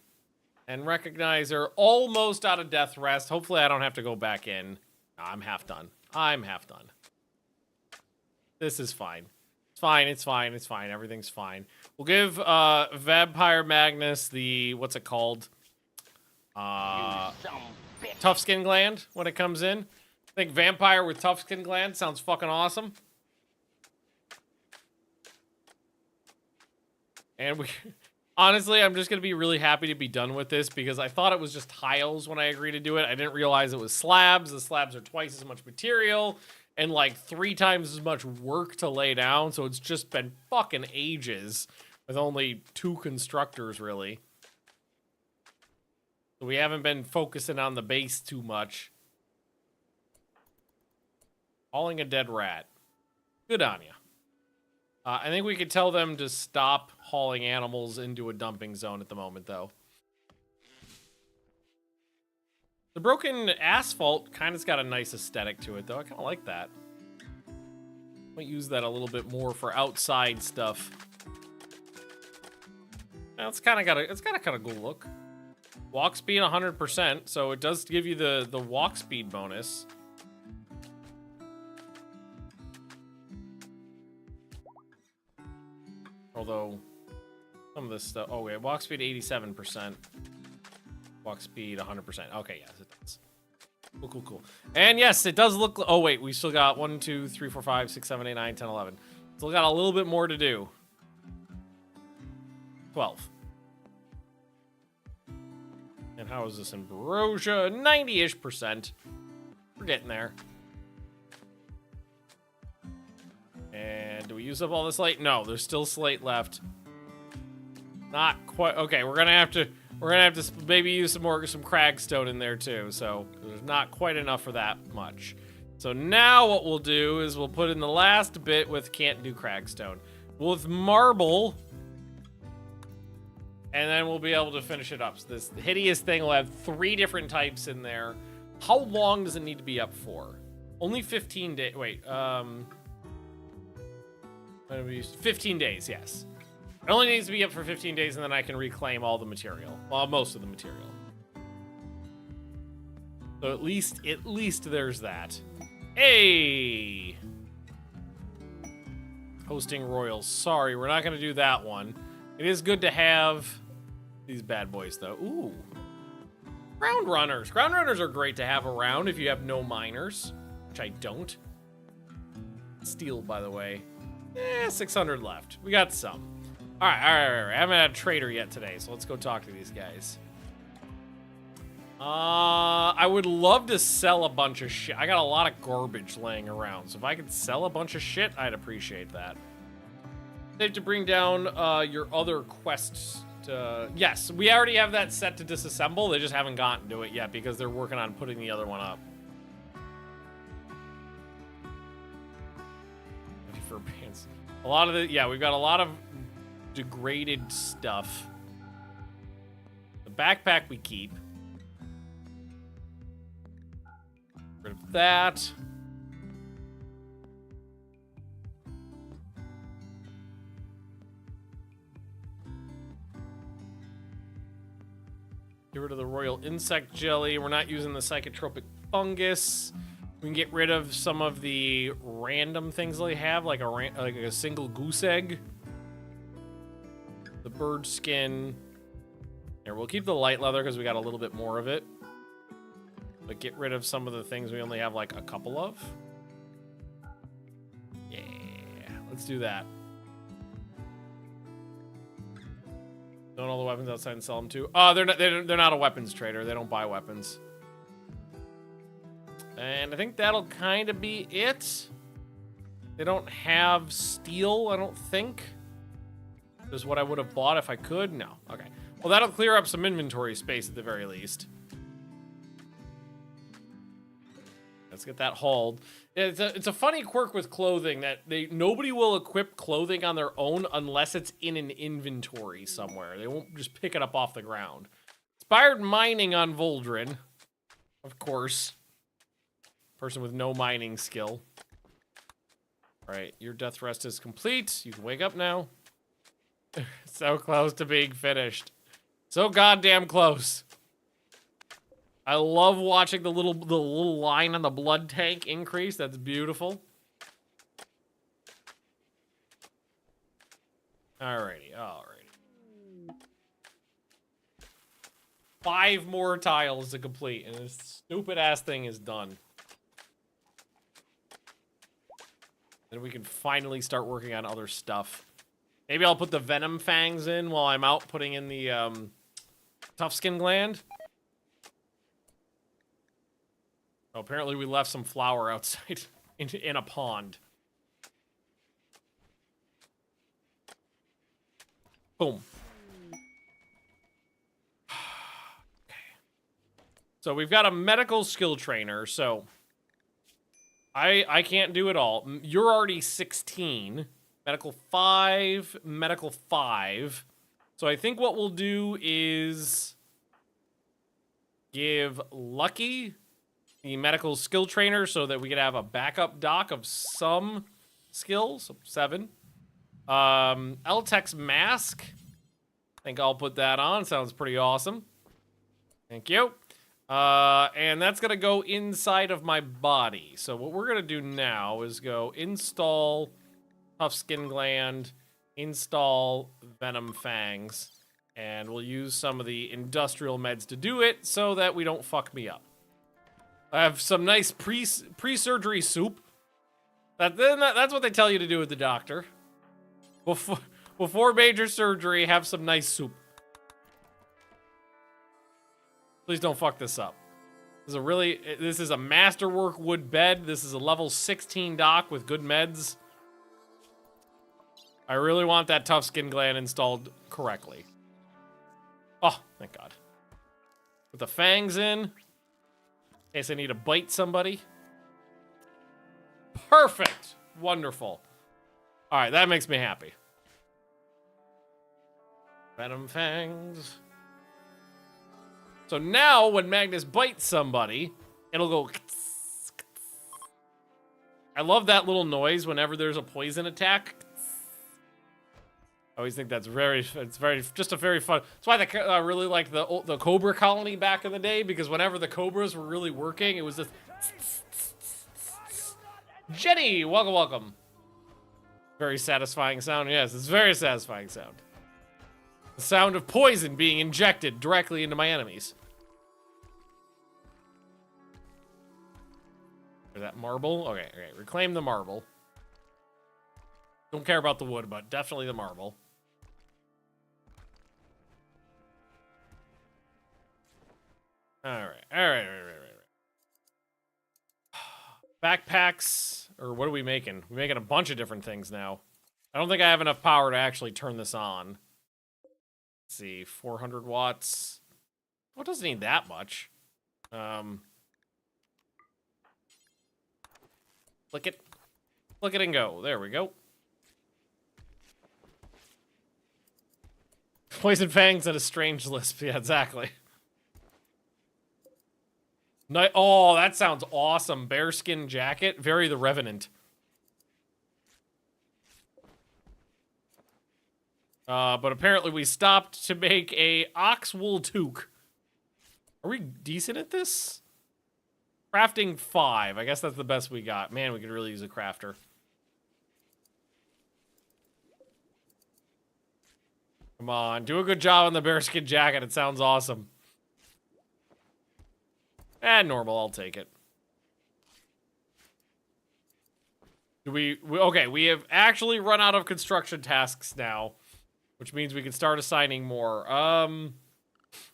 And Recognizer almost out of death rest. Hopefully I don't have to go back in. I'm half done. I'm half done. This is fine. It's fine, it's fine, it's fine. Everything's fine. We'll give Vampire Magnus the, what's it called? Tough Skin Gland when it comes in. I think Vampire with Tough Skin Gland sounds fucking awesome. And we... Honestly, I'm just going to be really happy to be done with this because I thought it was just tiles when I agreed to do it. I didn't realize it was slabs. The slabs are twice as much material and like 3 times as much work to lay down. So it's just been fucking ages with only 2 constructors, really. So we haven't been focusing on the base too much. Hauling a dead rat. Good on ya. I think we could tell them to stop hauling animals into a dumping zone at the moment, though. The The broken asphalt kind of's got a nice aesthetic to it, though. I kind of like that. Might use that a little bit more for outside stuff. Now, it's got a kind of cool look. Walk speed 100%, so it does give you the walk speed bonus. Although some of this stuff. Oh wait, walk speed 87%. Walk speed 100%. Okay, yes, it does. Cool. And yes, it does look. Oh wait, we still got 1, 2, 3, 4, 5, 6, 7, 8, 9, 10, 11. Still got a little bit more to do. 12. And how is this in Barosia? 90-ish%. We're getting there. And do we use up all the slate? No, there's still slate left. Not quite. Okay, we're gonna have to maybe use some cragstone in there too. So there's not quite enough for that much. So now what we'll do is we'll put in the last bit with can't do cragstone. With marble. And then we'll be able to finish it up. So this hideous thing will have 3 different types in there. How long does it need to be up for? Only 15 days. Wait, 15 days, yes. It only needs to be up for 15 days, and then I can reclaim all the material. Well, most of the material. So at least there's that. Hey! Hosting Royals. Sorry, we're not going to do that one. It is good to have these bad boys, though. Ooh. Ground runners. Ground runners are great to have around if you have no miners, which I don't. Steel, by the way. 600 left. We got some. All right. I haven't had a trader yet today, so let's go talk to these guys. I would love to sell a bunch of shit. I got a lot of garbage laying around, so if I could sell a bunch of shit, I'd appreciate that. Safe to bring down your other quests. Yes, we already have that set to disassemble. They just haven't gotten to it yet because they're working on putting the other one up. For pants. A lot of the, yeah, we've got a lot of degraded stuff. The backpack we keep. Rid of that. Get rid of the royal insect jelly. We're not using the psychotropic fungus. We can get rid of some of the random things they have, like a single goose egg. The bird skin. Here, we'll keep the light leather because we got a little bit more of it. But get rid of some of the things we only have like a couple of. Yeah, let's do that. Don't all the weapons outside and sell them too. They're not a weapons trader. They don't buy weapons. And I think that'll kind of be it. They don't have steel, I don't think. Is what I would have bought if I could. No. Okay. Well, that'll clear up some inventory space at the very least. Let's get that hauled. It's a funny quirk with clothing that nobody will equip clothing on their own unless it's in an inventory somewhere. They won't just pick it up off the ground. Inspired mining on Voldrin, of course. Person with no mining skill. All right, your death rest is complete. You can wake up now. So close to being finished. So goddamn close. I love watching the little line on the blood tank increase. That's beautiful. Alrighty. 5 more tiles to complete, and this stupid ass thing is done. Then we can finally start working on other stuff. Maybe I'll put the venom fangs in while I'm out putting in the tough skin gland. Oh, apparently we left some flour outside in a pond. Boom. Okay. So we've got a medical skill trainer, so I can't do it all. You're already 16. Medical 5, medical 5. So I think what we'll do is give Lucky the medical skill trainer so that we could have a backup doc of some skills. 7. L-Tech's mask. I think I'll put that on. Sounds pretty awesome. Thank you. And that's going to go inside of my body. So what we're going to do now is go install Tough Skin Gland, install Venom Fangs, and we'll use some of the industrial meds to do it so that we don't fuck me up. I have some nice pre-surgery soup. That's what they tell you to do with the doctor. Before major surgery, have some nice soup. Please don't fuck this up. This is a masterwork wood bed. This is a level 16 doc with good meds. I really want that Tough Skin Gland installed correctly. Oh, thank God. Put the fangs in. In case I need to bite somebody. Perfect. Wonderful. All right, that makes me happy. Venom Fangs. So now when Magnus bites somebody, it'll go... I love that little noise whenever there's a poison attack. I always think that's just a very fun. That's why I really liked the Cobra colony back in the day, because whenever the Cobras were really working, it was just. Jenny, welcome. Very satisfying sound. Yes, it's very satisfying sound. The sound of poison being injected directly into my enemies. Is that marble? Okay. Reclaim the marble. Don't care about the wood, but definitely the marble. All right. Backpacks, or what are we making? We're making a bunch of different things now. I don't think I have enough power to actually turn this on. Let's see, 400 watts. Well, it doesn't need that much. Click it and go. There we go. Poison fangs and a strange lisp. Yeah, exactly. Oh, that sounds awesome. Bearskin jacket. Very the Revenant. But apparently we stopped to make a ox wool toque. Are we decent at this? Crafting 5. I guess that's the best we got. Man, we could really use a crafter. Come on, do a good job on the bearskin jacket. It sounds awesome. Normal, I'll take it. Okay, we have actually run out of construction tasks now, which means we can start assigning more. I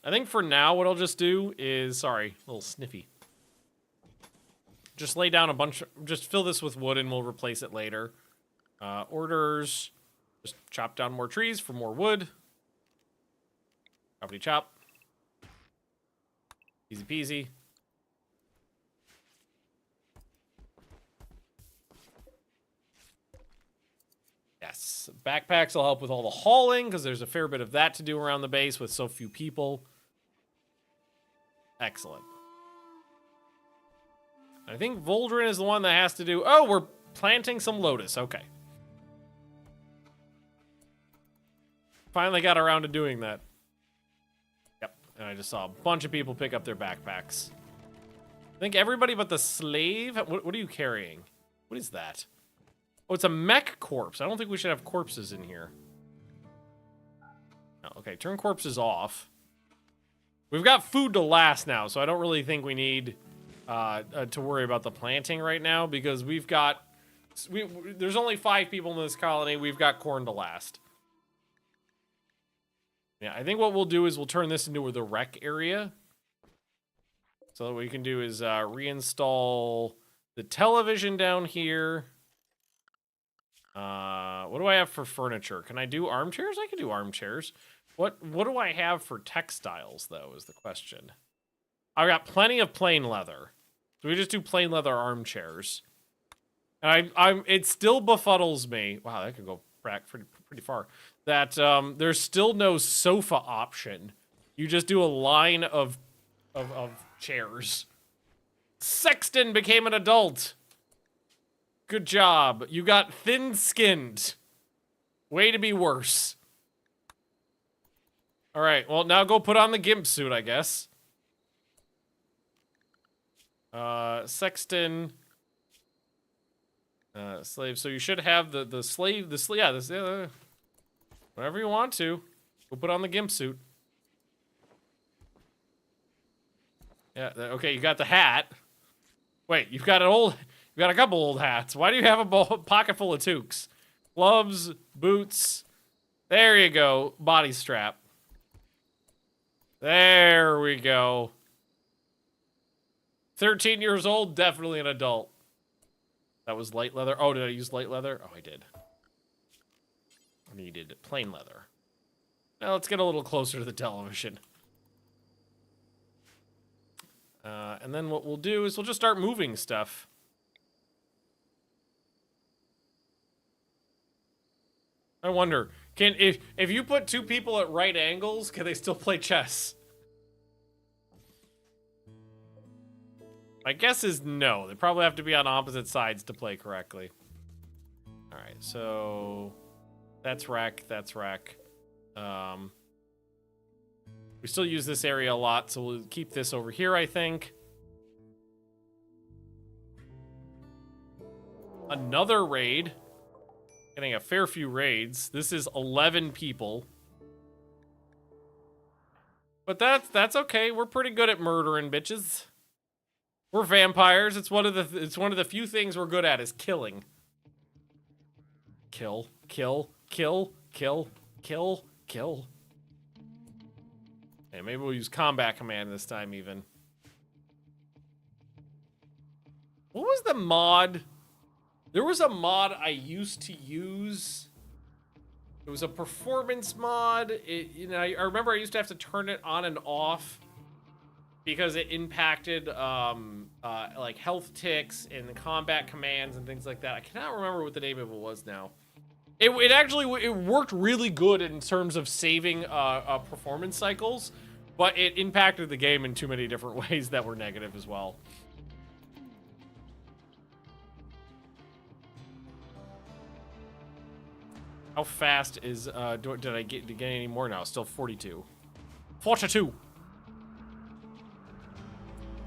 think for now what I'll just do is, sorry, a little sniffy. Just lay down a bunch, just fill this with wood and we'll replace it later. Orders, just chop down more trees for more wood. Property chop. Easy peasy. Yes, backpacks will help with all the hauling because there's a fair bit of that to do around the base with so few people. Excellent. I think Voldrin is the one that has to do... Oh, we're planting some lotus. Okay. Finally got around to doing that. Yep, and I just saw a bunch of people pick up their backpacks. I think everybody but the slave... What are you carrying? What is that? Oh, it's a mech corpse. I don't think we should have corpses in here. Oh, okay, turn corpses off. We've got food to last now, so I don't really think we need to worry about the planting right now because we've got... there's only 5 people in this colony. We've got corn to last. Yeah, I think what we'll do is we'll turn this into the rec area. So what we can do is reinstall the television down here. What do I have for furniture? Can I do armchairs? I can do armchairs. What do I have for textiles, though, is the question. I've got plenty of plain leather. So we just do plain leather armchairs. And it still befuddles me. Wow, that could go back pretty far. That there's still no sofa option. You just do a line of of chairs. Sexton became an adult. Good job. You got thin-skinned. Way to be worse. All right, well, now go put on the gimp suit, I guess. Sexton. Slave. So you should have the slave, yeah, whatever you want to. Go put on the gimp suit. Yeah, okay, you got the hat. Wait, you got a couple old hats. Why do you have a pocket full of toques? Gloves, boots. There you go. Body strap. There we go. 13 years old, definitely an adult. That was light leather. Oh, did I use light leather? Oh, I did. I needed plain leather. Now let's get a little closer to the television. And then what we'll do is we'll just start moving stuff. I wonder, if you put two people at right angles, can they still play chess? My guess is no. They probably have to be on opposite sides to play correctly. All right, so that's rack, that's rack. We still use this area a lot, so we'll keep this over here, I think. Another raid. Getting a fair few raids. This is 11 people. But that's okay. We're pretty good at murdering bitches. We're vampires. It's one of the few things we're good at is killing. Kill, kill, kill, kill, kill, kill. Okay, maybe we'll use combat command this time even. What was the mod? There was a mod I used to use. It was a performance mod. I remember I used to have to turn it on and off because it impacted like health ticks and combat commands and things like that. I cannot remember what the name of it was now. It actually worked really good in terms of saving performance cycles, but it impacted the game in too many different ways that were negative as well. How fast is, did I get any more now? Still 42. 42!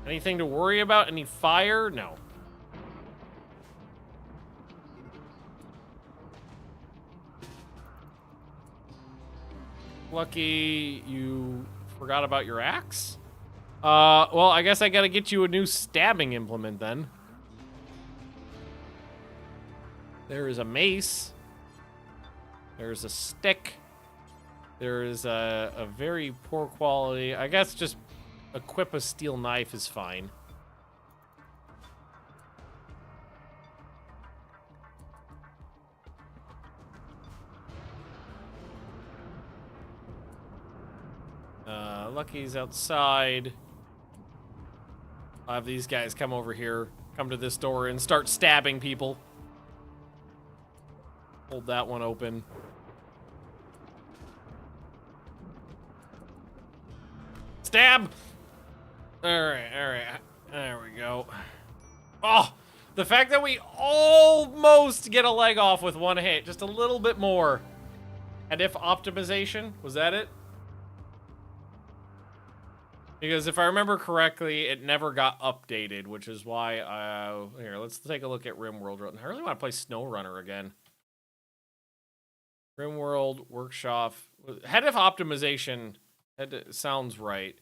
Anything to worry about? Any fire? No. Lucky you forgot about your axe? Well, I guess I gotta get you a new stabbing implement then. There is a mace. There's a stick. There is a very poor quality. I guess just equip a steel knife is fine. Lucky's outside. I'll have these guys come over here, come to this door and start stabbing people. Hold that one open. Stab! Alright, alright. There we go. Oh! The fact that we almost get a leg off with one hit. Just a little bit more. And if optimization, was that it? Because if I remember correctly, it never got updated, which is why, here, let's take a look at RimWorld. I really want to play SnowRunner again. RimWorld, Workshop, head of optimization, sounds right.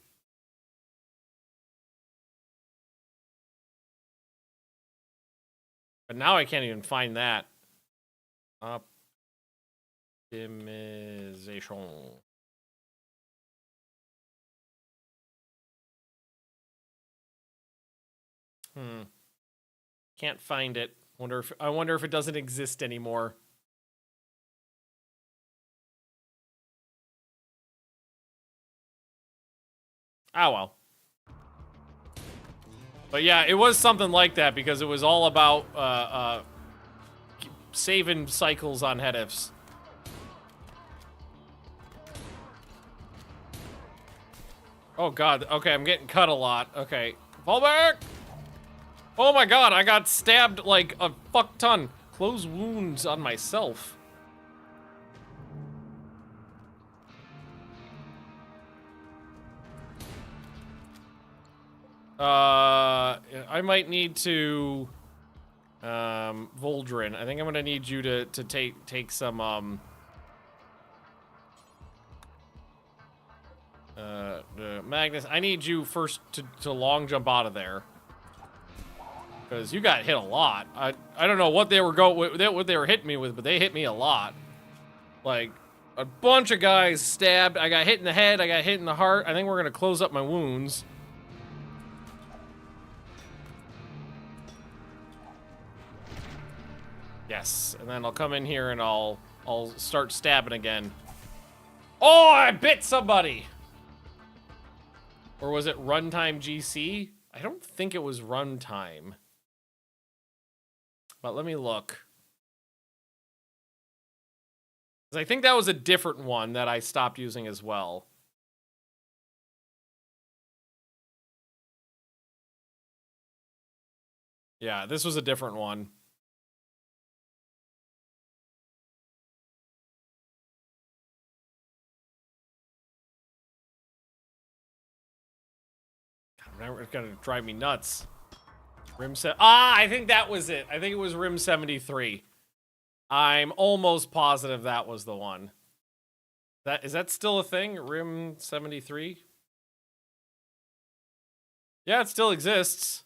But now I can't even find that. Optimization. Can't find it. I wonder if it doesn't exist anymore. Ah, well. But yeah, it was something like that because it was all about saving cycles on head ifs. Oh god, okay, I'm getting cut a lot. Okay, fall back! Oh my god, I got stabbed like a fuck ton. Close wounds on myself. I might need to, Voldrin, I think I'm gonna need you to take some, Magnus, I need you first to long jump out of there. Because you got hit a lot. I don't know what they were what they were hitting me with, but they hit me a lot. Like, a bunch of guys stabbed. I got hit in the head. I got hit in the heart. I think we're gonna close up my wounds. Yes, and then I'll come in here and I'll start stabbing again. Oh, I bit somebody! Or was it runtime GC? I don't think it was runtime. But let me look. 'Cause I think that was a different one that I stopped using as well. Yeah, this was a different one. God, it's gonna drive me nuts. I think that was it. I think it was Rim 73. I'm almost positive that was the one. Is that still a thing? Rim 73? Yeah, it still exists.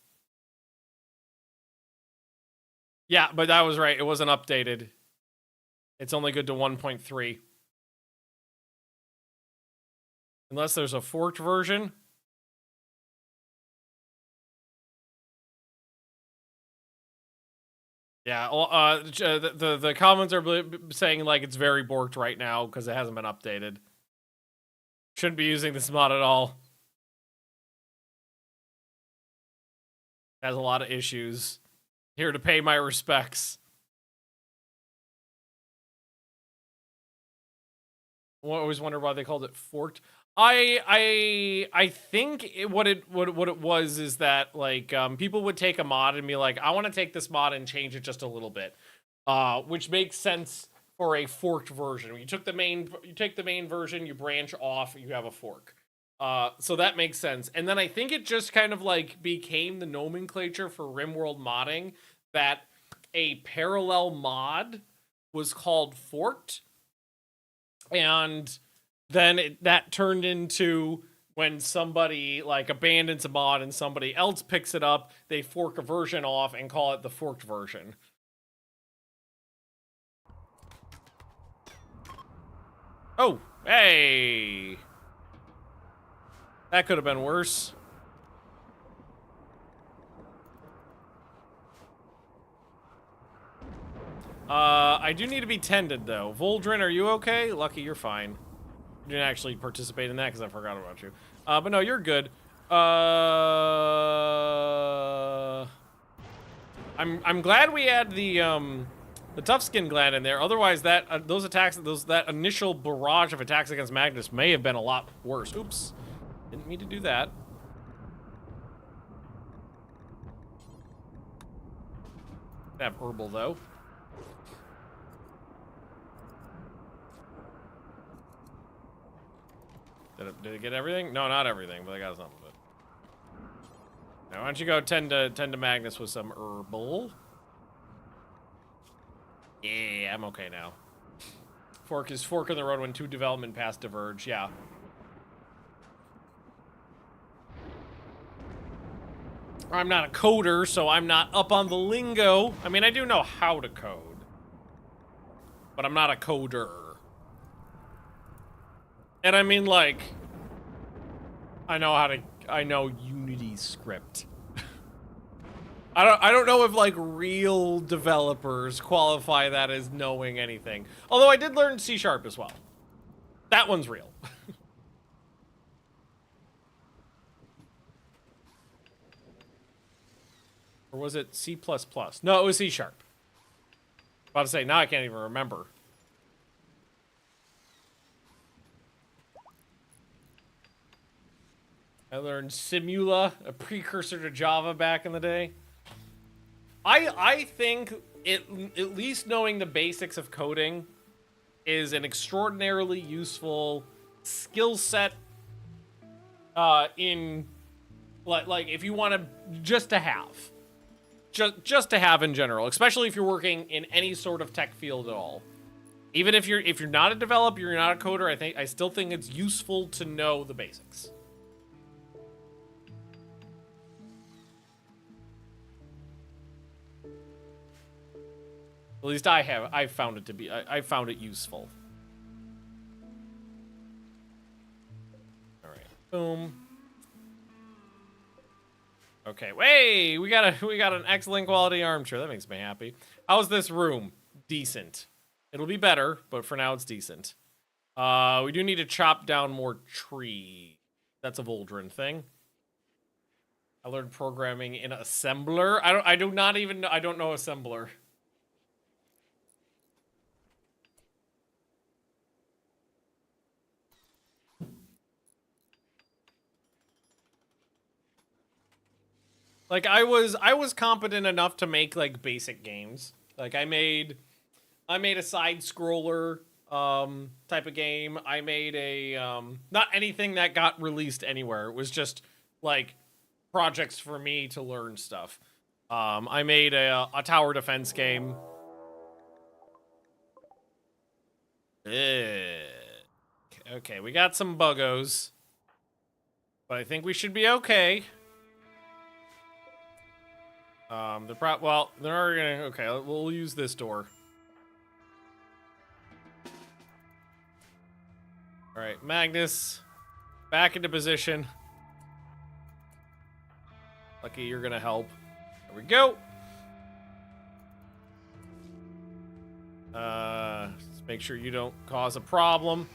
Yeah, but that was right. It wasn't updated. It's only good to 1.3. Unless there's a forked version. Yeah, the comments are saying like it's very borked right now because it hasn't been updated. Shouldn't be using this mod at all. Has a lot of issues. Here to pay my respects. I always wonder why they called it forked. I think what it was is that like people would take a mod and be like, I want to take this mod and change it just a little bit, which makes sense for a forked version. You take the main version, you branch off, you have a fork. So that makes sense. And then I think it just kind of like became the nomenclature for RimWorld modding that a parallel mod was called forked, and then that turned into when somebody like abandons a mod and somebody else picks it up, they fork a version off and call it the forked version. Oh, hey! That could have been worse. I do need to be tended though. Voldrin, are you okay? Lucky, you're fine. You didn't actually participate in that because I forgot about you. But no, you're good. I'm glad we had the tough skin gland in there. Otherwise, that that initial barrage of attacks against Magnus may have been a lot worse. Oops, didn't mean to do that. Have herbal though. Did it get everything? No, not everything, but I got some of it. Now, why don't you go tend to Magnus with some herbal? Yeah, I'm okay now. Fork in the road when two development paths diverge. Yeah. I'm not a coder, so I'm not up on the lingo. I mean, I do know how to code, but I'm not a coder. And I mean, like, I know Unity script. I don't know if like real developers qualify that as knowing anything. Although I did learn C# as well. That one's real. Or was it C++? No, it was C#. About to say, now I can't even remember. learned Simula, a precursor to Java back in the day. I think at least knowing the basics of coding is an extraordinarily useful skill set in like if you want to just to have in general, especially if you're working in any sort of tech field at all. Even if you're not a developer, you're not a coder, I still think it's useful to know the basics. At least I found it to be. I found it useful. All right. Boom. Okay. Hey, we got an excellent quality armchair. That makes me happy. How's this room? Decent. It'll be better, but for now it's decent. We do need to chop down more tree. That's a Voldrin thing. I learned programming in assembler. I don't know assembler. Like I was competent enough to make like basic games. Like I made a side scroller type of game. I made a not anything that got released anywhere. It was just like projects for me to learn stuff. I made a tower defense game. Okay, we got some buggos, but I think we should be okay. They're gonna, okay, we'll use this door. All right, Magnus, back into position. Lucky you're gonna help. There we go. Let's make sure you don't cause a problem.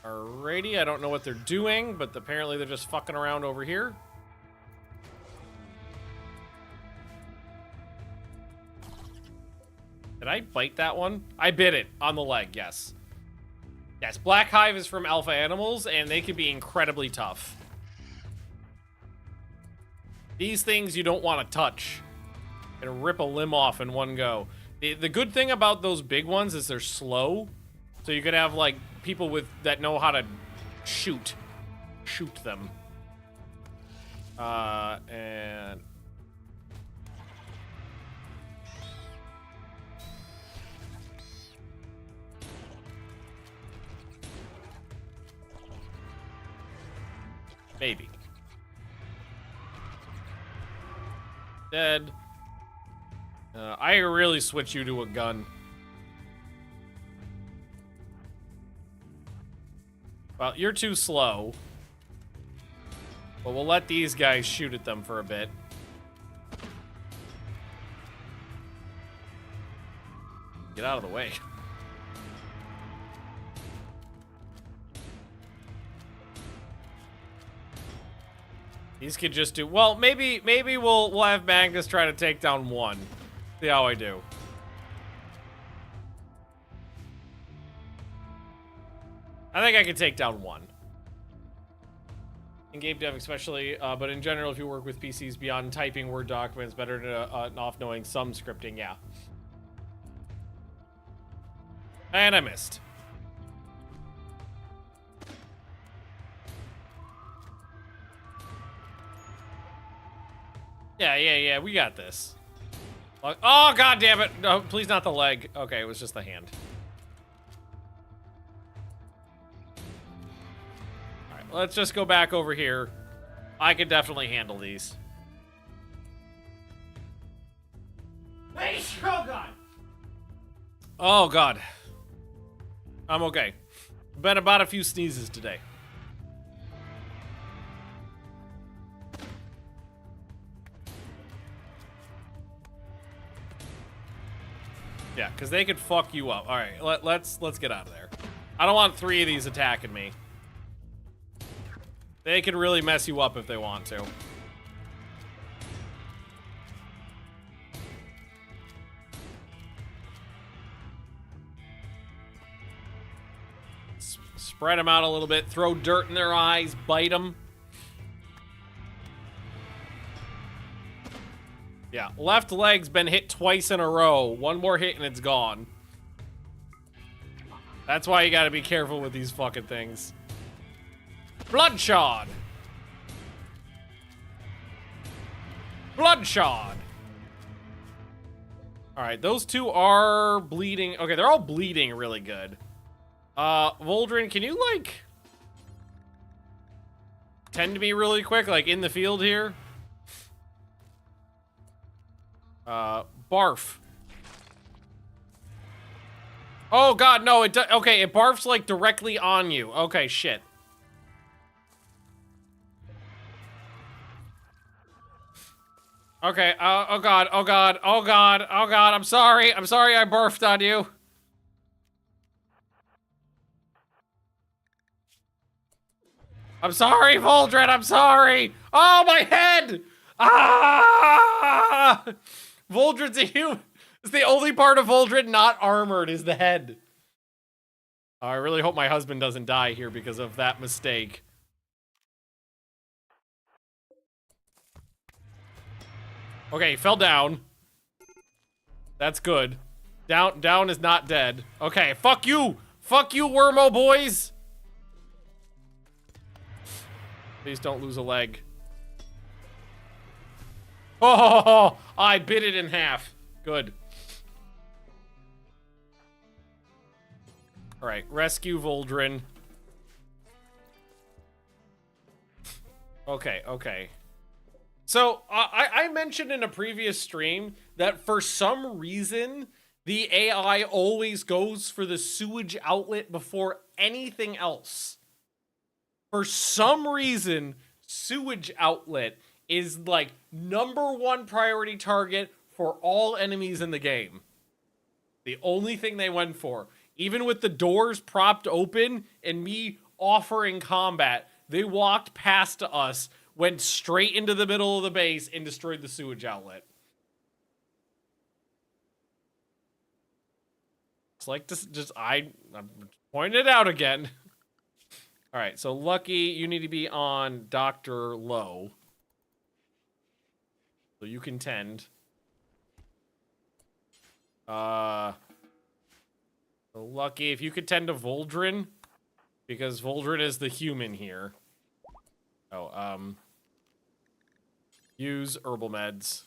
Alrighty, I don't know what they're doing, but apparently they're just fucking around over here. Did I bite that one? I bit it on the leg, yes. Yes, Black Hive is from alpha animals, and they can be incredibly tough. These things you don't want to touch. And rip a limb off in one go. The good thing about those big ones is they're slow. So you could have, like, people that know how to shoot them. And... maybe. Dead. I really switch you to a gun. Well, you're too slow. But we'll let these guys shoot at them for a bit. Get out of the way. These could just do, well, maybe we'll have Magnus try to take down one. See how I do. I think I can take down one. In game dev especially, but in general, if you work with PCs beyond typing Word documents, better to off knowing some scripting, yeah. And I missed. Yeah, we got this. Oh, god damn it. No, please not the leg. Okay, it was just the hand. Alright, let's just go back over here. I can definitely handle these. Hey, oh god! Oh god. I'm okay. Been about a few sneezes today. Yeah, because they could fuck you up. All right, let's get out of there. I don't want 3 of these attacking me. They could really mess you up if they want to. Spread them out a little bit. Throw dirt in their eyes. Bite them. Yeah, left leg's been hit twice in a row. One more hit and it's gone. That's why you gotta be careful with these fucking things. Bloodshot! Bloodshot! Alright, those two are bleeding. Okay, they're all bleeding really good. Voldrin, can you, like, tend to me really quick, like, in the field here? Barf. Oh, God, no, okay, it barfs, like, directly on you. Okay, shit. Okay, oh God, oh God, oh God, oh God, I'm sorry I barfed on you. I'm sorry, Voldrin, I'm sorry! Oh, my head! Ah! Voldrin's a human. It's the only part of Voldrin not armored is the head. I really hope my husband doesn't die here because of that mistake. Okay, he fell down. That's good. Down is not dead. Okay, fuck you! Fuck you, Wormo boys! Please don't lose a leg. Oh, I bit it in half. Good. Alright, rescue Voldrin. Okay, okay. So, I mentioned in a previous stream that for some reason, the AI always goes for the sewage outlet before anything else. For some reason, sewage outlet is like #1 priority target for all enemies in the game. The only thing they went for. Even with the doors propped open and me offering combat, they walked past us, went straight into the middle of the base, and destroyed the sewage outlet. It's like this, I'm pointing it out again. All right, so Lucky, you need to be on Dr. Low. So you can tend. So Lucky, if you could tend to Voldrin, because Voldrin is the human here. Oh, use herbal meds.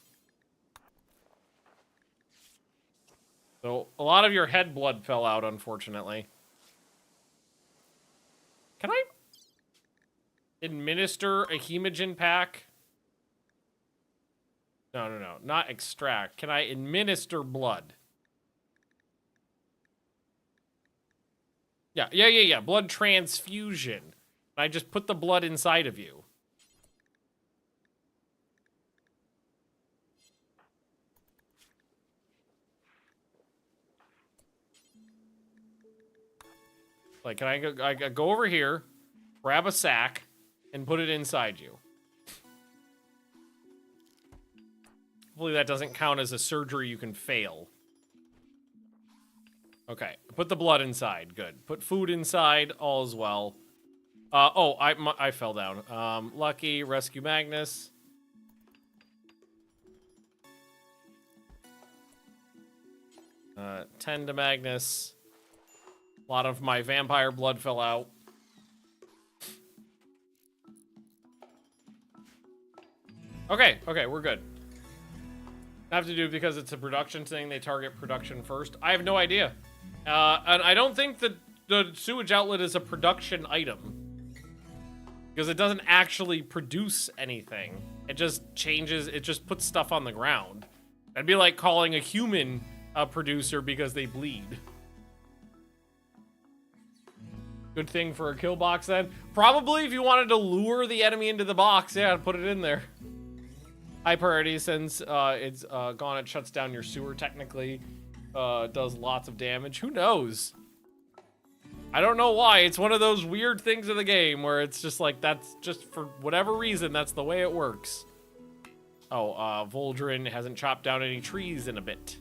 So a lot of your head blood fell out, unfortunately. Can I administer a hemogen pack? No, not extract. Can I administer blood? Yeah. Blood transfusion. I just put the blood inside of you. Like, can I go over here, grab a sack, and put it inside you? Hopefully that doesn't count as a surgery you can fail. Okay, put the blood inside. Good. Put food inside. All is well. Oh, I fell down. Lucky, rescue Magnus. Tend to Magnus. A lot of my vampire blood fell out. Okay, we're good. I have to do it because it's a production thing. They target production first. I have no idea. And I don't think that the sewage outlet is a production item. Because it doesn't actually produce anything. It just changes, it just puts stuff on the ground. That'd be like calling a human a producer because they bleed. Good thing for a kill box then. Probably if you wanted to lure the enemy into the box, yeah, put it in there. High priority since it's gone, it shuts down your sewer technically. Does lots of damage. Who knows? I don't know why. It's one of those weird things of the game where it's just like, that's just for whatever reason, that's the way it works. Oh, Voldrin hasn't chopped down any trees in a bit.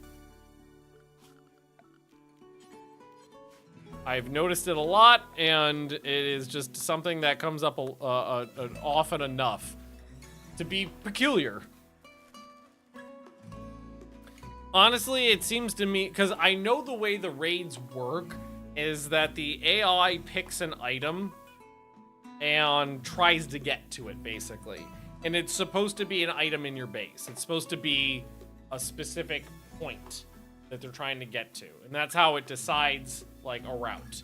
I've noticed it a lot, and it is just something that comes up often enough to be peculiar. Honestly, it seems to me, because I know the way the raids work is that the AI picks an item and tries to get to it, basically. And it's supposed to be an item in your base. It's supposed to be a specific point that they're trying to get to. And that's how it decides, like, a route.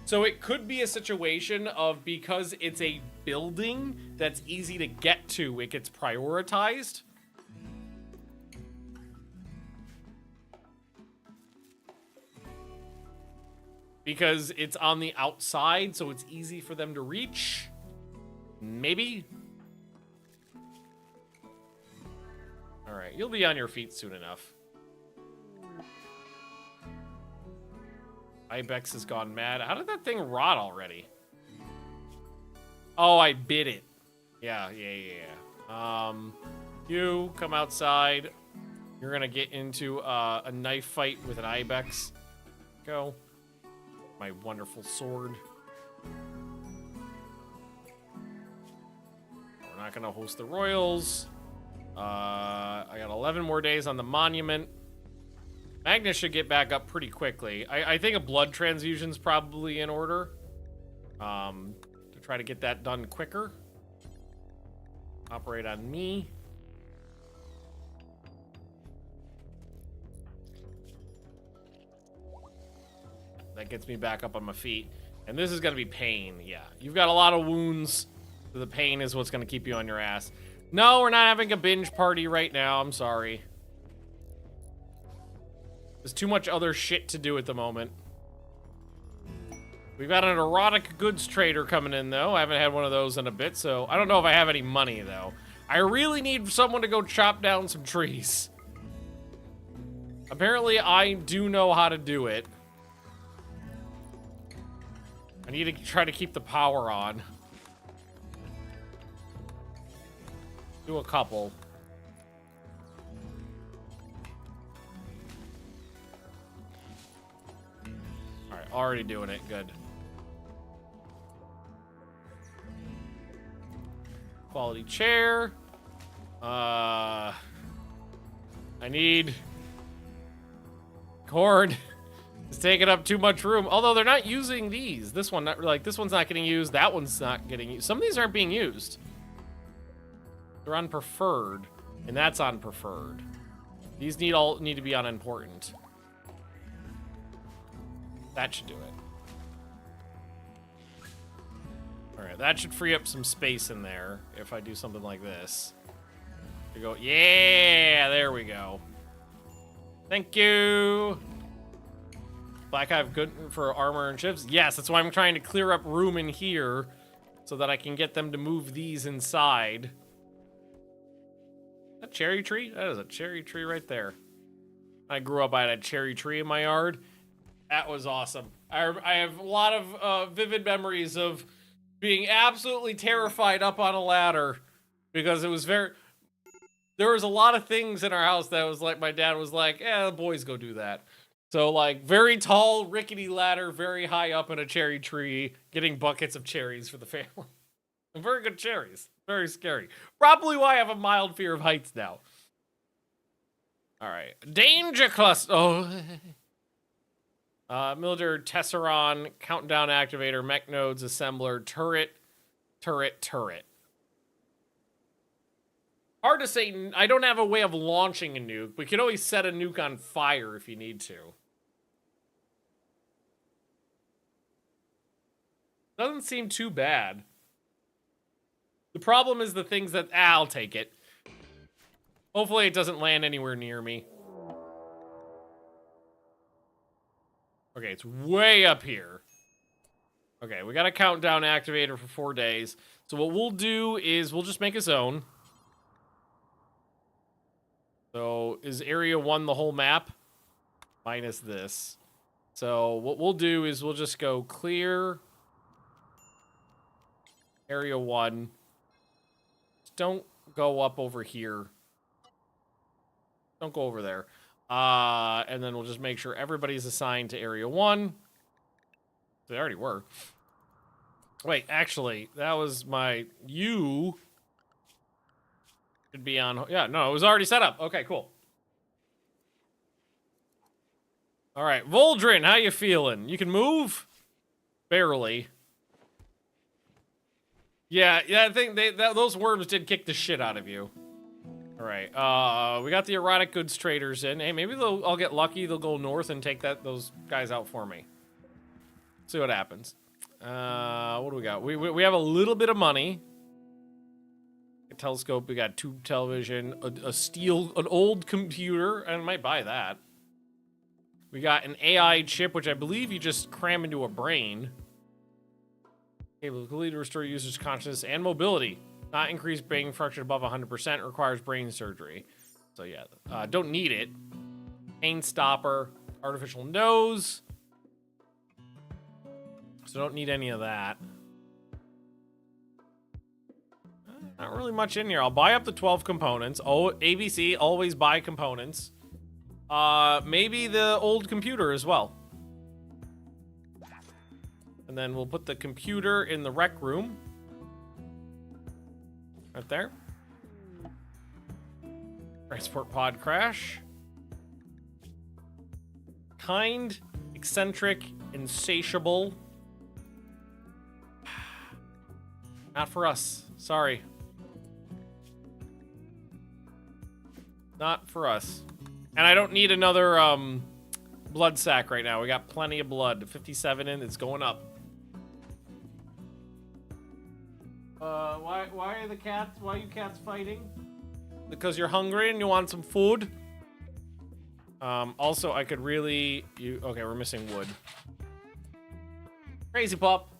So it could be a situation of, because it's a building that's easy to get to, it gets prioritized. Because it's on the outside, so it's easy for them to reach. Maybe. All right, you'll be on your feet soon enough. Ibex has gone mad. How did that thing rot already? Oh, I bit it. Yeah. You come outside. You're gonna get into a knife fight with an Ibex. Go. My wonderful sword. We're not gonna host the Royals. I got 11 more days on the monument. Magnus should get back up pretty quickly. I think a blood transfusion's probably in order. To try to get that done quicker. Operate on me. That gets me back up on my feet. And this is going to be pain. Yeah. You've got a lot of wounds. So the pain is what's going to keep you on your ass. No, we're not having a binge party right now. I'm sorry. There's too much other shit to do at the moment. We've got an erotic goods trader coming in, though. I haven't had one of those in a bit, so I don't know if I have any money, though. I really need someone to go chop down some trees. Apparently, I do know how to do it. I need to try to keep the power on. Do a couple. Alright, already doing it. Good. Quality chair. I need cord. It's taking up too much room. Although they're not using these. This one, this one's not getting used. That one's not getting used. Some of these aren't being used. They're on preferred, and that's on preferred. These need to be on important. That should do it. All right, that should free up some space in there if I do something like this. You go, yeah, there we go. Thank you. Black Hive good for armor and ships? Yes, that's why I'm trying to clear up room in here so that I can get them to move these inside. That cherry tree? That is a cherry tree right there. I grew up, I had a cherry tree in my yard. That was awesome. I have a lot of vivid memories of being absolutely terrified up on a ladder because it was there was a lot of things in our house that was like, my dad was like, the boys go do that. So like very tall, rickety ladder, very high up in a cherry tree, getting buckets of cherries for the family. And very good cherries. Very scary. Probably why I have a mild fear of heights now. All right. Danger cluster. Oh. Military Tesseron, countdown activator, mech nodes, assembler, turret. Hard to say. I don't have a way of launching a nuke. We can always set a nuke on fire if you need to. Doesn't seem too bad. The problem is the things that... I'll take it. Hopefully it doesn't land anywhere near me. Okay, it's way up here. Okay, we got a countdown activator for 4 days. So what we'll do is we'll just make a zone. So is area 1 the whole map? Minus this. So what we'll do is we'll just go clear area 1. Just don't go up over here. Don't go over there. And then we'll just make sure everybody's assigned to area 1. They already were. Wait, actually, that was my... You should be on... Yeah, no, it was already set up. Okay, cool. All right, Voldrin, how you feeling? You can move? Barely. Yeah, I think those worms did kick the shit out of you. All right, we got the erotic goods traders in. Hey, maybe I'll get lucky. They'll go north and take those guys out for me. See what happens. What do we got? We have a little bit of money. A telescope. We got tube television, an old computer, and I might buy that. We got an AI chip, which I believe you just cram into a brain. Able to restore users' consciousness and mobility. Not increase brain function above 100%. Requires brain surgery. So yeah, don't need it. Pain stopper. Artificial nose. So don't need any of that. Not really much in here. I'll buy up the 12 components. Oh, ABC, always buy components. Maybe the old computer as well. And then we'll put the computer in the rec room. Right there. Transport pod crash. Kind, eccentric, insatiable. Not for us. Sorry. Not for us. And I don't need another blood sack right now. We got plenty of blood. 57 in. It's going up. Why are the cats? Why are you cats fighting? Because you're hungry and you want some food? Also, I could really... Okay, we're missing wood. Crazy pup.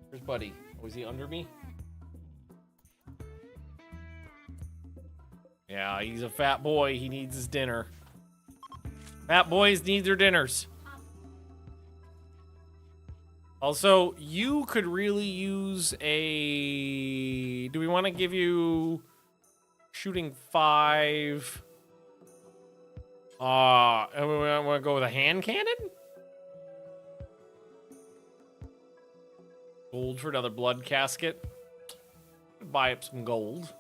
Where's Buddy? Oh, is he under me? Yeah, he's a fat boy. He needs his dinner. Fat boys need their dinners. Also, you could really use a... Do we want to give you... Shooting 5... And we want to go with a hand cannon? Gold for another blood casket. Buy up some gold.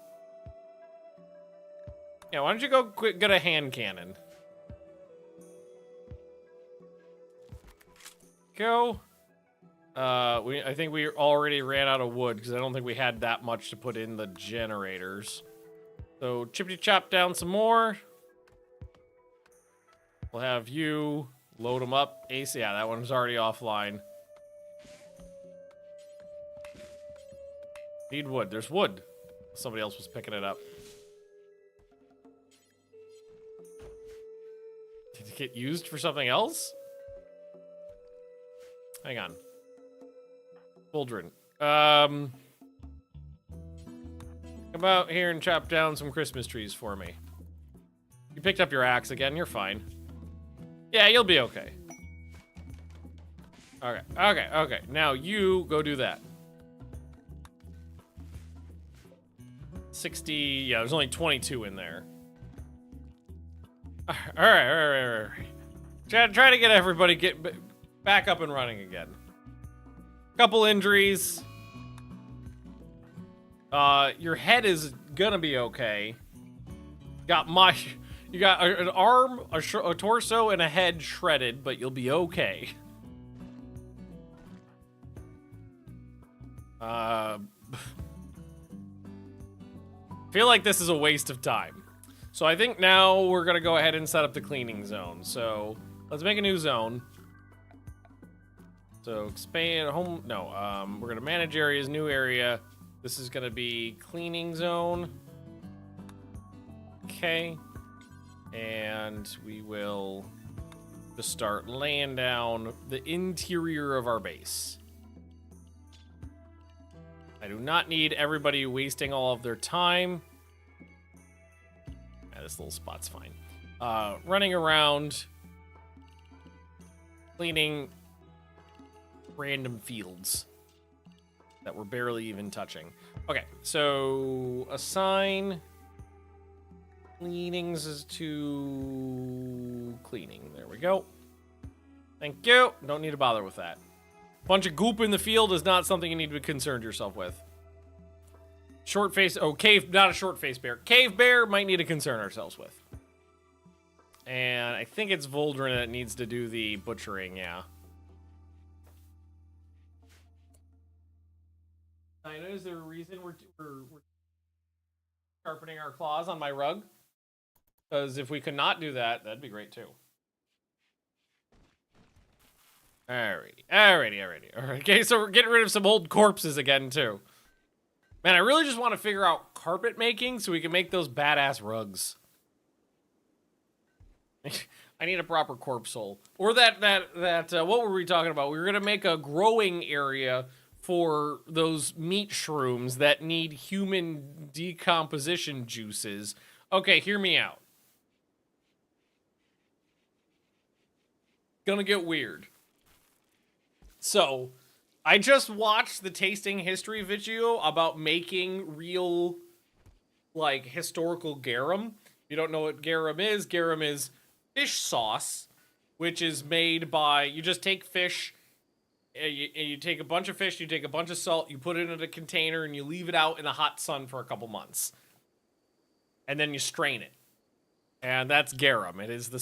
Yeah, why don't you go get a hand cannon? Go. I think we already ran out of wood because I don't think we had that much to put in the generators. So chippity chop down some more. We'll have you load them up. Ace, yeah, that one's already offline. Need wood. There's wood. Somebody else was picking it up. Did it get used for something else? Hang on. Children. Come out here and chop down some Christmas trees for me. You picked up your axe again. You're fine. Yeah, you'll be okay. Okay. Now you go do that. 60. Yeah, there's only 22 in there. All right. Try to get everybody back up and running again. Couple injuries. Your head is gonna be okay. You got an arm, a torso, and a head shredded, but you'll be okay. Feel like this is a waste of time. So I think now we're gonna go ahead and set up the cleaning zone. So let's make a new zone. So expand home. No, we're gonna manage areas, new area. This is gonna be cleaning zone. Okay. And we will just start laying down the interior of our base. I do not need everybody wasting all of their time. Yeah, this little spot's fine. Running around, cleaning random fields that we're barely even touching. Okay, so assign cleanings to cleaning. There we go. Thank you. Don't need to bother with that. Bunch of goop in the field is not something you need to be concerned yourself with. Short face. Oh, cave. Not a short face bear. Cave bear might need to concern ourselves with. And I think it's Voldrin that needs to do the butchering, yeah. I know, is there a reason we're sharpening our claws on my rug? Because if we could not do that, that'd be great too. Alrighty. Alright. Okay, so we're getting rid of some old corpses again too. Man, I really just want to figure out carpet making so we can make those badass rugs. I need a proper corpse hole. Or that, what were we talking about? We were gonna make a growing area for those meat shrooms that need human decomposition juices. Okay, hear me out. Gonna get weird. So, I just watched the tasting history video about making real, like, historical garum. If you don't know what garum is fish sauce, which is made by, you just take fish, you take a bunch of fish, you take a bunch of salt, you put it in a container, and you leave it out in the hot sun for a couple months. And then you strain it. And that's garum. It is the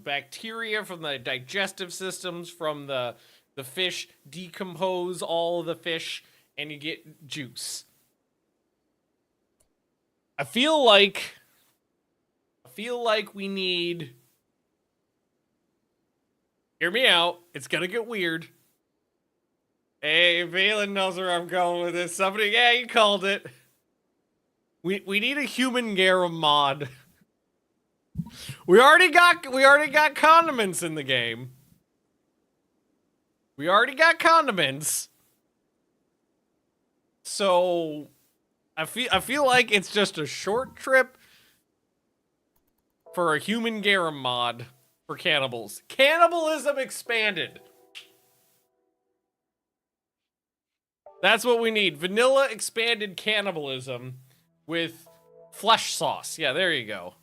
bacteria from the digestive systems from the fish decompose all of the fish, and you get juice. I feel like we need. Hear me out. It's gonna get weird. Hey, Valen knows where I'm going with this. Somebody, yeah, you called it. We need a human garum mod. We already got condiments in the game. We already got condiments. So I feel like it's just a short trip for a human garum mod for cannibals. Cannibalism expanded. That's what we need. Vanilla expanded cannibalism with flesh sauce. Yeah, there you go.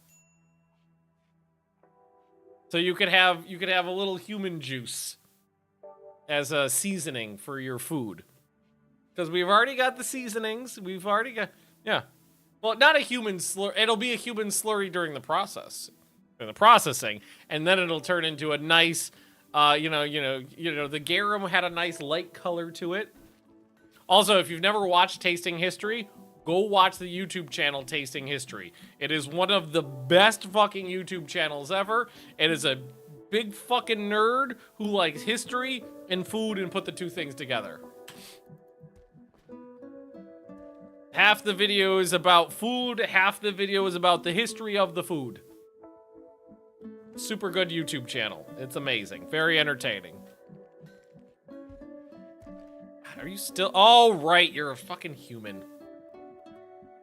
So you could have a little human juice as a seasoning for your food. Because we've already got the seasonings. We've already got, yeah. Well, not a human slurry. It'll be a human slurry during the process, in the processing, and then it'll turn into a nice, the garum had a nice light color to it. Also, if you've never watched Tasting History, go watch the YouTube channel Tasting History. It is one of the best fucking YouTube channels ever. It is a big fucking nerd who likes history and food and put the two things together. Half the video is about food, half the video is about the history of the food. Super good YouTube channel. It's amazing. Very entertaining. Are you still... Oh, right. You're a fucking human.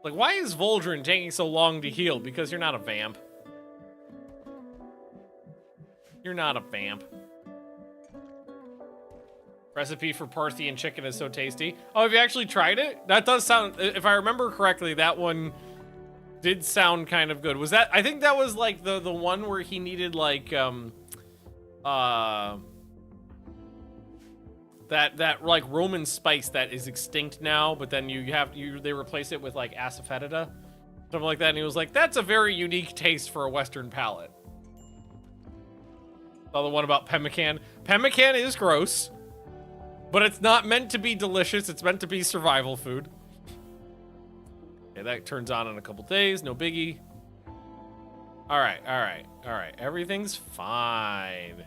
Like, why is Voldrin taking so long to heal? Because you're not a vamp. You're not a vamp. Recipe for Parthian chicken is so tasty. Oh, have you actually tried it? That does sound... If I remember correctly, that one did sound kind of good. Was that... I think that was, like, the one where he needed, like, that like Roman spice that is extinct now, but then they replace it with like asafoetida, something like that, and he was like, that's a very unique taste for a Western palate. Oh, the one about pemmican. Pemmican is gross, but it's not meant to be delicious. It's meant to be survival food. Okay, that turns on in a couple days. No biggie. All right. Everything's fine.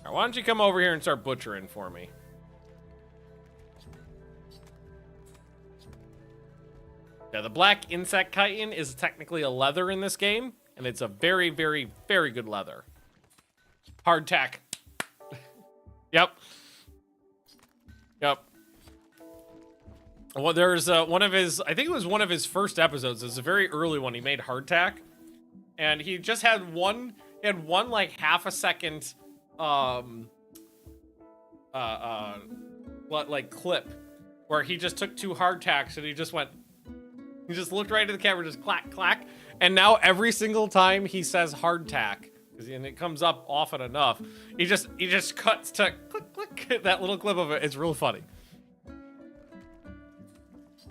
Why don't you come over here and start butchering for me? Yeah, the black insect chitin is technically a leather in this game, and it's a very, very, very good leather. Hardtack. Yep. Well, there's one of his, I think it was one of his first episodes. It was a very early one. He made hardtack, and he just had one like half a second like clip where he just took two hardtacks and he just looked right at the camera, just clack clack, and now every single time he says hardtack, and it comes up often enough, he just cuts to click click that little clip of it. It's real funny.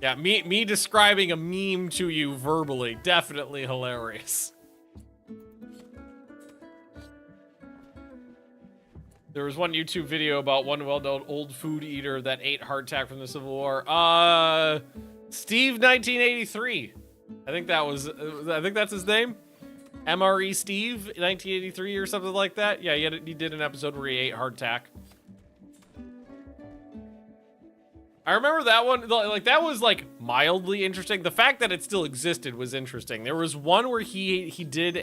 Yeah, me describing a meme to you verbally, definitely hilarious. There was one YouTube video about one well-known old food eater that ate hardtack from the Civil War. Steve 1983. I think that's his name. MRE Steve 1983 or something like that. Yeah, he did an episode where he ate hardtack. I remember that one, like, that was, like, mildly interesting. The fact that it still existed was interesting. There was one where he did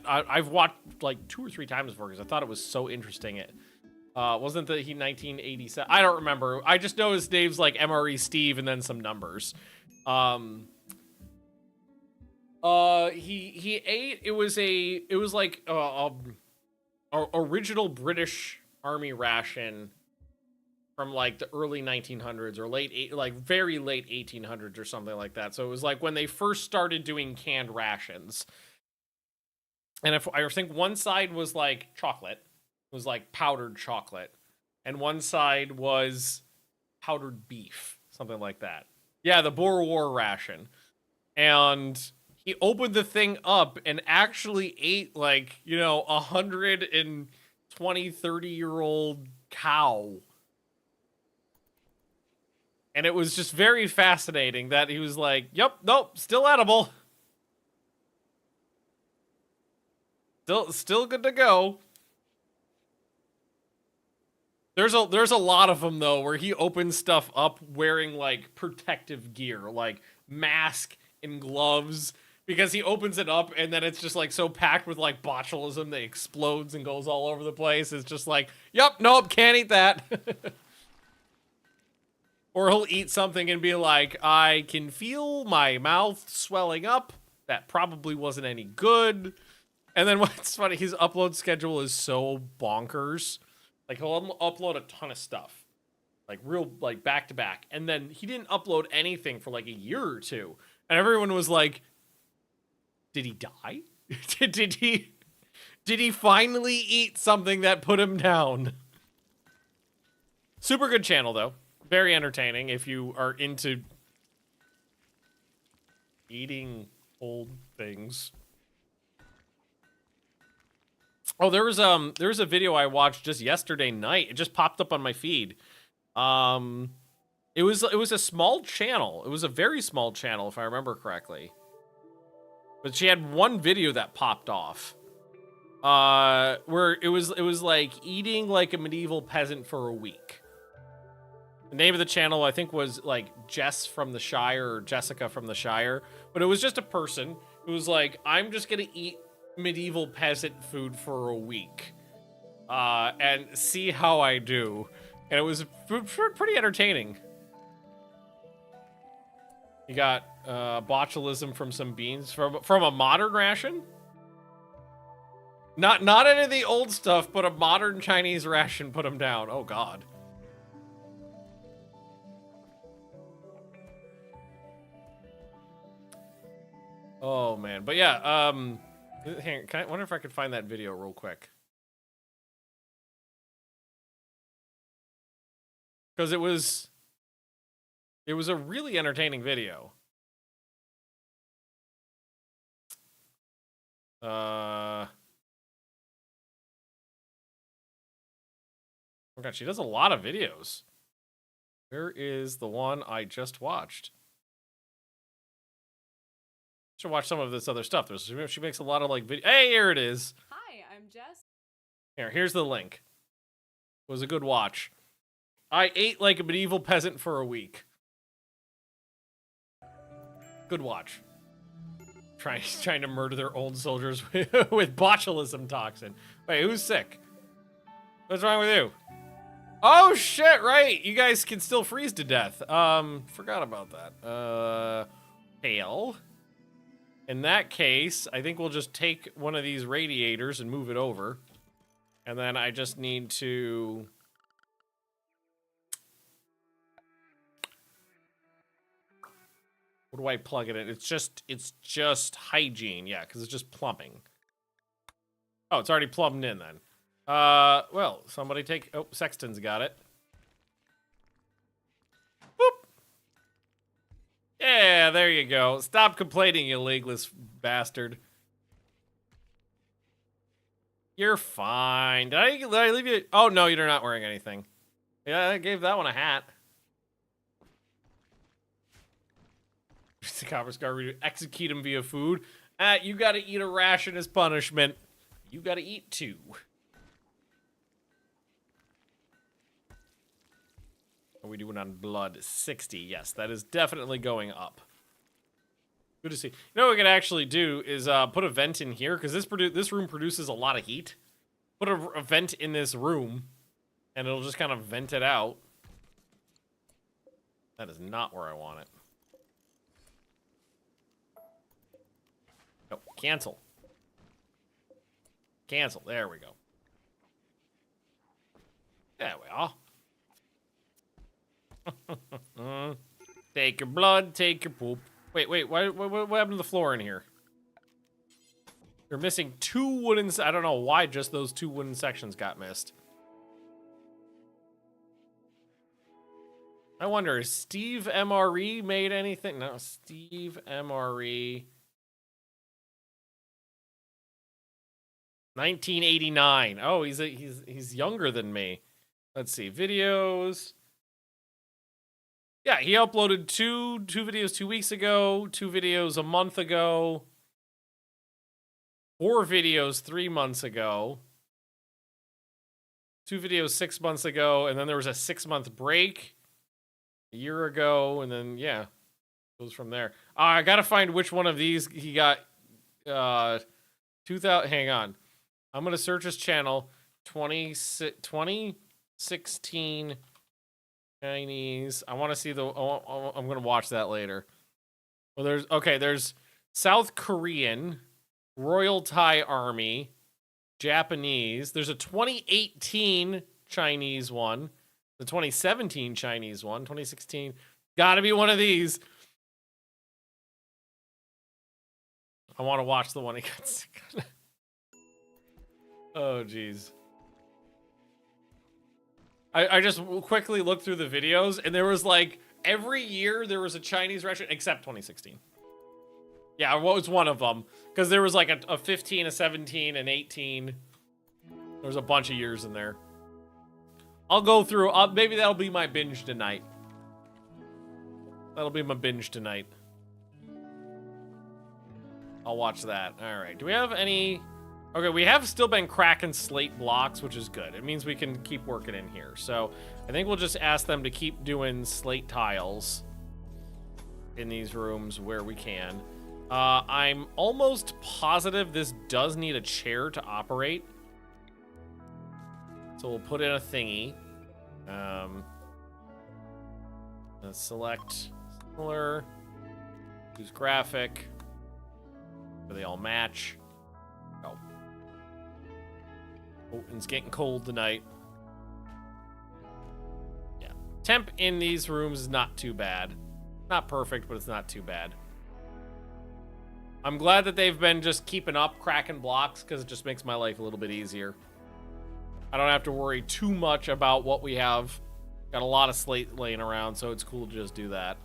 I've watched, like, 2 or 3 times before because I thought it was so interesting. It wasn't that he 1987. I don't remember. I just know his name's, like, MRE Steve and then some numbers. He ate, it was like, original British Army ration from like the early 1900s or very late 1800s or something like that. So it was like when they first started doing canned rations. And I think one side was like chocolate, it was like powdered chocolate, and one side was powdered beef, something like that. Yeah, the Boer War ration. And he opened the thing up and actually ate, like, 120, 30-year-old cow. And it was just very fascinating that he was like, yep, nope, still edible. Still good to go. There's a lot of them, though, where he opens stuff up wearing, like, protective gear, like mask and gloves, because he opens it up and then it's just, like, so packed with, like, botulism that it explodes and goes all over the place. It's just like, yep, nope, can't eat that. Or he'll eat something and be like, I can feel my mouth swelling up. That probably wasn't any good. And then what's funny, his upload schedule is so bonkers. Like, he'll upload a ton of stuff. Like, real, like, back to back. And then he didn't upload anything for, like, a year or two. And everyone was like, did he die? Did he finally eat something that put him down? Super good channel, though. Very entertaining if you are into eating old things. Oh, there was a video I watched just yesterday night. It just popped up on my feed. It was a small channel. It was a very small channel, if I remember correctly. But she had one video that popped off. Where it was like eating like a medieval peasant for a week. The name of the channel, I think, was like Jess from the Shire or Jessica from the Shire. But it was just a person who was like, I'm just going to eat medieval peasant food for a week. And see how I do. And it was pretty entertaining. You got botulism from some beans from a modern ration. Not any of the old stuff, but a modern Chinese ration put him down. Oh, God. Oh, man. But yeah, hang on, I wonder if I could find that video real quick. Because it was a really entertaining video. Oh God, she does a lot of videos. Where is the one I just watched? Should watch some of this other stuff. She makes a lot of like video. Hey, here it is. Hi, I'm Jess. Here's the link. It was a good watch. I ate like a medieval peasant for a week. Good watch. Trying to murder their old soldiers with botulism toxin. Wait, who's sick? What's wrong with you? Oh shit! Right, you guys can still freeze to death. Forgot about that. Fail. In that case, I think we'll just take one of these radiators and move it over. And then I just need to... What do I plug it in? It's just hygiene, yeah, because it's just plumbing. Oh, it's already plumbed in then. Well, somebody take... Oh, Sexton's got it. Boop! Yeah, there you go. Stop complaining, you legless bastard. You're fine. Did I leave you? Oh, no, you're not wearing anything. Yeah, I gave that one a hat. The Copper's guard, execute him via food. You gotta eat a ration as punishment. You gotta eat too. What are we doing on blood? 60. Yes, that is definitely going up. Good to see. You know what we could actually do is put a vent in here, because this room produces a lot of heat. Put a vent in this room, and it'll just kind of vent it out. That is not where I want it. No, cancel. Cancel. There we go. There we are. Take your blood, take your poop. Wait, what happened to the floor in here? You're missing 2 wooden... I don't know why just those 2 wooden sections got missed. I wonder, is Steve MRE made anything? No, Steve MRE... 1989. Oh, he's younger than me. Let's see, videos. Yeah, he uploaded two videos 2 weeks ago, 2 videos a month ago, 4 videos 3 months ago, 2 videos 6 months ago, and then there was a 6-month break a year ago, and then yeah, it goes from there. I gotta find which one of these he got. 2000. Hang on, I'm gonna search his channel. 2016. Chinese. I want to see the... I'm going to watch that later. Well, there's South Korean, Royal Thai Army, Japanese. There's a 2018 Chinese one, the 2017 Chinese one, 2016. Gotta be one of these. I want to watch the one he got sick on. Oh, jeez. I just quickly looked through the videos, and there was like, every year there was a Chinese restaurant, except 2016. Yeah, what was one of them? Because there was like a 15, a 17, an 18. There was a bunch of years in there. I'll go through, maybe that'll be my binge tonight. That'll be my binge tonight. I'll watch that. All right, do we have any... Okay, we have still been cracking slate blocks, which is good. It means we can keep working in here. So I think we'll just ask them to keep doing slate tiles in these rooms where we can. I'm almost positive this does need a chair to operate. So we'll put in a thingy. Let's select similar. Use graphic. So they all match. Oh. Oh, it's getting cold tonight. Yeah. Temp in these rooms is not too bad. Not perfect, but it's not too bad. I'm glad that they've been just keeping up cracking blocks, because it just makes my life a little bit easier. I don't have to worry too much about what we have. Got a lot of slate laying around, so it's cool to just do that.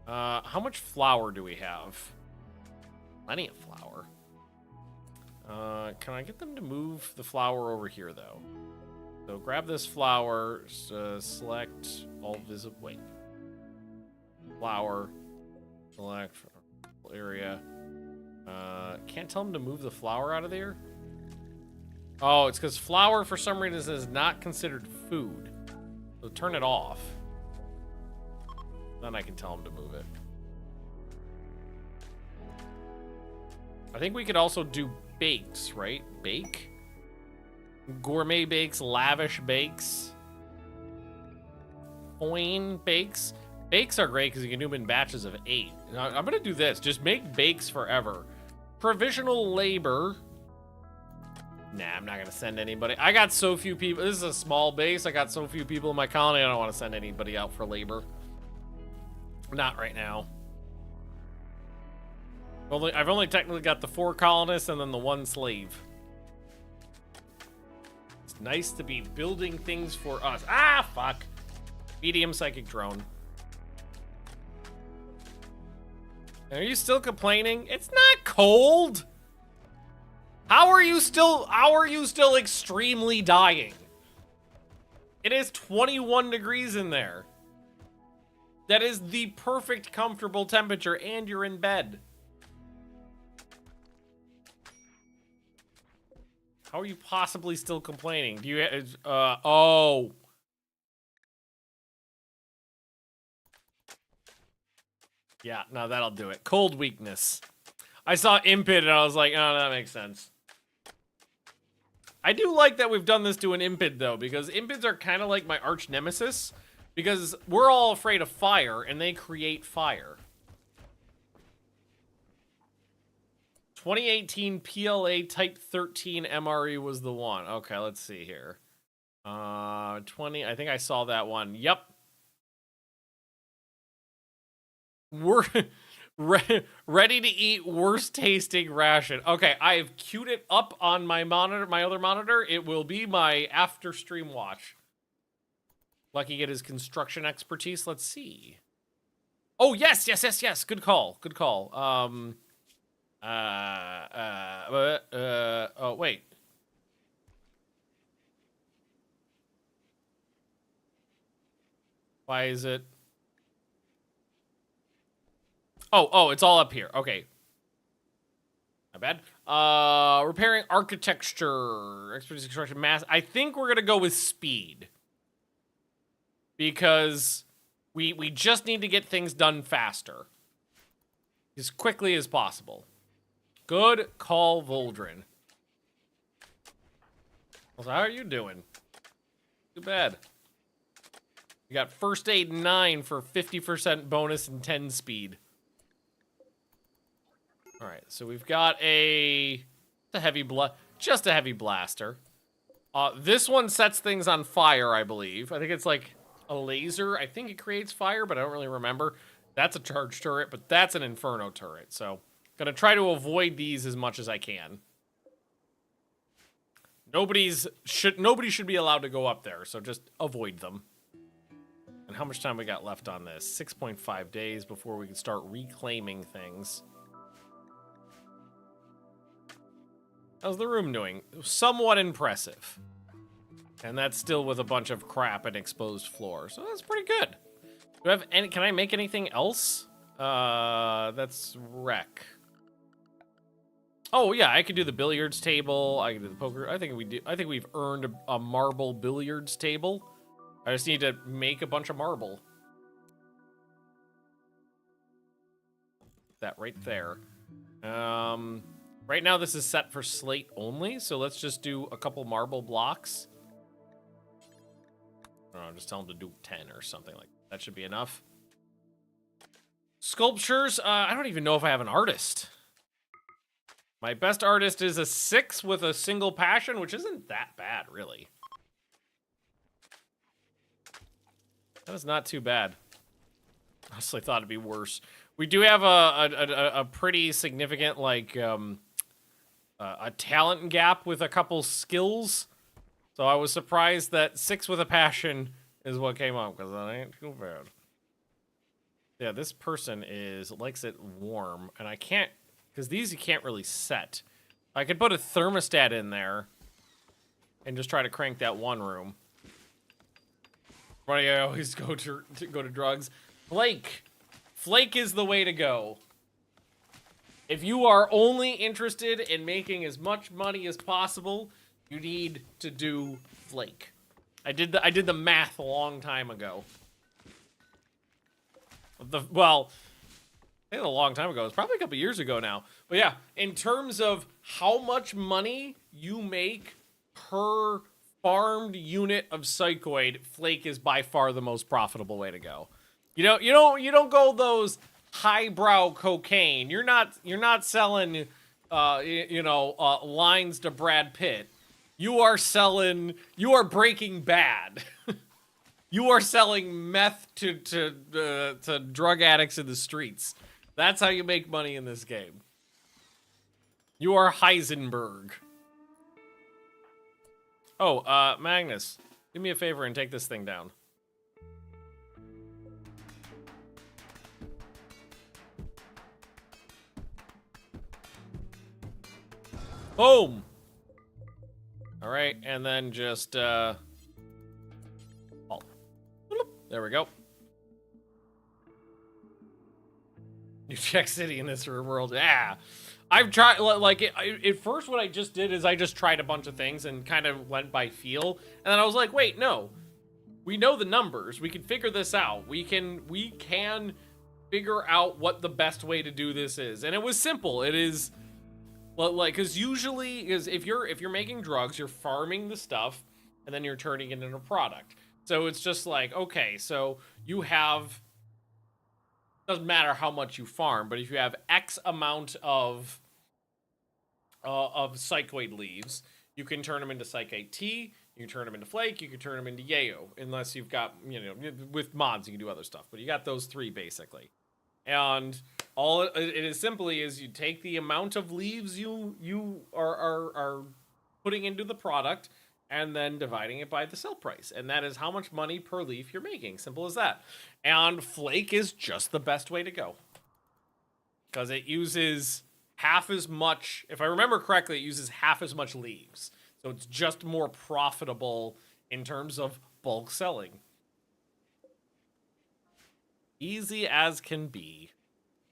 How much flour do we have? Plenty of flour. Can I get them to move the flour over here, though? So grab this flour, select all visible. Wait. Flour. Select area. Can't tell them to move the flour out of there? Oh, it's because flour, for some reason, is not considered food. So turn it off. Then I can tell them to move it. I think we could also do bakes, right? Bake? Gourmet bakes, lavish bakes. Coin bakes. Bakes are great because you can do them in batches of 8. Now, I'm going to do this. Just make bakes forever. Provisional labor. Nah, I'm not going to send anybody. I got so few people. This is a small base. I got so few people in my colony. I don't want to send anybody out for labor. Not right now. I've only technically got the 4 colonists and then the 1 slave. It's nice to be building things for us. Ah, fuck. Medium psychic drone. Are you still complaining? It's not cold. How are you still extremely dying? It is 21 degrees in there. That is the perfect comfortable temperature, and you're in bed. How are you possibly still complaining? Do you, oh. Yeah, no, that'll do it. Cold weakness. I saw Impid and I was like, oh, that makes sense. I do like that we've done this to an Impid, though, because Impids are kind of like my arch nemesis, because we're all afraid of fire, and they create fire. 2018 PLA Type 13 MRE was the one. Okay, let's see here. 20, I think I saw that one. Yep. We're ready to eat worst tasting ration. Okay, I've queued it up on my monitor, my other monitor. It will be my after stream watch. Lucky get his construction expertise. Let's see. Oh, yes. Good call. Oh, wait. Why is it? Oh, it's all up here. Okay. Not bad. Repairing architecture, expertise, construction, mass. I think we're gonna go with speed. Because we just need to get things done faster. As quickly as possible. Good call, Voldrin. So how are you doing? Too bad. You got first aid 9 for 50% bonus and 10 speed. All right, so we've got just a heavy blaster. This one sets things on fire, I believe. I think it's like a laser. I think it creates fire, but I don't really remember. That's a charge turret, but that's an inferno turret. So, gonna try to avoid these as much as I can. Nobody should be allowed to go up there, so just avoid them. And how much time we got left on this? 6.5 days before we can start reclaiming things. How's the room doing? Somewhat impressive. And that's still with a bunch of crap and exposed floor. So that's pretty good. Do I have any, can I make anything else? That's wreck. Oh yeah, I could do the billiards table. I can do the poker. I think we've earned a marble billiards table. I just need to make a bunch of marble. That right there. Right now this is set for slate only, so let's just do a couple marble blocks. I don't know, just tell them to do 10 or something like that. That should be enough. Sculptures, I don't even know if I have an artist. My best artist is a 6 with a single passion, which isn't that bad, really. That is not too bad. Honestly, thought it'd be worse. We do have a pretty significant, like, a talent gap with a couple skills. So I was surprised that 6 with a passion is what came up, because that ain't too bad. Yeah, this person likes it warm, and I can't, because these you can't really set. I could put a thermostat in there and just try to crank that one room. Why do I always go to drugs? Flake is the way to go. If you are only interested in making as much money as possible, you need to do flake. I did the math a long time ago. Well, I think a long time ago. It's probably a couple years ago now. But yeah, in terms of how much money you make per farmed unit of psychoid, flake is by far the most profitable way to go. You don't go those highbrow cocaine. You're not selling lines to Brad Pitt. You are Breaking Bad. You are selling meth to drug addicts in the streets. That's how you make money in this game. You are Heisenberg. Oh, Magnus, do me a favor and take this thing down. Boom. All right, and then just oh. There we go. New Jack City in this world. Yeah. I've tried, like, at first what I just did is I just tried a bunch of things and kind of went by feel. And then I was like, wait, no. We know the numbers. We can figure this out. We can figure out what the best way to do this is. And it was simple. It is, well, like, because usually is if you're making drugs, you're farming the stuff and then you're turning it into a product. So it's just like, okay, so you have, doesn't matter how much you farm, but if you have X amount of psychoid leaves, you can turn them into psychoid tea, you can turn them into flake, you can turn them into yayo, unless you've got, you know, with mods you can do other stuff, but you got those three basically. And all it is simply is you take the amount of leaves you are putting into the product and then dividing it by the sell price. And that is how much money per leaf you're making. Simple as that. And flake is just the best way to go. Because it uses half as much, if I remember correctly, it uses half as much leaves. So it's just more profitable in terms of bulk selling. Easy as can be.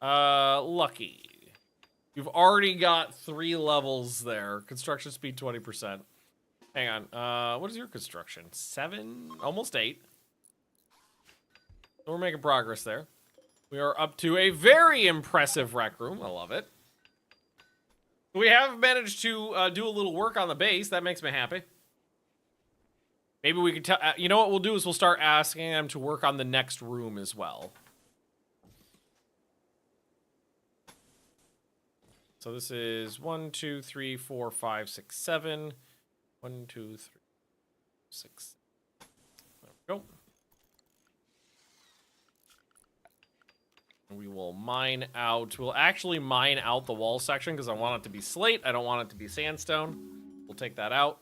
Lucky. You've already got 3 levels there. Construction speed 20%. Hang on. What is your construction? 7? Almost 8. So we're making progress there. We are up to a very impressive rec room. I love it. We have managed to do a little work on the base. That makes me happy. Maybe we could tell. You know what we'll do is we'll start asking them to work on the next room as well. So this is 1, 2, 3, 4, 5, 6, 7. 1, 2, 3, 6. There we go. We will mine out. We'll actually mine out the wall section because I want it to be slate. I don't want it to be sandstone. We'll take that out.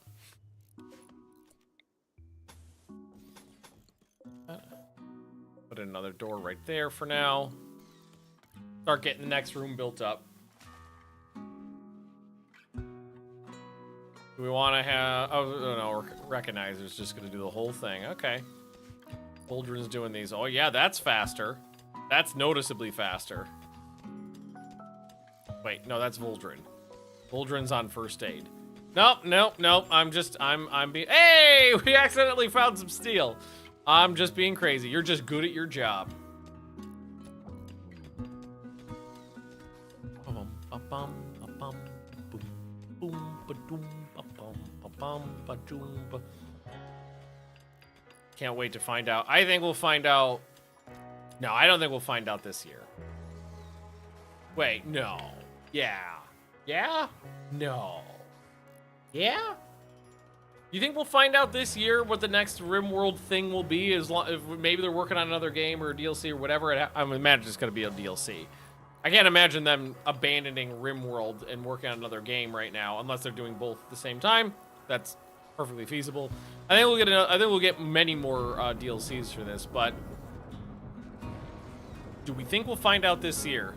Put another door right there for now. Start getting the next room built up. Do we want to have... Oh, no, Recognizer's just going to do the whole thing. Okay. Voldrin's doing these. Oh, yeah, that's faster. That's noticeably faster. Wait, no, that's Voldrin. Voldrin's on first aid. Nope, nope, nope. I'm being... Hey! We accidentally found some steel. I'm just being crazy. You're just good at your job. Can't wait to find out. I think we'll find out. No, I don't think we'll find out this year. Wait, no. Yeah. Yeah? No. Yeah? You think we'll find out this year what the next RimWorld thing will be? As long, if maybe they're working on another game or a DLC or whatever. I'm imagining it's going to be a DLC. I can't imagine them abandoning RimWorld and working on another game right now, unless they're doing both at the same time. That's perfectly feasible. I think we'll get many more DLCs for this, but do we think we'll find out this year?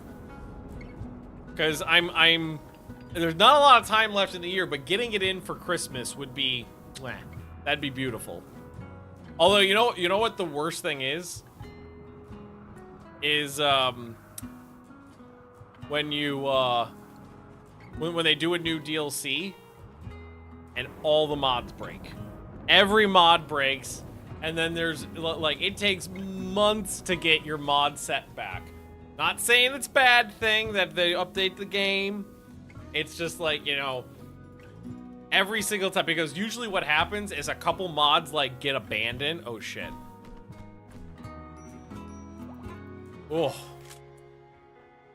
Because there's not a lot of time left in the year, but getting it in for Christmas would be, that'd be beautiful. Although you know what the worst thing is when you when they do a new DLC and all the mods break. Every mod breaks, and then there's like it takes months to get your mod set back. Not saying it's a bad thing that they update the game. It's just like, you know, every single time, because usually what happens is a couple mods like get abandoned. Oh shit. Oh.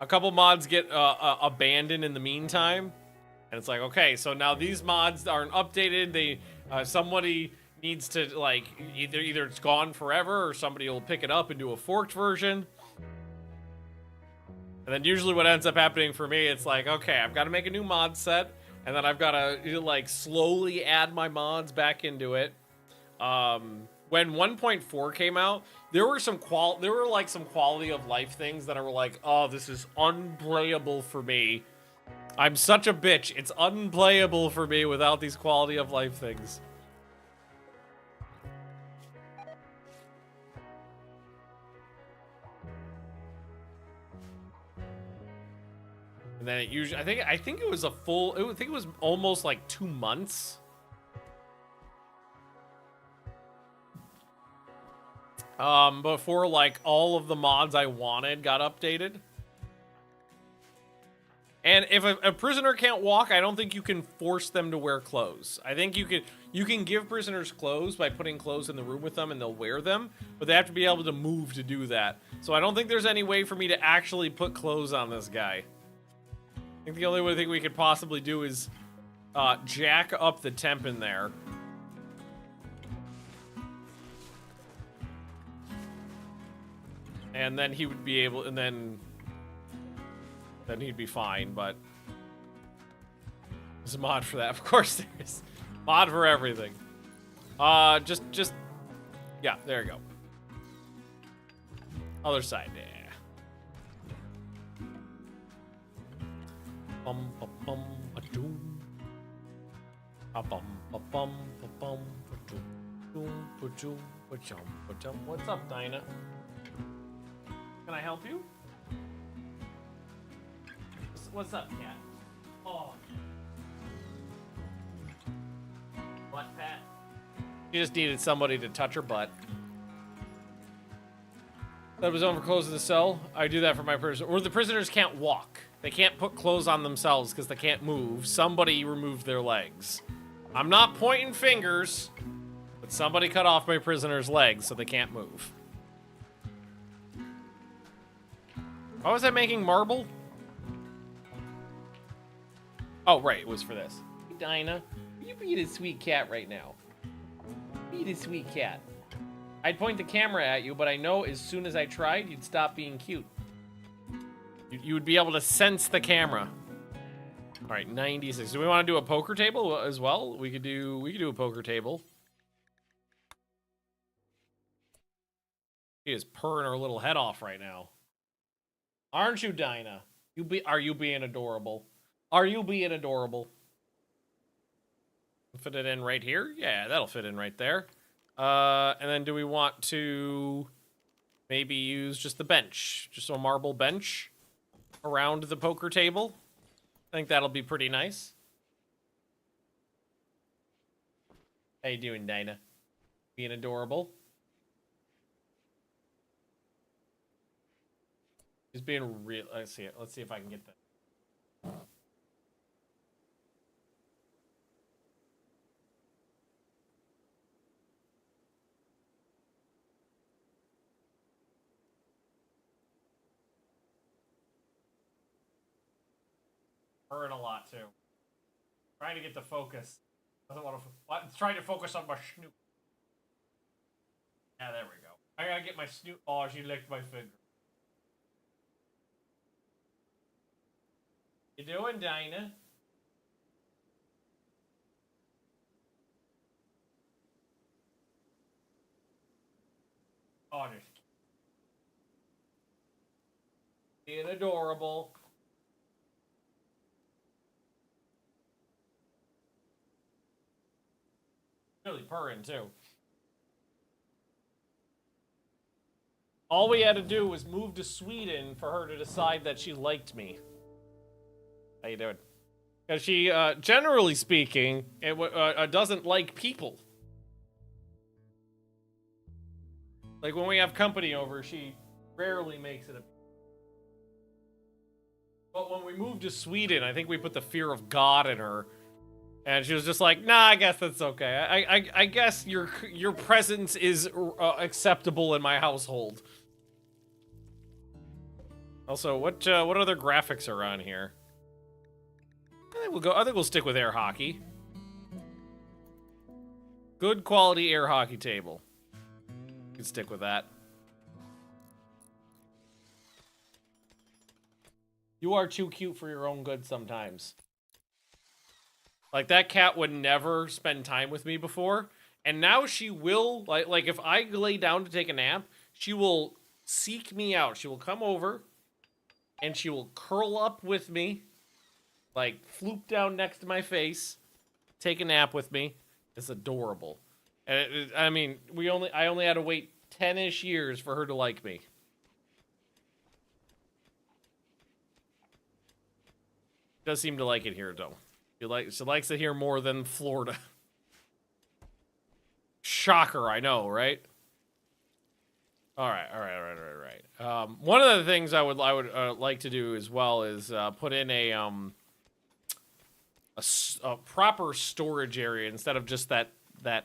A couple mods get abandoned in the meantime, and it's like, okay, so now these mods aren't updated. They somebody needs to, like, either it's gone forever or somebody will pick it up and do a forked version. And then usually what ends up happening for me, it's like, okay, I've got to make a new mod set, and then I've got to like slowly add my mods back into it. When 1.4 came out, there were some quality of life things that I were like, oh, this is unplayable for me. I'm such a bitch. It's unplayable for me without these quality of life things. And then it usually, I think it was a full, I think it was almost like 2 months. Before like all of the mods I wanted got updated. And if a prisoner can't walk, I don't think you can force them to wear clothes. I think you can give prisoners clothes by putting clothes in the room with them and they'll wear them, but they have to be able to move to do that. So I don't think there's any way for me to actually put clothes on this guy. I think the only thing we could possibly do is jack up the temp in there. And then he would be able, and then he'd be fine, but there's a mod for that. Of course there is. Mod for everything. Just, yeah, there you go. Other side, yeah. Bum ba bum ba doom. Ba bum ba bum ba bum ba doom. Doom ba doom ba chum ba dum. What's up, Dinah? Can I help you? What's up, cat? Oh. Butt pat. She just needed somebody to touch her butt. That was on for clothes in the cell. I do that for my prisoner. Or the prisoners can't walk. They can't put clothes on themselves because they can't move. Somebody removed their legs. I'm not pointing fingers, but somebody cut off my prisoner's legs so they can't move. Why was I making marble? Oh, right, it was for this. Hey, Dinah, you being a sweet cat right now. Being a sweet cat. I'd point the camera at you, but I know as soon as I tried, you'd stop being cute. You would be able to sense the camera. All right, 96. Do we want to do a poker table as well? We could do a poker table. She is purring her little head off right now. Aren't you, Dinah? Are you being adorable? Are you being adorable? Fit it in right here? Yeah, that'll fit in right there. And then do we want to maybe use just the bench? Just a marble bench around the poker table? I think that'll be pretty nice. How you doing, Dinah? Being adorable? He's being real. Let's see it. Let's see if I can get that. Hurting a lot too. Trying to get the focus. Doesn't want to. Trying to focus on my snoot. Yeah, there we go. I gotta get my snoot. Oh, she licked my finger. You doing, Dinah? Oh, just being adorable. Really purring too. All we had to do was move to Sweden for her to decide that she liked me. How you doing? Because she, generally speaking, doesn't like people. Like when we have company over, she rarely makes it a. But when we moved to Sweden, I think we put the fear of God in her. And she was just like, nah, I guess that's okay. I guess your presence is acceptable in my household. Also, what other graphics are on here? I think we'll stick with air hockey. Good quality air hockey table. We can stick with that. You are too cute for your own good sometimes. Like, that cat would never spend time with me before, and now she will, like if I lay down to take a nap, she will seek me out. She will come over, and she will curl up with me, like floop down next to my face, take a nap with me. It's adorable. And I mean, I only had to wait 10-ish years for her to like me. Does seem to like it here though. She likes it here more than Florida. Shocker, I know, right? All right. One of the things I would like to do as well is put in a proper storage area instead of just that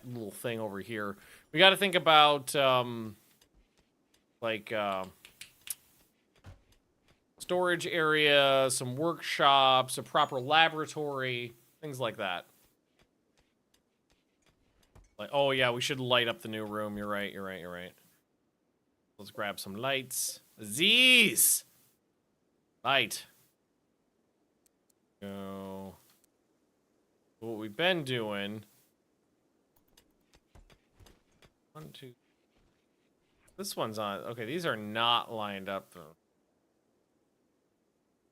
little thing over here. We got to think about storage area, some workshops, a proper laboratory, things like that. Like, oh yeah, we should light up the new room. You're right. Let's grab some lights. Aziz! Light. Go. What we've been doing. 1, 2. This one's on. Okay, these are not lined up though.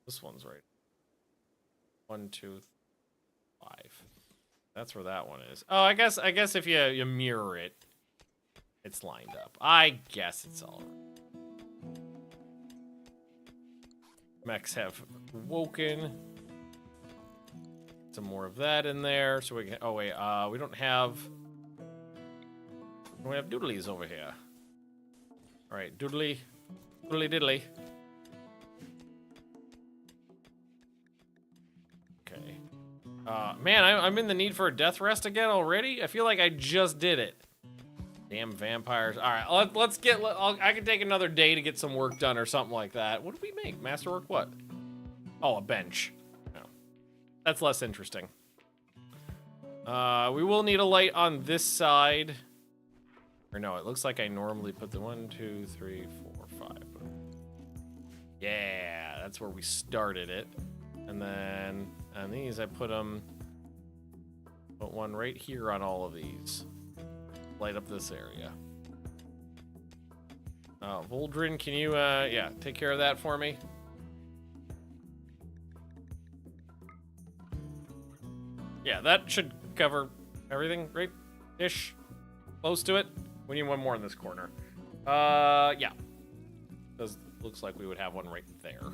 This one's right. 1, 2, 5. That's where that one is. Oh, I guess if you mirror it, it's lined up. I guess it's all right. Mechs have woken. Some more of that in there, so we can. Oh wait, we don't have. We have doodlies over here. All right, doodly diddly. Okay. Man, I'm in the need for a death rest again already? I feel like I just did it. Damn vampires. All right, let's get... I can take another day to get some work done or something like that. What did we make? Masterwork what? Oh, a bench. No. That's less interesting. We will need a light on this side. Or no, it looks like I normally put the 1, 2, 3, 4, 5. Yeah, that's where we started it. And then on these, I put one right here on all of these. Light up this area. Voldrin, can you, yeah, take care of that for me? Yeah, that should cover everything, right? Ish. Close to it. We need one more in this corner. Yeah. Looks like we would have one right there.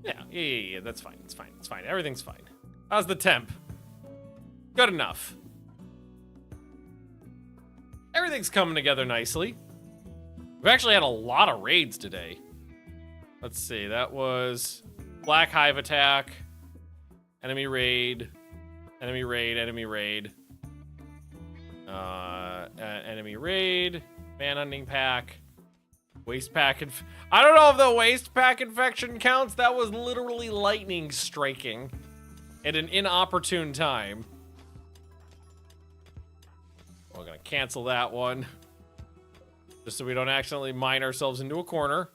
Yeah, that's fine. It's fine. Everything's fine. How's the temp? Good enough. Everything's coming together nicely. We've actually had a lot of raids today. Let's see, that was Black Hive attack, enemy raid, enemy raid, enemy raid, enemy raid, manhunting pack, waste pack. I don't know if the waste pack infection counts. That was literally lightning striking at an inopportune time. We're gonna cancel that one, just so we don't accidentally mine ourselves into a corner.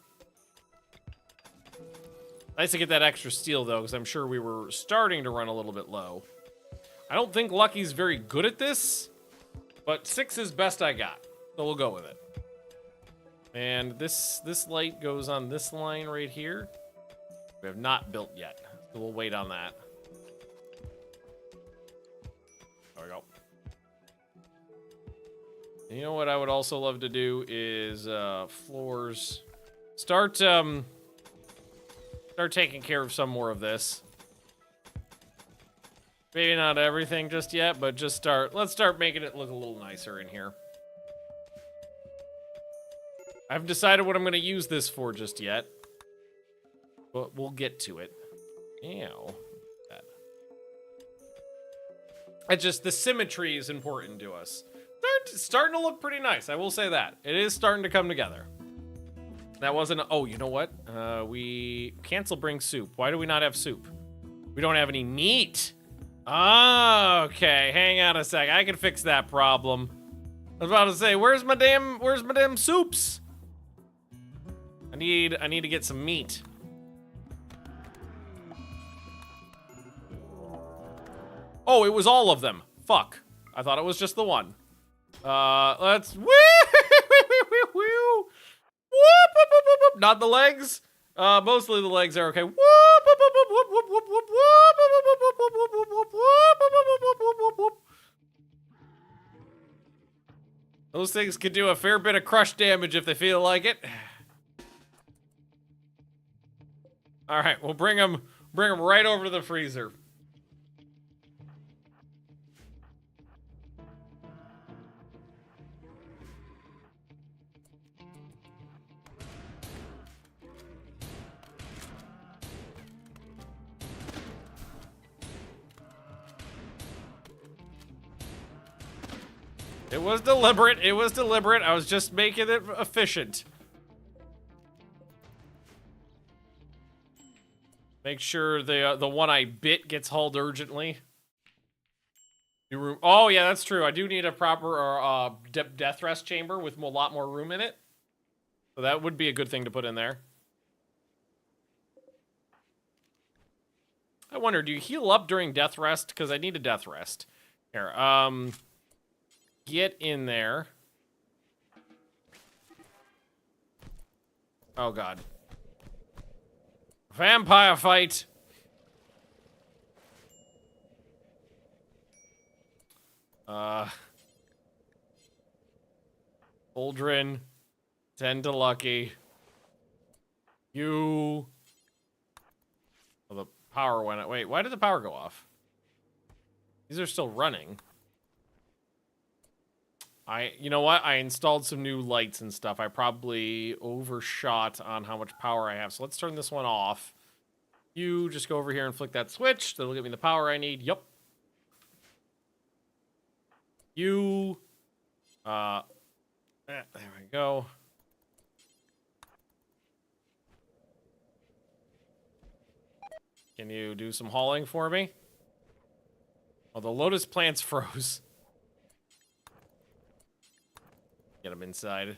Nice to get that extra steel though, because I'm sure we were starting to run a little bit low. I don't think Lucky's very good at this, but 6 is best I got, so we'll go with it. And this light goes on this line right here. We have not built yet, so we'll wait on that. There we go. You know what I would also love to do is floors. Start taking care of some more of this. Maybe not everything just yet, but just let's start making it look a little nicer in here. I haven't decided what I'm going to use this for just yet, but we'll get to it. Ew. It's just the symmetry is important to us. Starting to look pretty nice, I will say that. It is starting to come together. That wasn't... Oh, you know what? We... Cancel bring soup. Why do we not have soup? We don't have any meat. Oh, okay. Hang on a sec. I can fix that problem. I was about to say, where's my damn soups? I need to get some meat. Oh, it was all of them. Fuck. I thought it was just the one. Let's... Not the legs. Mostly the legs are okay. Those things can do a fair bit of crush damage if they feel like it. All right, we'll bring them right over to the freezer. It was deliberate. It was deliberate. I was just making it efficient. Make sure the one I bit gets hauled urgently. Oh yeah, that's true. I do need a proper death rest chamber with a lot more room in it. So that would be a good thing to put in there. I wonder, do you heal up during death rest? Because I need a death rest. Here, get in there. Oh god. Vampire fight. Aldrin. 10 to Lucky. You. Oh, the power went out. Wait, why did the power go off? These are still running. You know what? I installed some new lights and stuff. I probably overshot on how much power I have. So let's turn this one off. You just go over here and flick that switch. That'll get me the power I need. Yup. You. There we go. Can you do some hauling for me? Oh, the lotus plants froze. Get them inside.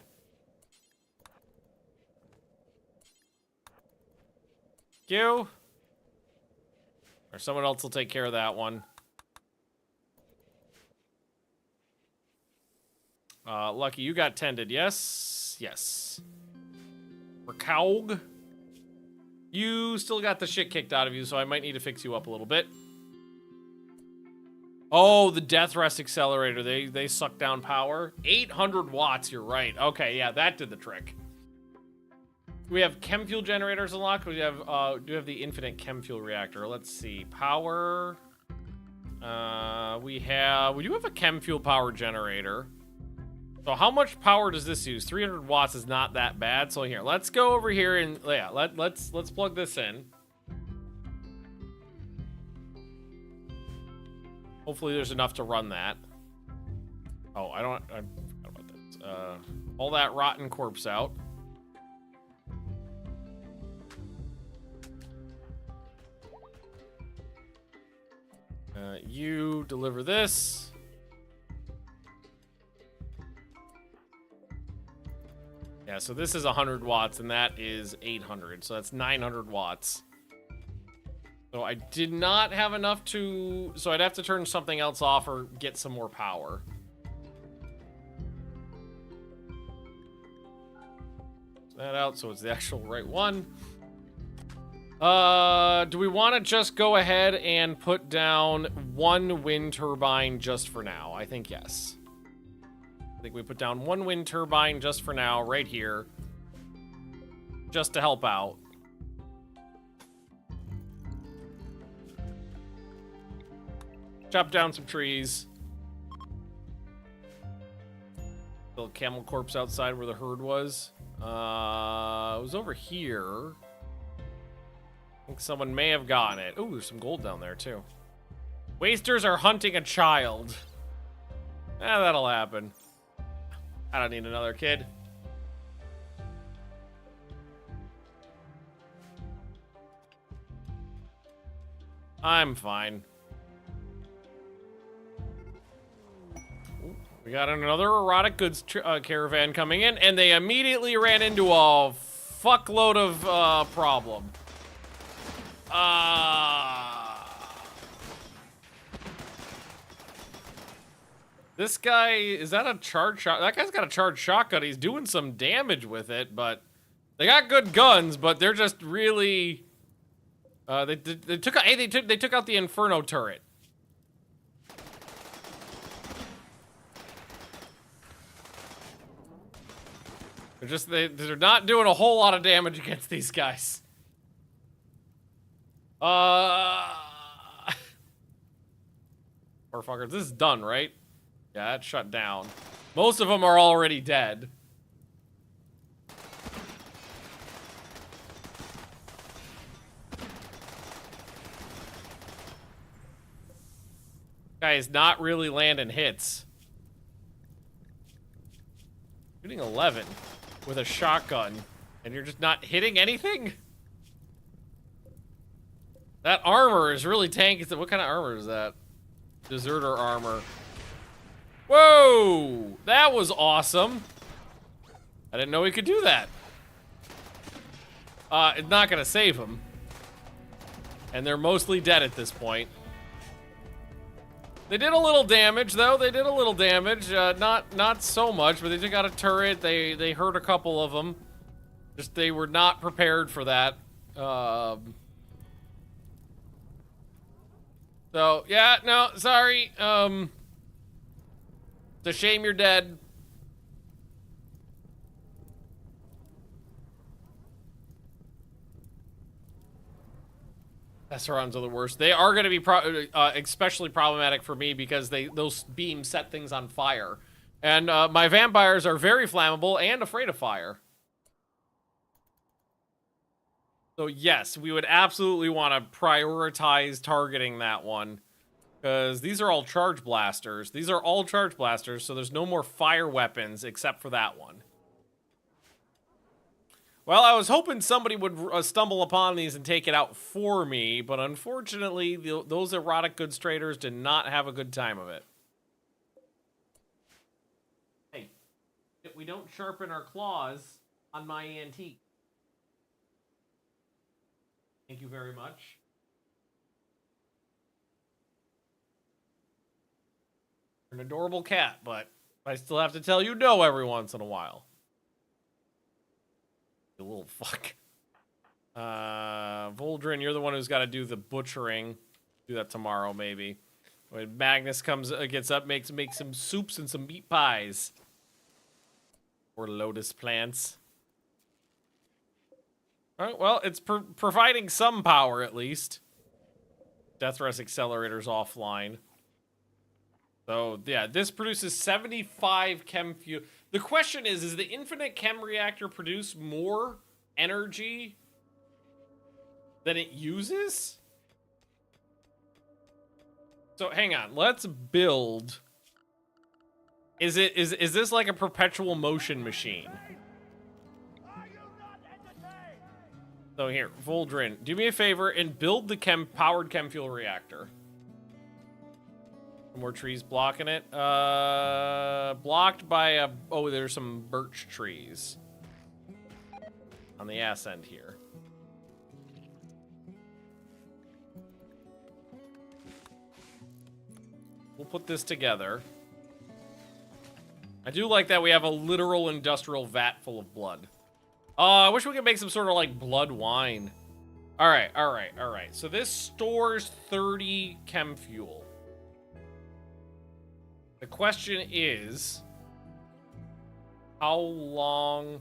You. Or someone else will take care of that one. Lucky, you got tended, yes? Yes. Racaug. You still got the shit kicked out of you, so I might need to fix you up a little bit. Oh, the death rest accelerator. They suck down power. 800 watts, you're right. Okay, yeah, that did the trick. We have chem fuel generators unlocked. We have do have the infinite chem fuel reactor. Let's see. Power. We do have a chem fuel power generator. So how much power does this use? 300 watts is not that bad. So here, let's go over here and yeah, let's plug this in. Hopefully there's enough to run that. Oh, I forgot about this. All that rotten corpse out. You deliver this. Yeah, so this is 100 watts and that is 800. So that's 900 watts. So I did not have enough to... So I'd have to turn something else off or get some more power. That out so it's the actual right one. Do we want to just go ahead and put down one wind turbine just for now? I think yes. I think we put down one wind turbine just for now, right here. Just to help out. Chop down some trees. Little camel corpse outside where the herd was. It was over here. I think someone may have gotten it. Oh, there's some gold down there, too. Wasters are hunting a child. That'll happen. I don't need another kid. I'm fine. Ooh, we got another erotic goods caravan coming in, and they immediately ran into a fuckload of problem. This guy, is that a charged shot? That guy's got a charged shotgun. He's doing some damage with it, but they got good guns, but they're just really They took out the Inferno turret. They're not doing a whole lot of damage against these guys. Poor fuckers. This is done, right? Yeah, it's shut down. Most of them are already dead. Guy is not really landing hits. Shooting 11 with a shotgun, and you're just not hitting anything? That armor is really tanky. What kind of armor is that? Deserter armor. Whoa! That was awesome. I didn't know he could do that. It's not gonna save him. And they're mostly dead at this point. They did a little damage, though. They did a little damage. Not so much, but they took out a turret. They hurt a couple of them. Just they were not prepared for that. So, yeah, no, sorry. It's a shame you're dead. SRMs are the worst. They are going to be especially problematic for me because those beams set things on fire. And my vampires are very flammable and afraid of fire. So yes, we would absolutely want to prioritize targeting that one. Because these are all charge blasters. These are all charge blasters, so there's no more fire weapons except for that one. Well, I was hoping somebody would stumble upon these and take it out for me, but unfortunately, those erotic goods traders did not have a good time of it. Hey, we don't sharpen our claws on my antique. Thank you very much. You're an adorable cat, but I still have to tell you no every once in a while. You little fuck. Voldrin, you're the one who's got to do the butchering. Do that tomorrow, maybe. When Magnus gets up, makes some soups and some meat pies. Or lotus plants. Alright, well, it's providing some power, at least. Death Rest Accelerator's offline. So, yeah, this produces 75 chem fuel. The question is the infinite chem reactor produce more energy than it uses? So, hang on. Let's build. Is this like a perpetual motion machine? So here, Voldrin, do me a favor and build the powered chem fuel reactor. More trees blocking it. Blocked by oh, there's some birch trees on the ass end here. We'll put this together. I do like that we have a literal industrial vat full of blood. I wish we could make some sort of like blood wine. All right. So this stores 30 chem fuel. The question is, how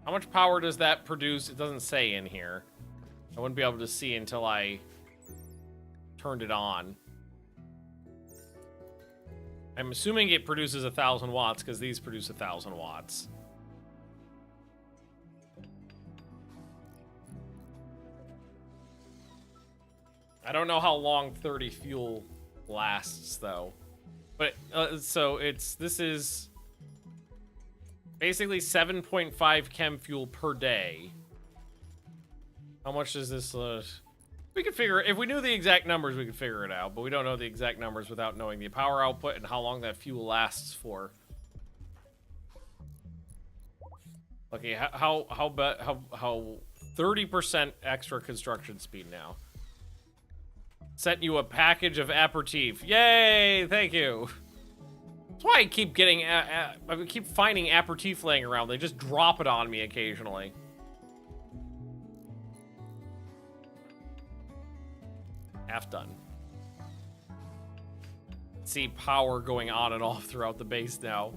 much power does that produce? It doesn't say in here. I wouldn't be able to see until I turned it on. I'm assuming it produces 1,000 watts because these produce 1,000 watts. I don't know how long 30 fuel lasts though. But, so this is basically 7.5 chem fuel per day. How much does this, we could figure, if we knew the exact numbers, we could figure it out, but we don't know the exact numbers without knowing the power output and how long that fuel lasts for. Okay, how 30% extra construction speed now. Sent you a package of aperitif. Yay! Thank you. That's why I keep getting, I keep finding aperitif laying around. They just drop it on me occasionally. Half done. See power going on and off throughout the base now.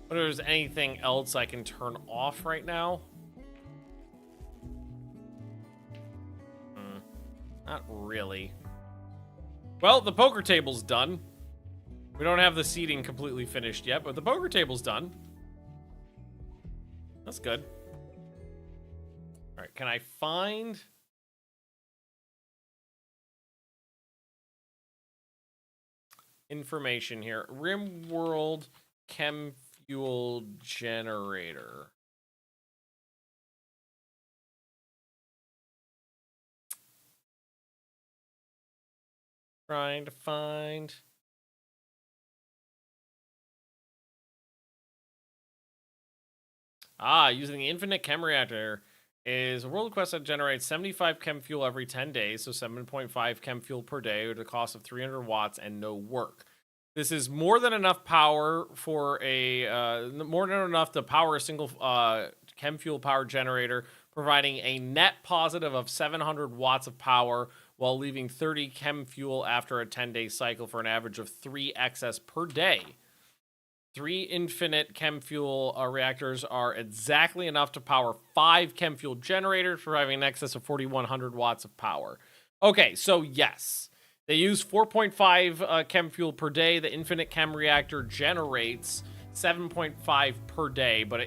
But if there's anything else I can turn off right now? Not really. Well, the poker table's done. We don't have the seating completely finished yet, but the poker table's done. That's good. All right, can I find... information here? RimWorld Chem Fuel Generator. Trying to find... using the infinite chem reactor is a world quest that generates 75 chem fuel every 10 days, so 7.5 chem fuel per day at a cost of 300 watts and no work. This is more than enough power for a more than enough to power a single chem fuel power generator, providing a net positive of 700 watts of power while leaving 30 chem fuel after a 10-day cycle for an average of 3 excess per day. 3 infinite chem fuel reactors are exactly enough to power 5 chem fuel generators, providing an excess of 4,100 watts of power. Okay, so yes, they use 4.5 chem fuel per day. The infinite chem reactor generates 7.5 per day, but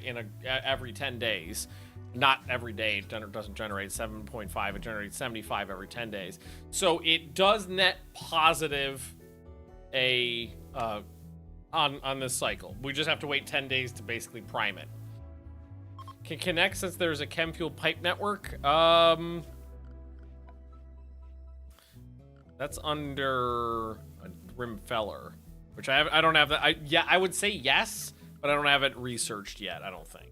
every 10 days. Not every day. It doesn't generate 7.5. It generates 75 every 10 days. So it does net positive on this cycle. We just have to wait 10 days to basically prime it. Can connect since there's a chem fuel pipe network. That's under a Rimfeller, which I don't have that. I would say yes, but I don't have it researched yet. I don't think.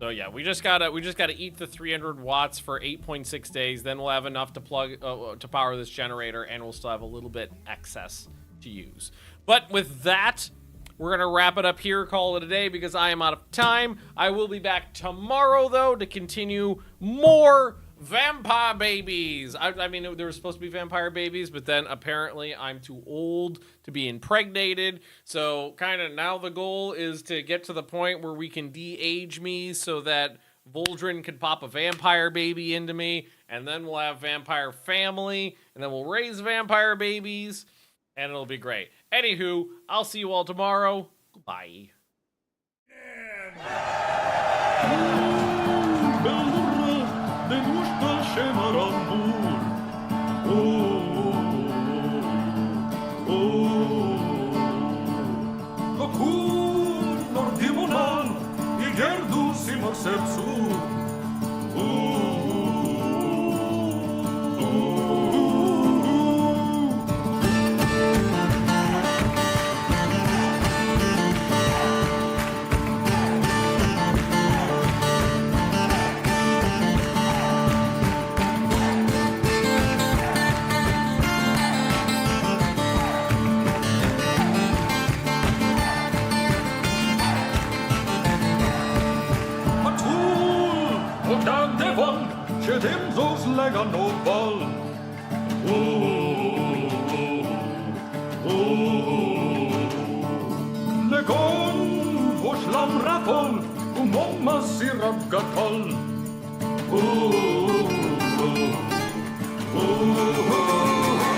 So yeah, we just gotta eat the 300 watts for 8.6 days. Then we'll have enough to plug to power this generator, and we'll still have a little bit excess to use. But with that, we're going to wrap it up here, call it a day, because I am out of time. I will be back tomorrow, though, to continue more vampire babies. I mean, there were supposed to be vampire babies, but then apparently I'm too old to be impregnated. So kind of now the goal is to get to the point where we can de-age me so that Voldrin can pop a vampire baby into me, and then we'll have vampire family, and then we'll raise vampire babies, and it'll be great. Anywho, I'll see you all tomorrow. Goodbye. Legon, vår slamrafon, mamma sirap gatol. Oh, oh, oh, oh, oh.